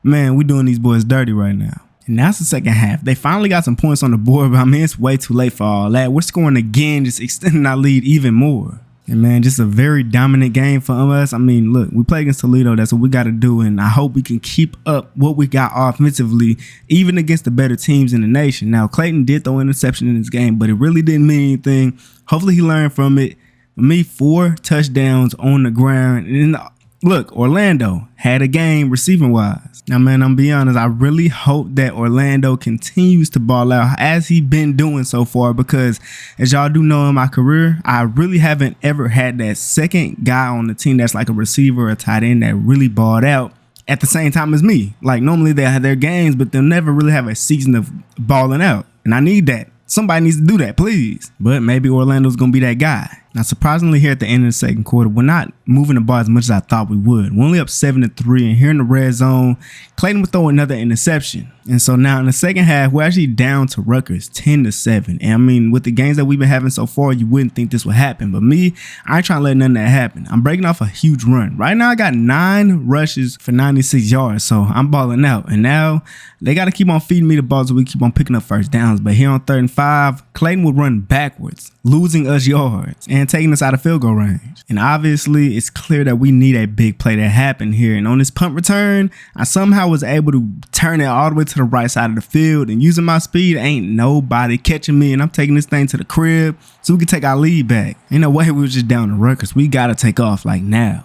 Man, we doing these boys dirty right now. And now it's the second half. They finally got some points on the board, but I mean, it's way too late for all that. We're scoring again, just extending our lead even more. And man, just a very dominant game for us. I mean, look, we play against Toledo. That's what we got to do. And I hope we can keep up what we got offensively, even against the better teams in the nation. Now, Clayton did throw an interception in this game, but it really didn't mean anything. Hopefully he learned from it. For me, 4 touchdowns on the ground. And look, Orlando had a game receiving wise. Now, man, I'm be honest, I really hope that Orlando continues to ball out as he been doing so far, because as y'all do know in my career, I really haven't ever had that second guy on the team that's like a receiver or a tight end that really balled out at the same time as me. Like normally they have their games, but they'll never really have a season of balling out. And I need that. Somebody needs to do that, please. But maybe Orlando's going to be that guy. Now, surprisingly, here at the end of the second quarter, we're not moving the ball as much as I thought we would. We're only up 7-3, and here in the red zone, Clayton would throw another interception. And so now in the second half, we're actually down to Rutgers 10-7. And I mean, with the games that we've been having so far, you wouldn't think this would happen. But me, I ain't trying to let none of that happen. I'm breaking off a huge run. Right now, I got 9 rushes for 96 yards, so I'm balling out. And now they got to keep on feeding me the ball so we keep on picking up first downs. But here on 3rd and 5, Clayton would run backwards, losing us yards and taking us out of field goal range. And obviously, it's clear that we need a big play that happened here. And on this punt return, I somehow was able to turn it all the way to the right side of the field, and using my speed, ain't nobody catching me, and I'm taking this thing to the crib so we can take our lead back. Ain't no way we was just down to Rutgers. We got to take off like now.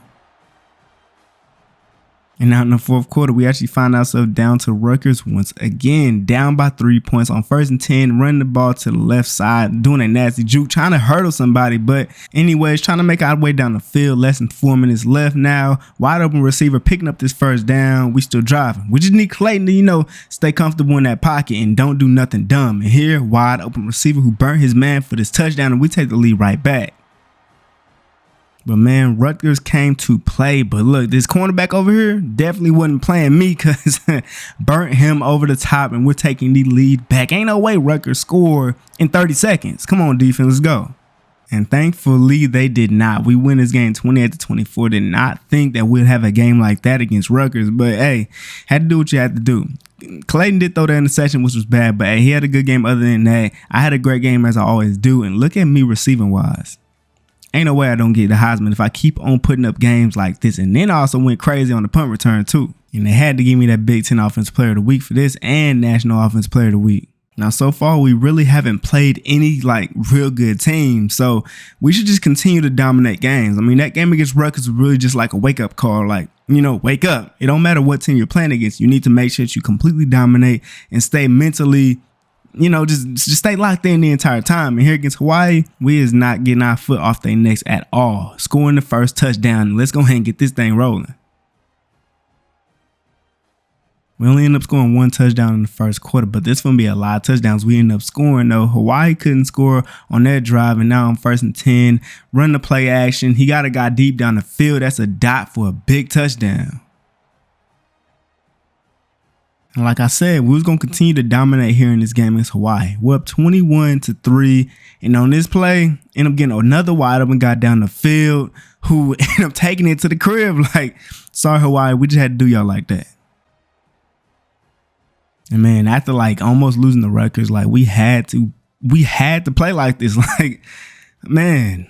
And now in the fourth quarter, we actually find ourselves down to Rutgers once again, down by 3 points on 1st and 10, running the ball to the left side, doing a nasty juke, trying to hurdle somebody. But anyways, trying to make our way down the field, less than 4 minutes left now. Wide open receiver picking up this first down. We still driving. We just need Clayton to, stay comfortable in that pocket and don't do nothing dumb. And here, wide open receiver who burnt his man for this touchdown, and we take the lead right back. But man, Rutgers came to play. But look, this cornerback over here definitely wasn't playing me, because burnt him over the top, and we're taking the lead back. Ain't no way Rutgers score in 30 seconds. Come on, defense, let's go. And thankfully, they did not. We win this game 28-24. Did not think that we'd have a game like that against Rutgers. But hey, had to do what you had to do. Clayton did throw the interception, which was bad. But hey, he had a good game other than that. I had a great game, as I always do. And look at me receiving wise. Ain't no way I don't get the Heisman if I keep on putting up games like this. And then I also went crazy on the punt return too. And they had to give me that Big Ten Offensive Player of the Week for this, and National Offensive Player of the Week. Now, so far, we really haven't played any real good teams. So we should just continue to dominate games. I mean, that game against Rutgers was really just like a wake-up call. Wake up. It don't matter what team you're playing against. You need to make sure that you completely dominate and stay mentally, just stay locked in the entire time. And here against Hawaii, we is not getting our foot off their necks at all. Scoring the first touchdown. Let's go ahead and get this thing rolling. We only end up scoring 1 touchdown in the first quarter, but this going to be a lot of touchdowns we end up scoring, though. Hawaii couldn't score on that drive, and now on 1st and 10, run the play action. He got a guy deep down the field. That's a dot for a big touchdown. And like I said, we was going to continue to dominate here in this game against Hawaii. We're up 21-3. And on this play, end up getting another wide open guy down the field who ended up taking it to the crib. Like, sorry, Hawaii, we just had to do y'all like that. And man, after like almost losing the Rutgers, like we had to play like this. Like, man,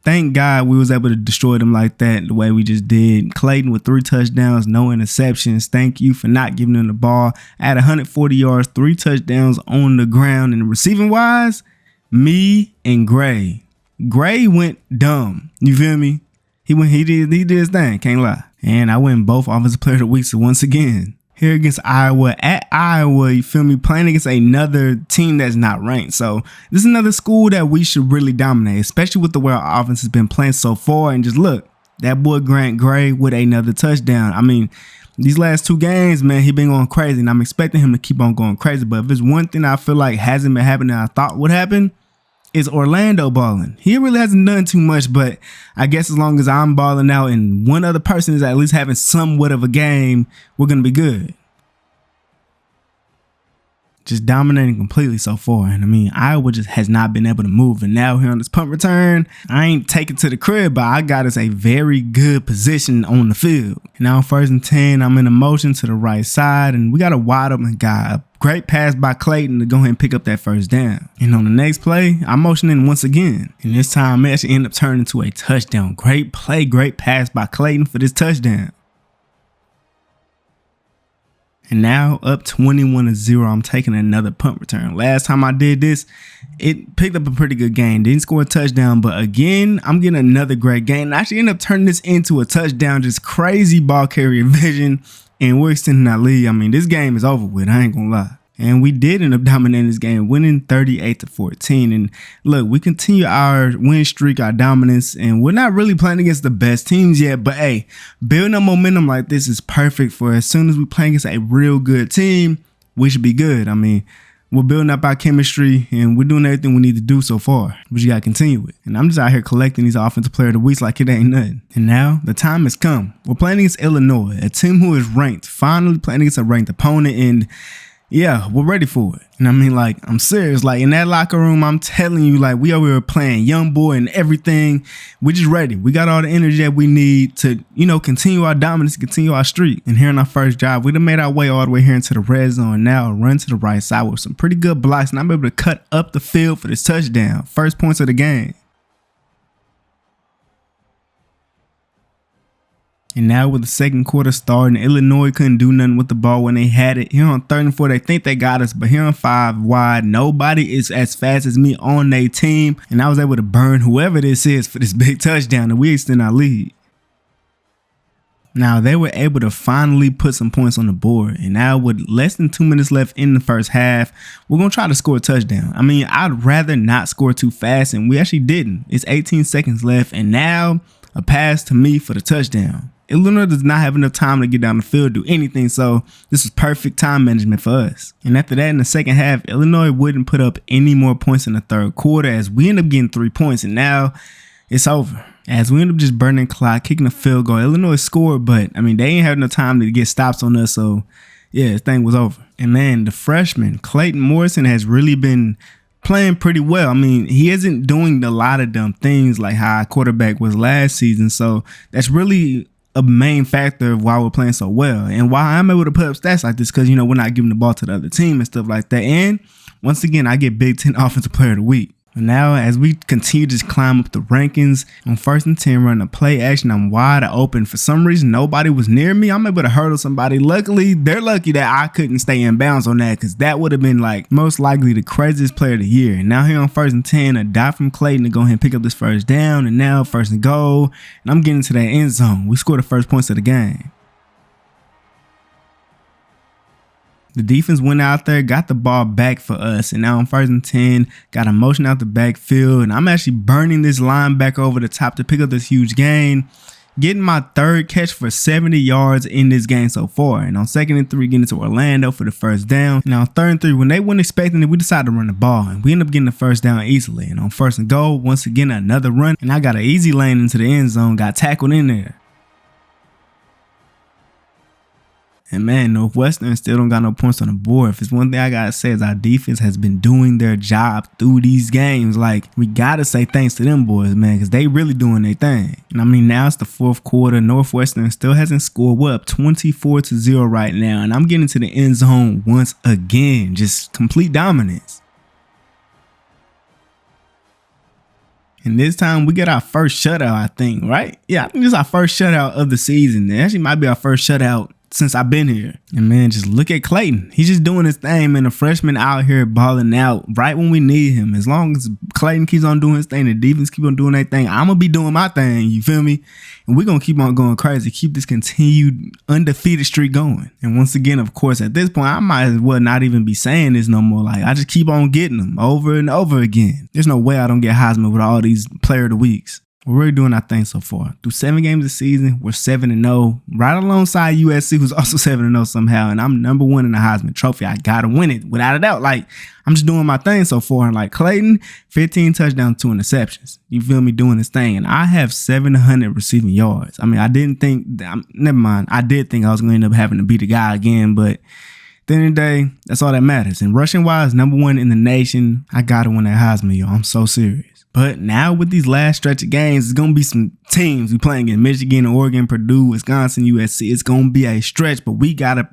thank God we was able to destroy them like that the way we just did. Clayton with 3 touchdowns, no interceptions. Thank you for not giving them the ball. I had 140 yards, 3 touchdowns on the ground. And receiving wise, me and Gray. Gray went dumb. You feel me? He did his thing, can't lie. And I win both Offensive Player of the Week. So once again, here against Iowa, at Iowa, you feel me, playing against another team that's not ranked. So this is another school that we should really dominate, especially with the way our offense has been playing so far. And just look, that boy Grant Gray with another touchdown. I mean, these last 2 games, man, he been going crazy, and I'm expecting him to keep on going crazy. But if there's one thing I feel like hasn't been happening that I thought would happen, is Orlando balling. He really hasn't done too much, but I guess as long as I'm balling out and one other person is at least having somewhat of a game, we're going to be good. Just dominating completely so far. And I mean, Iowa just has not been able to move. And now here on this punt return, I ain't taken to the crib, but I got us a very good position on the field. And now 1st and 10, I'm in a motion to the right side, and we got a wide open guy. Great pass by Clayton to go ahead and pick up that 1st down. And on the next play, I'm motioning once again. And this time, it actually ended up turning into a touchdown. Great play, great pass by Clayton for this touchdown. And now up 21-0, I'm taking another punt return. Last time I did this, it picked up a pretty good game. Didn't score a touchdown, but again, I'm getting another great game. And I actually ended up turning this into a touchdown. Just crazy ball carrier vision. And we're extending our lead. I mean, this game is over with. I ain't gonna lie. And we did end up dominating this game, winning 38-14. And look, we continue our win streak, our dominance, and we're not really playing against the best teams yet. But hey, building up momentum like this is perfect for as soon as we play against a real good team, we should be good. I mean, we're building up our chemistry and we're doing everything we need to do so far, but you got to continue with. And I'm just out here collecting these Offensive Player of the Weeks like it ain't nothing. And now the time has come. We're playing against Illinois, a team who is ranked, finally playing against a ranked opponent. And yeah, we're ready for it. And I mean, like, I'm serious. Like, in that locker room, I'm telling you, like, we over here playing young boy and everything. We're just ready. We got all the energy that we need to, you know, continue our dominance, continue our streak. And here in our first drive, we done made our way all the way here into the red zone. Now run to the right side with some pretty good blocks, and I'm able to cut up the field for this touchdown. First points of the game. And now with the second quarter starting, Illinois couldn't do nothing with the ball when they had it. Here on 3rd and 4, they think they got us, but here on 5 wide, nobody is as fast as me on their team. And I was able to burn whoever this is for this big touchdown, and we extend our lead. Now they were able to finally put some points on the board. And now with less than 2 minutes left in the first half, we're going to try to score a touchdown. I mean, I'd rather not score too fast, and we actually didn't. It's 18 seconds left, and now a pass to me for the touchdown. Illinois does not have enough time to get down the field, do anything, so this was perfect time management for us. And after that, in the second half, Illinois wouldn't put up any more points in the third quarter as we end up getting 3 points, and now it's over. As we end up just burning clock, kicking a field goal, Illinois scored, but I mean, they ain't have enough time to get stops on us, so yeah, this thing was over. And man, the freshman, Clayton Morrison, has really been playing pretty well. I mean, he isn't doing a lot of dumb things like how our quarterback was last season, so that's really a main factor of why we're playing so well and why I'm able to put up stats like this, because, you know, we're not giving the ball to the other team and stuff like that. And once again, I get Big Ten Offensive Player of the Week. And now as we continue to just climb up the rankings, on 1st and 10, running a play action, I'm wide open. For some reason, nobody was near me. I'm able to hurdle somebody. Luckily, they're lucky that I couldn't stay in bounds on that, because that would have been like most likely the craziest play of the year. And now here on 1st and 10, a dot from Clayton to go ahead and pick up this 1st down. And now 1st and goal, and I'm getting to that end zone. We scored the first points of the game. The defense went out there, got the ball back for us, and now on 1st and 10, got a motion out the backfield, and I'm actually burning this linebacker over the top to pick up this huge gain, getting my 3rd catch for 70 yards in this game so far. And on 2nd and 3, getting to Orlando for the 1st down. And on 3rd and 3, when they weren't expecting it, we decided to run the ball, and we ended up getting the 1st down easily. And on 1st and goal, once again, another run, and I got an easy lane into the end zone, got tackled in there. And man, Northwestern still don't got no points on the board. If it's one thing I gotta say is our defense has been doing their job through these games. Like, we gotta say thanks to them boys, man, because they really doing their thing. And I mean, now it's the fourth quarter. Northwestern still hasn't scored. We're up 24-0 right now. And I'm getting to the end zone once again. Just complete dominance. And this time we get our first shutout, I think, right? Yeah, I think this is our first shutout of the season. It actually might be our first shutout since I've been here. And man, just look at Clayton. He's just doing his thing, man. The freshman out here balling out right when we need him. As long as Clayton keeps on doing his thing, the defense keep on doing their thing, I'm going to be doing my thing, you feel me? And we're going to keep on going crazy, keep this continued undefeated streak going. And once again, of course, at this point, I might as well not even be saying this no more. Like, I just keep on getting them over and over again. There's no way I don't get Heisman with all these player of the weeks. We're really doing our thing so far. Through 7 games this season, we're 7-0, right alongside USC, who's also 7-0 somehow. And I'm number 1 in the Heisman Trophy. I gotta win it without a doubt. Like, I'm just doing my thing so far. And like Clayton, 15 touchdowns, 2 interceptions. You feel me, doing this thing. And I have 700 receiving yards. I mean, I didn't think, never mind. I did think I was gonna end up having to beat the guy again, but at the end of the day, that's all that matters. And rushing wise, number 1 in the nation. I gotta win that Heisman, y'all. I'm so serious. But now with these last stretch of games, it's going to be some teams we playing against: Michigan, Oregon, Purdue, Wisconsin, USC. It's going to be a stretch, but we got to,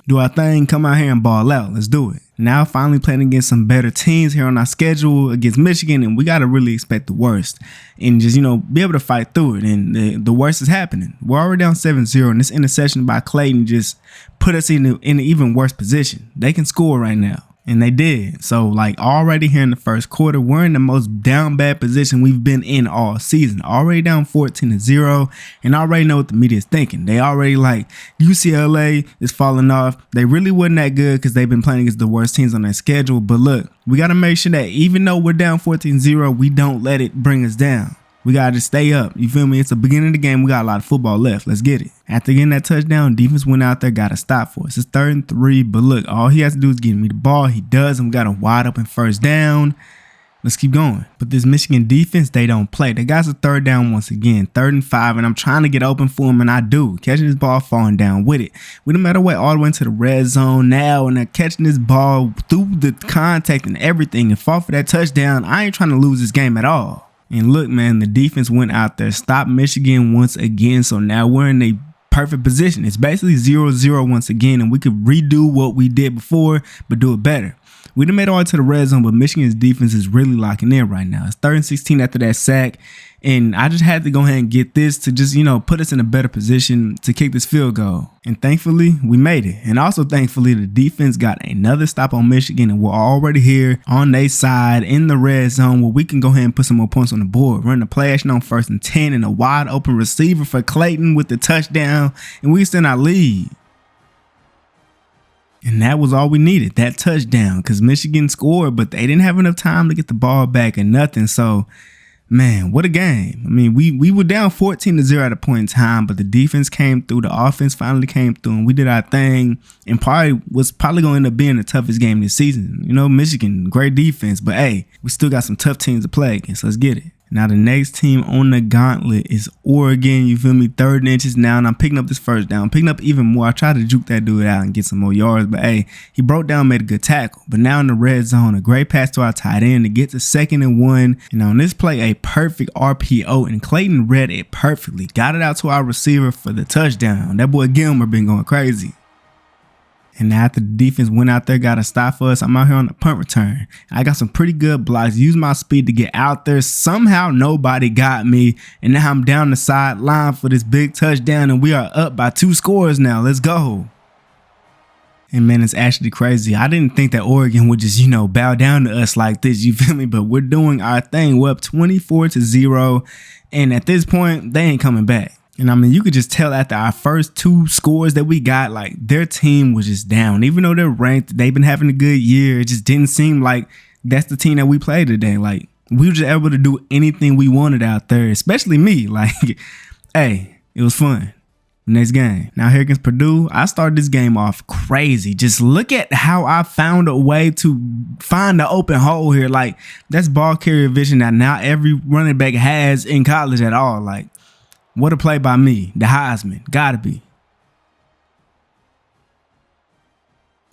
do our thing, come out here and ball out. Let's do it. Now finally playing against some better teams here on our schedule against Michigan, and we got to really expect the worst and just, be able to fight through it. And the worst is happening. We're already down 7-0, and this interception by Clayton just put us in an even worse position. They can score right now. And they did. So, like, already here in the first quarter, we're in the most down bad position we've been in all season. Already down 14-0, and already know what the media is thinking. They already like UCLA is falling off. They really wasn't that good because they've been playing against the worst teams on their schedule. But look, we got to make sure that even though we're down 14-0, we don't let it bring us down. We got to just stay up. You feel me? It's the beginning of the game. We got a lot of football left. Let's get it. After getting that touchdown, defense went out there, got to stop for us. It's 3rd and 3, but look, all he has to do is give me the ball. He does, and we got a wide open first down. Let's keep going. But this Michigan defense, they don't play. They got a 3rd down once again, 3rd and 5, and I'm trying to get open for him, and I do. Catching this ball, falling down with it. We done made our way all the way into the red zone now, and they're catching this ball through the contact and everything and fought for that touchdown. I ain't trying to lose this game at all. And look, man, the defense went out there, stopped Michigan once again. So now we're in a perfect position. It's basically 0-0 once again, and we could redo what we did before, but do it better. We done made it all to the red zone, but Michigan's defense is really locking in right now. It's 3rd and 16 after that sack. And I just had to go ahead and get this to just, put us in a better position to kick this field goal. And thankfully, we made it. And also, thankfully, the defense got another stop on Michigan. And we're already here on their side in the red zone where we can go ahead and put some more points on the board. Run the play action on 1st and 10 and a wide open receiver for Clayton with the touchdown. And we extend our lead. And that was all we needed, that touchdown, because Michigan scored, but they didn't have enough time to get the ball back and nothing. So, man, what a game. I mean, we were down 14-0 at a point in time, but the defense came through. The offense finally came through, and we did our thing. And was probably going to end up being the toughest game this season. Michigan, great defense, but hey, we still got some tough teams to play against. Let's get it. Now, the next team on the gauntlet is Oregon. You feel me? 3rd and inches now, and I'm picking up this first down. I'm picking up even more. I tried to juke that dude out and get some more yards, but hey, he broke down, made a good tackle. But now in the red zone, a great pass to our tight end to get to 2nd and 1. And on this play, a perfect RPO, and Clayton read it perfectly. Got it out to our receiver for the touchdown. That boy Gilmer been going crazy. And after the defense went out there, got a stop for us, I'm out here on the punt return. I got some pretty good blocks, used my speed to get out there. Somehow nobody got me. And now I'm down the sideline for this big touchdown, and we are up by 2 scores now. Let's go. And man, it's actually crazy. I didn't think that Oregon would just, bow down to us like this. You feel me? But we're doing our thing. We're up 24-0. And at this point, they ain't coming back. And I mean, you could just tell after our first 2 scores that we got, like, their team was just down. Even though they're ranked, they've been having a good year. It just didn't seem like that's the team that we played today. Like, we were just able to do anything we wanted out there, especially me. Like, hey, it was fun. Next game. Now here against Purdue, I started this game off crazy. Just look at how I found a way to find the open hole here. Like, that's ball carrier vision that now every running back has in college at all. Like, what a play by me. The Heisman. Gotta be.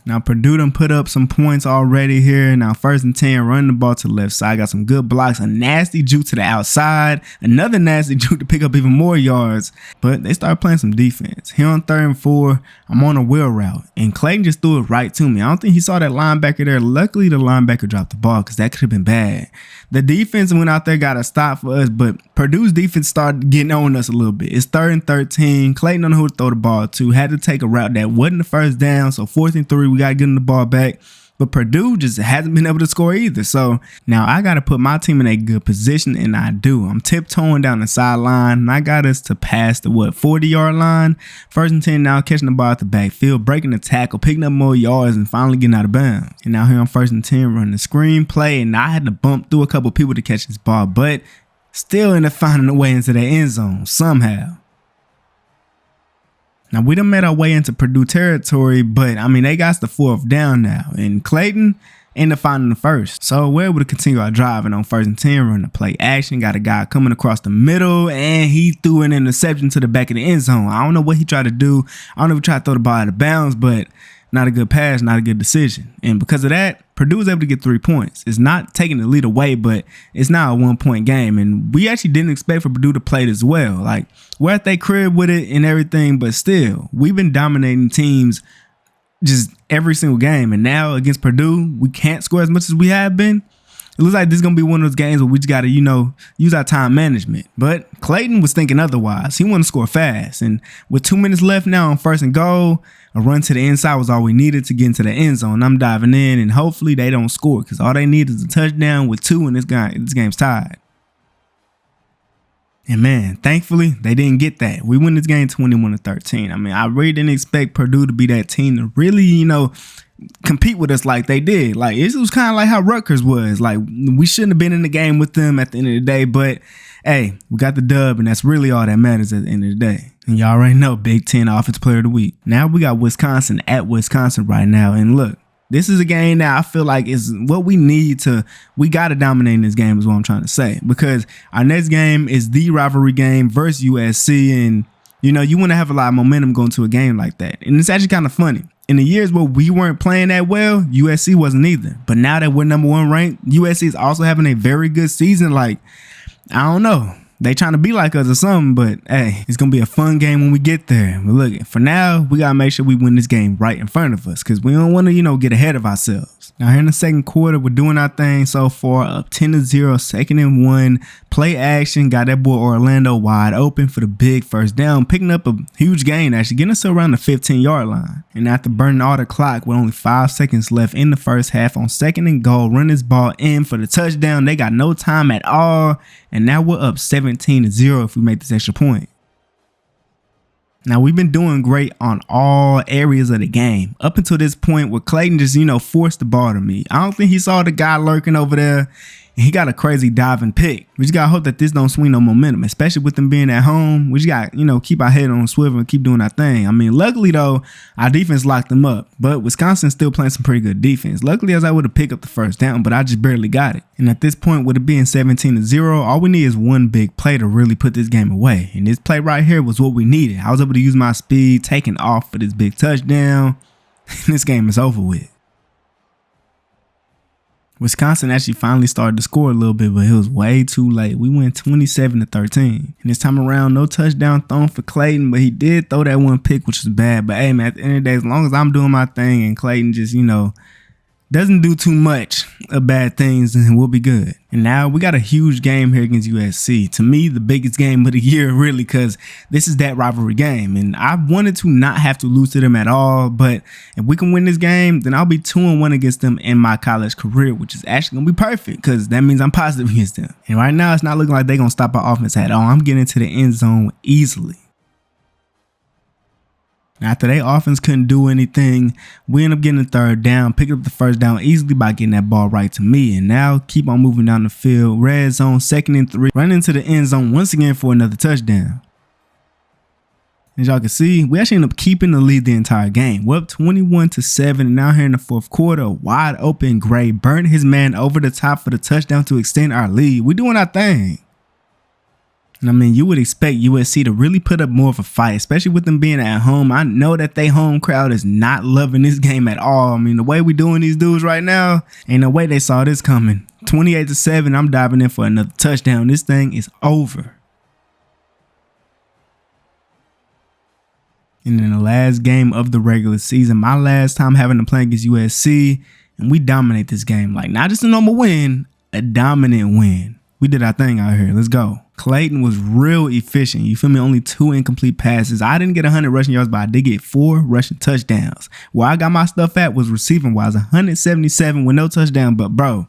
Now Purdue done put up some points already here. Now 1st and 10, running the ball to the left side. Got some good blocks, a nasty juke to the outside, another nasty juke to pick up even more yards. But they started playing some defense. Here on 3rd and 4, I'm on a wheel route, and Clayton just threw it right to me. I don't think he saw that linebacker there. Luckily, the linebacker dropped the ball because that could have been bad. The defense went out there, got a stop for us, but Purdue's defense started getting on us a little bit. It's 3rd and 13. Clayton don't know who to throw the ball to. Had to take a route that wasn't the first down, so 4th and 3, we got to get the ball back. But Purdue just hasn't been able to score either. So now I got to put my team in a good position, and I do. I'm tiptoeing down the sideline, and I got us to pass the 40-yard line. 1st and 10 now, catching the ball at the backfield, breaking the tackle, picking up more yards, and finally getting out of bounds. And now here on 1st and 10, running the screen play, and I had to bump through a couple people to catch this ball, but still ended up finding a way into the end zone somehow. Now, we done made our way into Purdue territory, but, I mean, they got the 4th down now. And Clayton ended up finding the 1st. So, we're able to continue our drive. And on 1st and 10, running the play action. Got a guy coming across the middle, and he threw an interception to the back of the end zone. I don't know what he tried to do. I don't know if he tried to throw the ball out of bounds, but not a good pass, not a good decision. And because of that, Purdue was able to get 3 points. It's not taking the lead away, but it's now a 1-point game. And we actually didn't expect for Purdue to play it as well. Like, we're at their crib with it and everything, but still, we've been dominating teams just every single game. And now against Purdue, we can't score as much as we have been. It looks like this is going to be one of those games where we just got to, use our time management. But Clayton was thinking otherwise. He wanted to score fast. And with 2 minutes left now on 1st and goal, a run to the inside was all we needed to get into the end zone. I'm diving in, and hopefully they don't score because all they need is a touchdown with 2, and this game's tied. And man, thankfully, they didn't get that. We win this game 21-13. I mean, I really didn't expect Purdue to be that team to really, compete with us like they did. Like, it was kind of like how Rutgers was. Like, we shouldn't have been in the game with them at the end of the day, but hey, we got the dub, and that's really all that matters at the end of the day. And y'all already know, Big Ten Offensive Player of the Week. Now we got Wisconsin at Wisconsin right now, and look, this is a game that I feel like is what we need to, we got to dominate in this game is what I'm trying to say, because our next game is the rivalry game versus USC, and you want to have a lot of momentum going to a game like that. And it's actually kind of funny. In the years where we weren't playing that well, USC wasn't either. But now that we're number 1 ranked, USC is also having a very good season. Like, I don't know. They trying to be like us or something, but hey, it's going to be a fun game when we get there. But look, for now, we got to make sure we win this game right in front of us because we don't want to, get ahead of ourselves. Now, here in the second quarter, we're doing our thing so far, up 10-0, 2nd and 1. Play action, got that boy Orlando wide open for the big first down, picking up a huge gain, actually getting us to around the 15-yard line. And after burning all the clock with only 5 seconds left in the first half on 2nd and goal, run this ball in for the touchdown. They got no time at all, and now we're up 17-0 if we make this extra point. Now, we've been doing great on all areas of the game up until this point where Clayton just, forced the ball to me. I don't think he saw the guy lurking over there, and he got a crazy diving pick. We just got to hope that this don't swing no momentum, especially with them being at home. We just got, keep our head on swivel and keep doing our thing. I mean, luckily, though, our defense locked them up, but Wisconsin's still playing some pretty good defense. Luckily, I was able to pick up the first down, but I just barely got it. And at this point, with it being 17-0, all we need is one big play to really put this game away. And this play right here was what we needed. I was able to use my speed, taking off for this big touchdown, and this game is over with. Wisconsin actually finally started to score a little bit, but it was way too late. We went 27-13. And this time around, no touchdown thrown for Clayton, but he did throw that one pick, which was bad. But hey, man, at the end of the day, as long as I'm doing my thing and Clayton just, doesn't do too much of bad things, then we'll be good. And now we got a huge game here against USC. To me, the biggest game of the year, really, because this is that rivalry game. And I wanted to not have to lose to them at all. But if we can win this game, then I'll be 2-1 against them in my college career, which is actually going to be perfect because that means I'm positive against them. And right now, it's not looking like they're going to stop our offense at all. I'm getting into the end zone easily. After their offense couldn't do anything, we end up getting a third down, picking up the first down easily by getting that ball right to me. And now keep on moving down the field. Red zone, 2nd and 3, running into the end zone once again for another touchdown. As y'all can see, we actually end up keeping the lead the entire game. We're up 21-7, and now here in the fourth quarter, wide open Gray burned his man over the top for the touchdown to extend our lead. We're doing our thing. And I mean, you would expect USC to really put up more of a fight, especially with them being at home. I know that they home crowd is not loving this game at all. I mean, the way we doing these dudes right now, ain't no way they saw this coming. 28-7, I'm diving in for another touchdown. This thing is over. And in the last game of the regular season, my last time having to play against USC, and we dominate this game. Like, not just a normal win, a dominant win. We did our thing out here. Let's go. Clayton was real efficient. You feel me? Only 2 incomplete passes. I didn't get 100 rushing yards, but I did get 4 rushing touchdowns. Where I got my stuff at was receiving wise, 177 with no touchdown. But bro,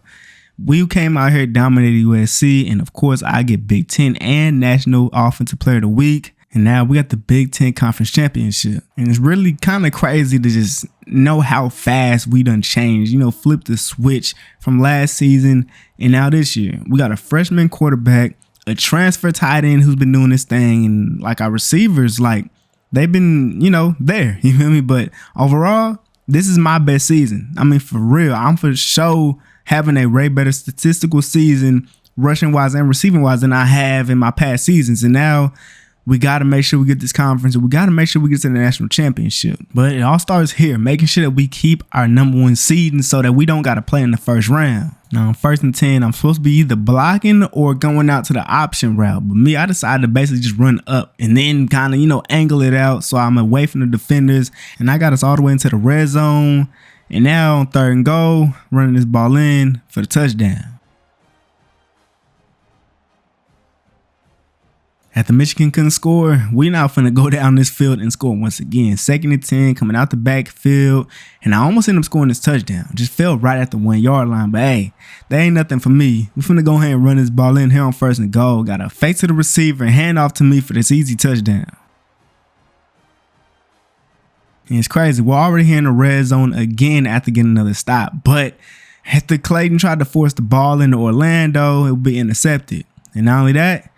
we came out here, dominated USC, and of course I get Big Ten and National Offensive Player of the Week. And now we got the Big Ten Conference Championship. And it's really kind of crazy to just know how fast we done changed, you know, flip the switch from last season and now this year. We got a freshman quarterback, a transfer tight end who's been doing this thing, and like our receivers, like they've been, you know, there, you feel me? But overall, this is my best season. I mean, for real, I'm for sure having a way better statistical season, rushing wise and receiving wise, than I have in my past seasons. And now we got to make sure we get this conference, and we got to make sure we get to the national championship. But it all starts here, making sure that we keep our number 1 seed, and so that we don't got to play in the first round. Now, on 1st and 10, I'm supposed to be either blocking or going out to the option route. But me, I decided to basically just run up and then kind of, you know, angle it out so I'm away from the defenders. And I got us all the way into the red zone. And now on 3rd and goal, running this ball in for the touchdown. After Michigan couldn't score, we now finna go down this field and score once again. 2nd and 10, coming out the backfield, and I almost ended up scoring this touchdown. Just fell right at the 1-yard line, but hey, that ain't nothing for me. We finna go ahead and run this ball in here on 1st and goal. Got a fake to the receiver and hand off to me for this easy touchdown. And it's crazy. We're already here in the red zone again after getting another stop, but after Clayton tried to force the ball into Orlando, it would be intercepted. And not only that,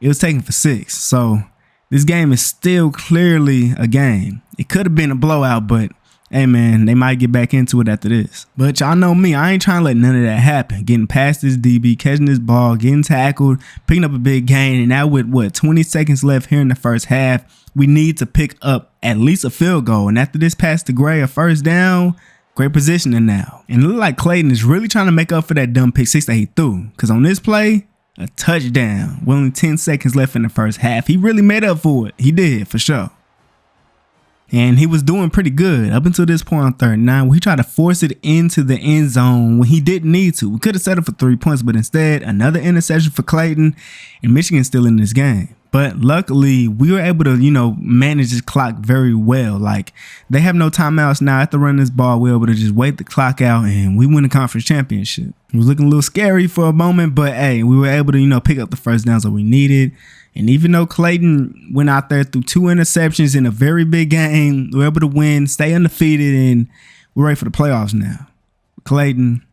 it was taken for 6. So this game is still clearly a game. It could have been a blowout, but hey man, they might get back into it after this. But y'all know me, I ain't trying to let none of that happen. Getting past this DB, catching this ball, getting tackled, picking up a big gain, and now with 20 seconds left here in the first half, we need to pick up at least a field goal. And after this pass to Gray, a first down, great positioning now. And it looked like Clayton is really trying to make up for that dumb pick 6 that he threw. Because on this play, a touchdown with only 10 seconds left in the first half. He really made up for it. He did, for sure. And he was doing pretty good up until this point on 3rd and 9, where he tried to force it into the end zone when he didn't need to. We could have settled for 3 points, but instead, another interception for Clayton, and Michigan's still in this game. But luckily, we were able to, you know, manage this clock very well. Like, they have no timeouts now. After running this ball, we were able to just wait the clock out, and we win the conference championship. It was looking a little scary for a moment, but hey, we were able to, you know, pick up the first downs that we needed. And even though Clayton went out there through 2 interceptions in a very big game, we were able to win, stay undefeated, and we're ready for the playoffs now. Clayton,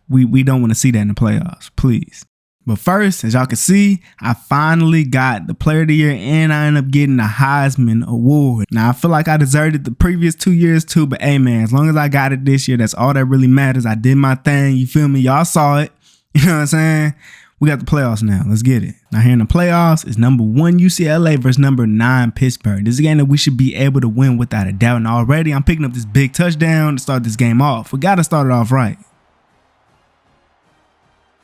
we don't want to see that in the playoffs, please. But first, as y'all can see, I finally got the Player of the Year, and I ended up getting the Heisman Award. Now, I feel like I deserved it the previous 2 years too, but hey man, as long as I got it this year, that's all that really matters. I did my thing, you feel me? Y'all saw it, you know what I'm saying? We got the playoffs now. Let's get it. Now here in the playoffs is number 1 UCLA versus number 9 Pittsburgh. This is a game that we should be able to win without a doubt. And already I'm picking up this big touchdown to start this game off. We got to start it off right.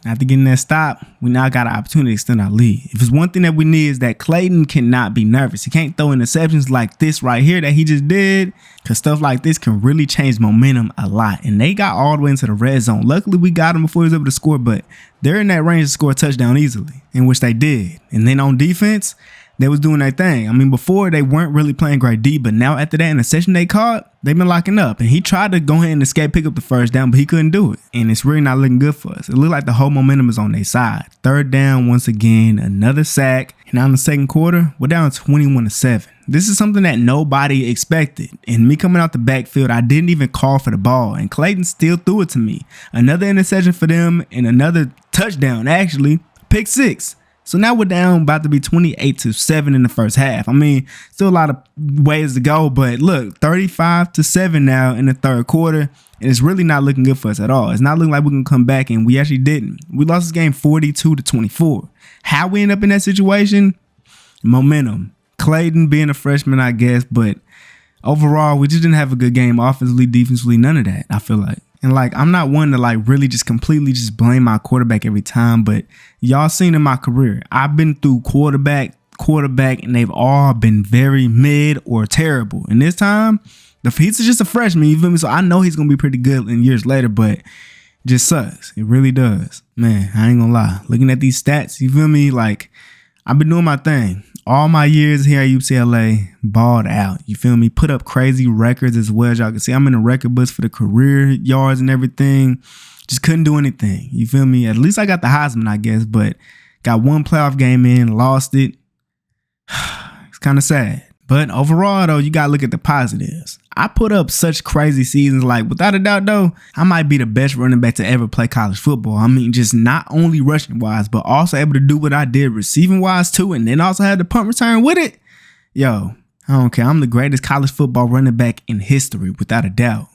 After getting that stop, we now got an opportunity to extend our lead. If it's one thing that we need is that Clayton cannot be nervous. He can't throw interceptions like this right here that he just did, because stuff like this can really change momentum a lot. And they got all the way into the red zone. Luckily, we got him before he was able to score, but they're in that range to score a touchdown easily, in which they did. And then on defense, they was doing their thing. I mean, before they weren't really playing great D, but now after that interception they caught, they've been locking up. And he tried to go ahead and escape, pick up the first down, but he couldn't do it. And it's really not looking good for us. It looked like the whole momentum is on their side. 3rd down once again, another sack. And now in the second quarter, we're down 21-7. This is something that nobody expected. And me coming out the backfield, I didn't even call for the ball. And Clayton still threw it to me. Another interception for them and another touchdown, actually. Pick 6. So now we're down about to be 28-7 in the first half. I mean, still a lot of ways to go, but look, 35-7 now in the third quarter, and it's really not looking good for us at all. It's not looking like we can come back, and we actually didn't. We lost this game 42-24. How we end up in that situation, momentum. Clayton being a freshman, I guess, but overall, we just didn't have a good game offensively, defensively, none of that, I feel like. And like, I'm not one to like really just completely just blame my quarterback every time, but y'all seen in my career, I've been through quarterback, and they've all been very mid or terrible. And this time, he's just a freshman, you feel me? So I know he's going to be pretty good in years later, but it just sucks. It really does. Man, I ain't gonna lie. Looking at these stats, you feel me? Like, I've been doing my thing. All my years here at UCLA, balled out. You feel me? Put up crazy records as well. As y'all can see, I'm in the record books for the career yards and everything. Just couldn't do anything. You feel me? At least I got the Heisman, I guess, but got one playoff game in, lost it. It's kind of sad. But overall, though, you got to look at the positives. I put up such crazy seasons. Like, without a doubt, though, I might be the best running back to ever play college football. I mean, just not only rushing-wise, but also able to do what I did receiving-wise, too, and then also had the punt return with it. Yo, I don't care. I'm the greatest college football running back in history, without a doubt.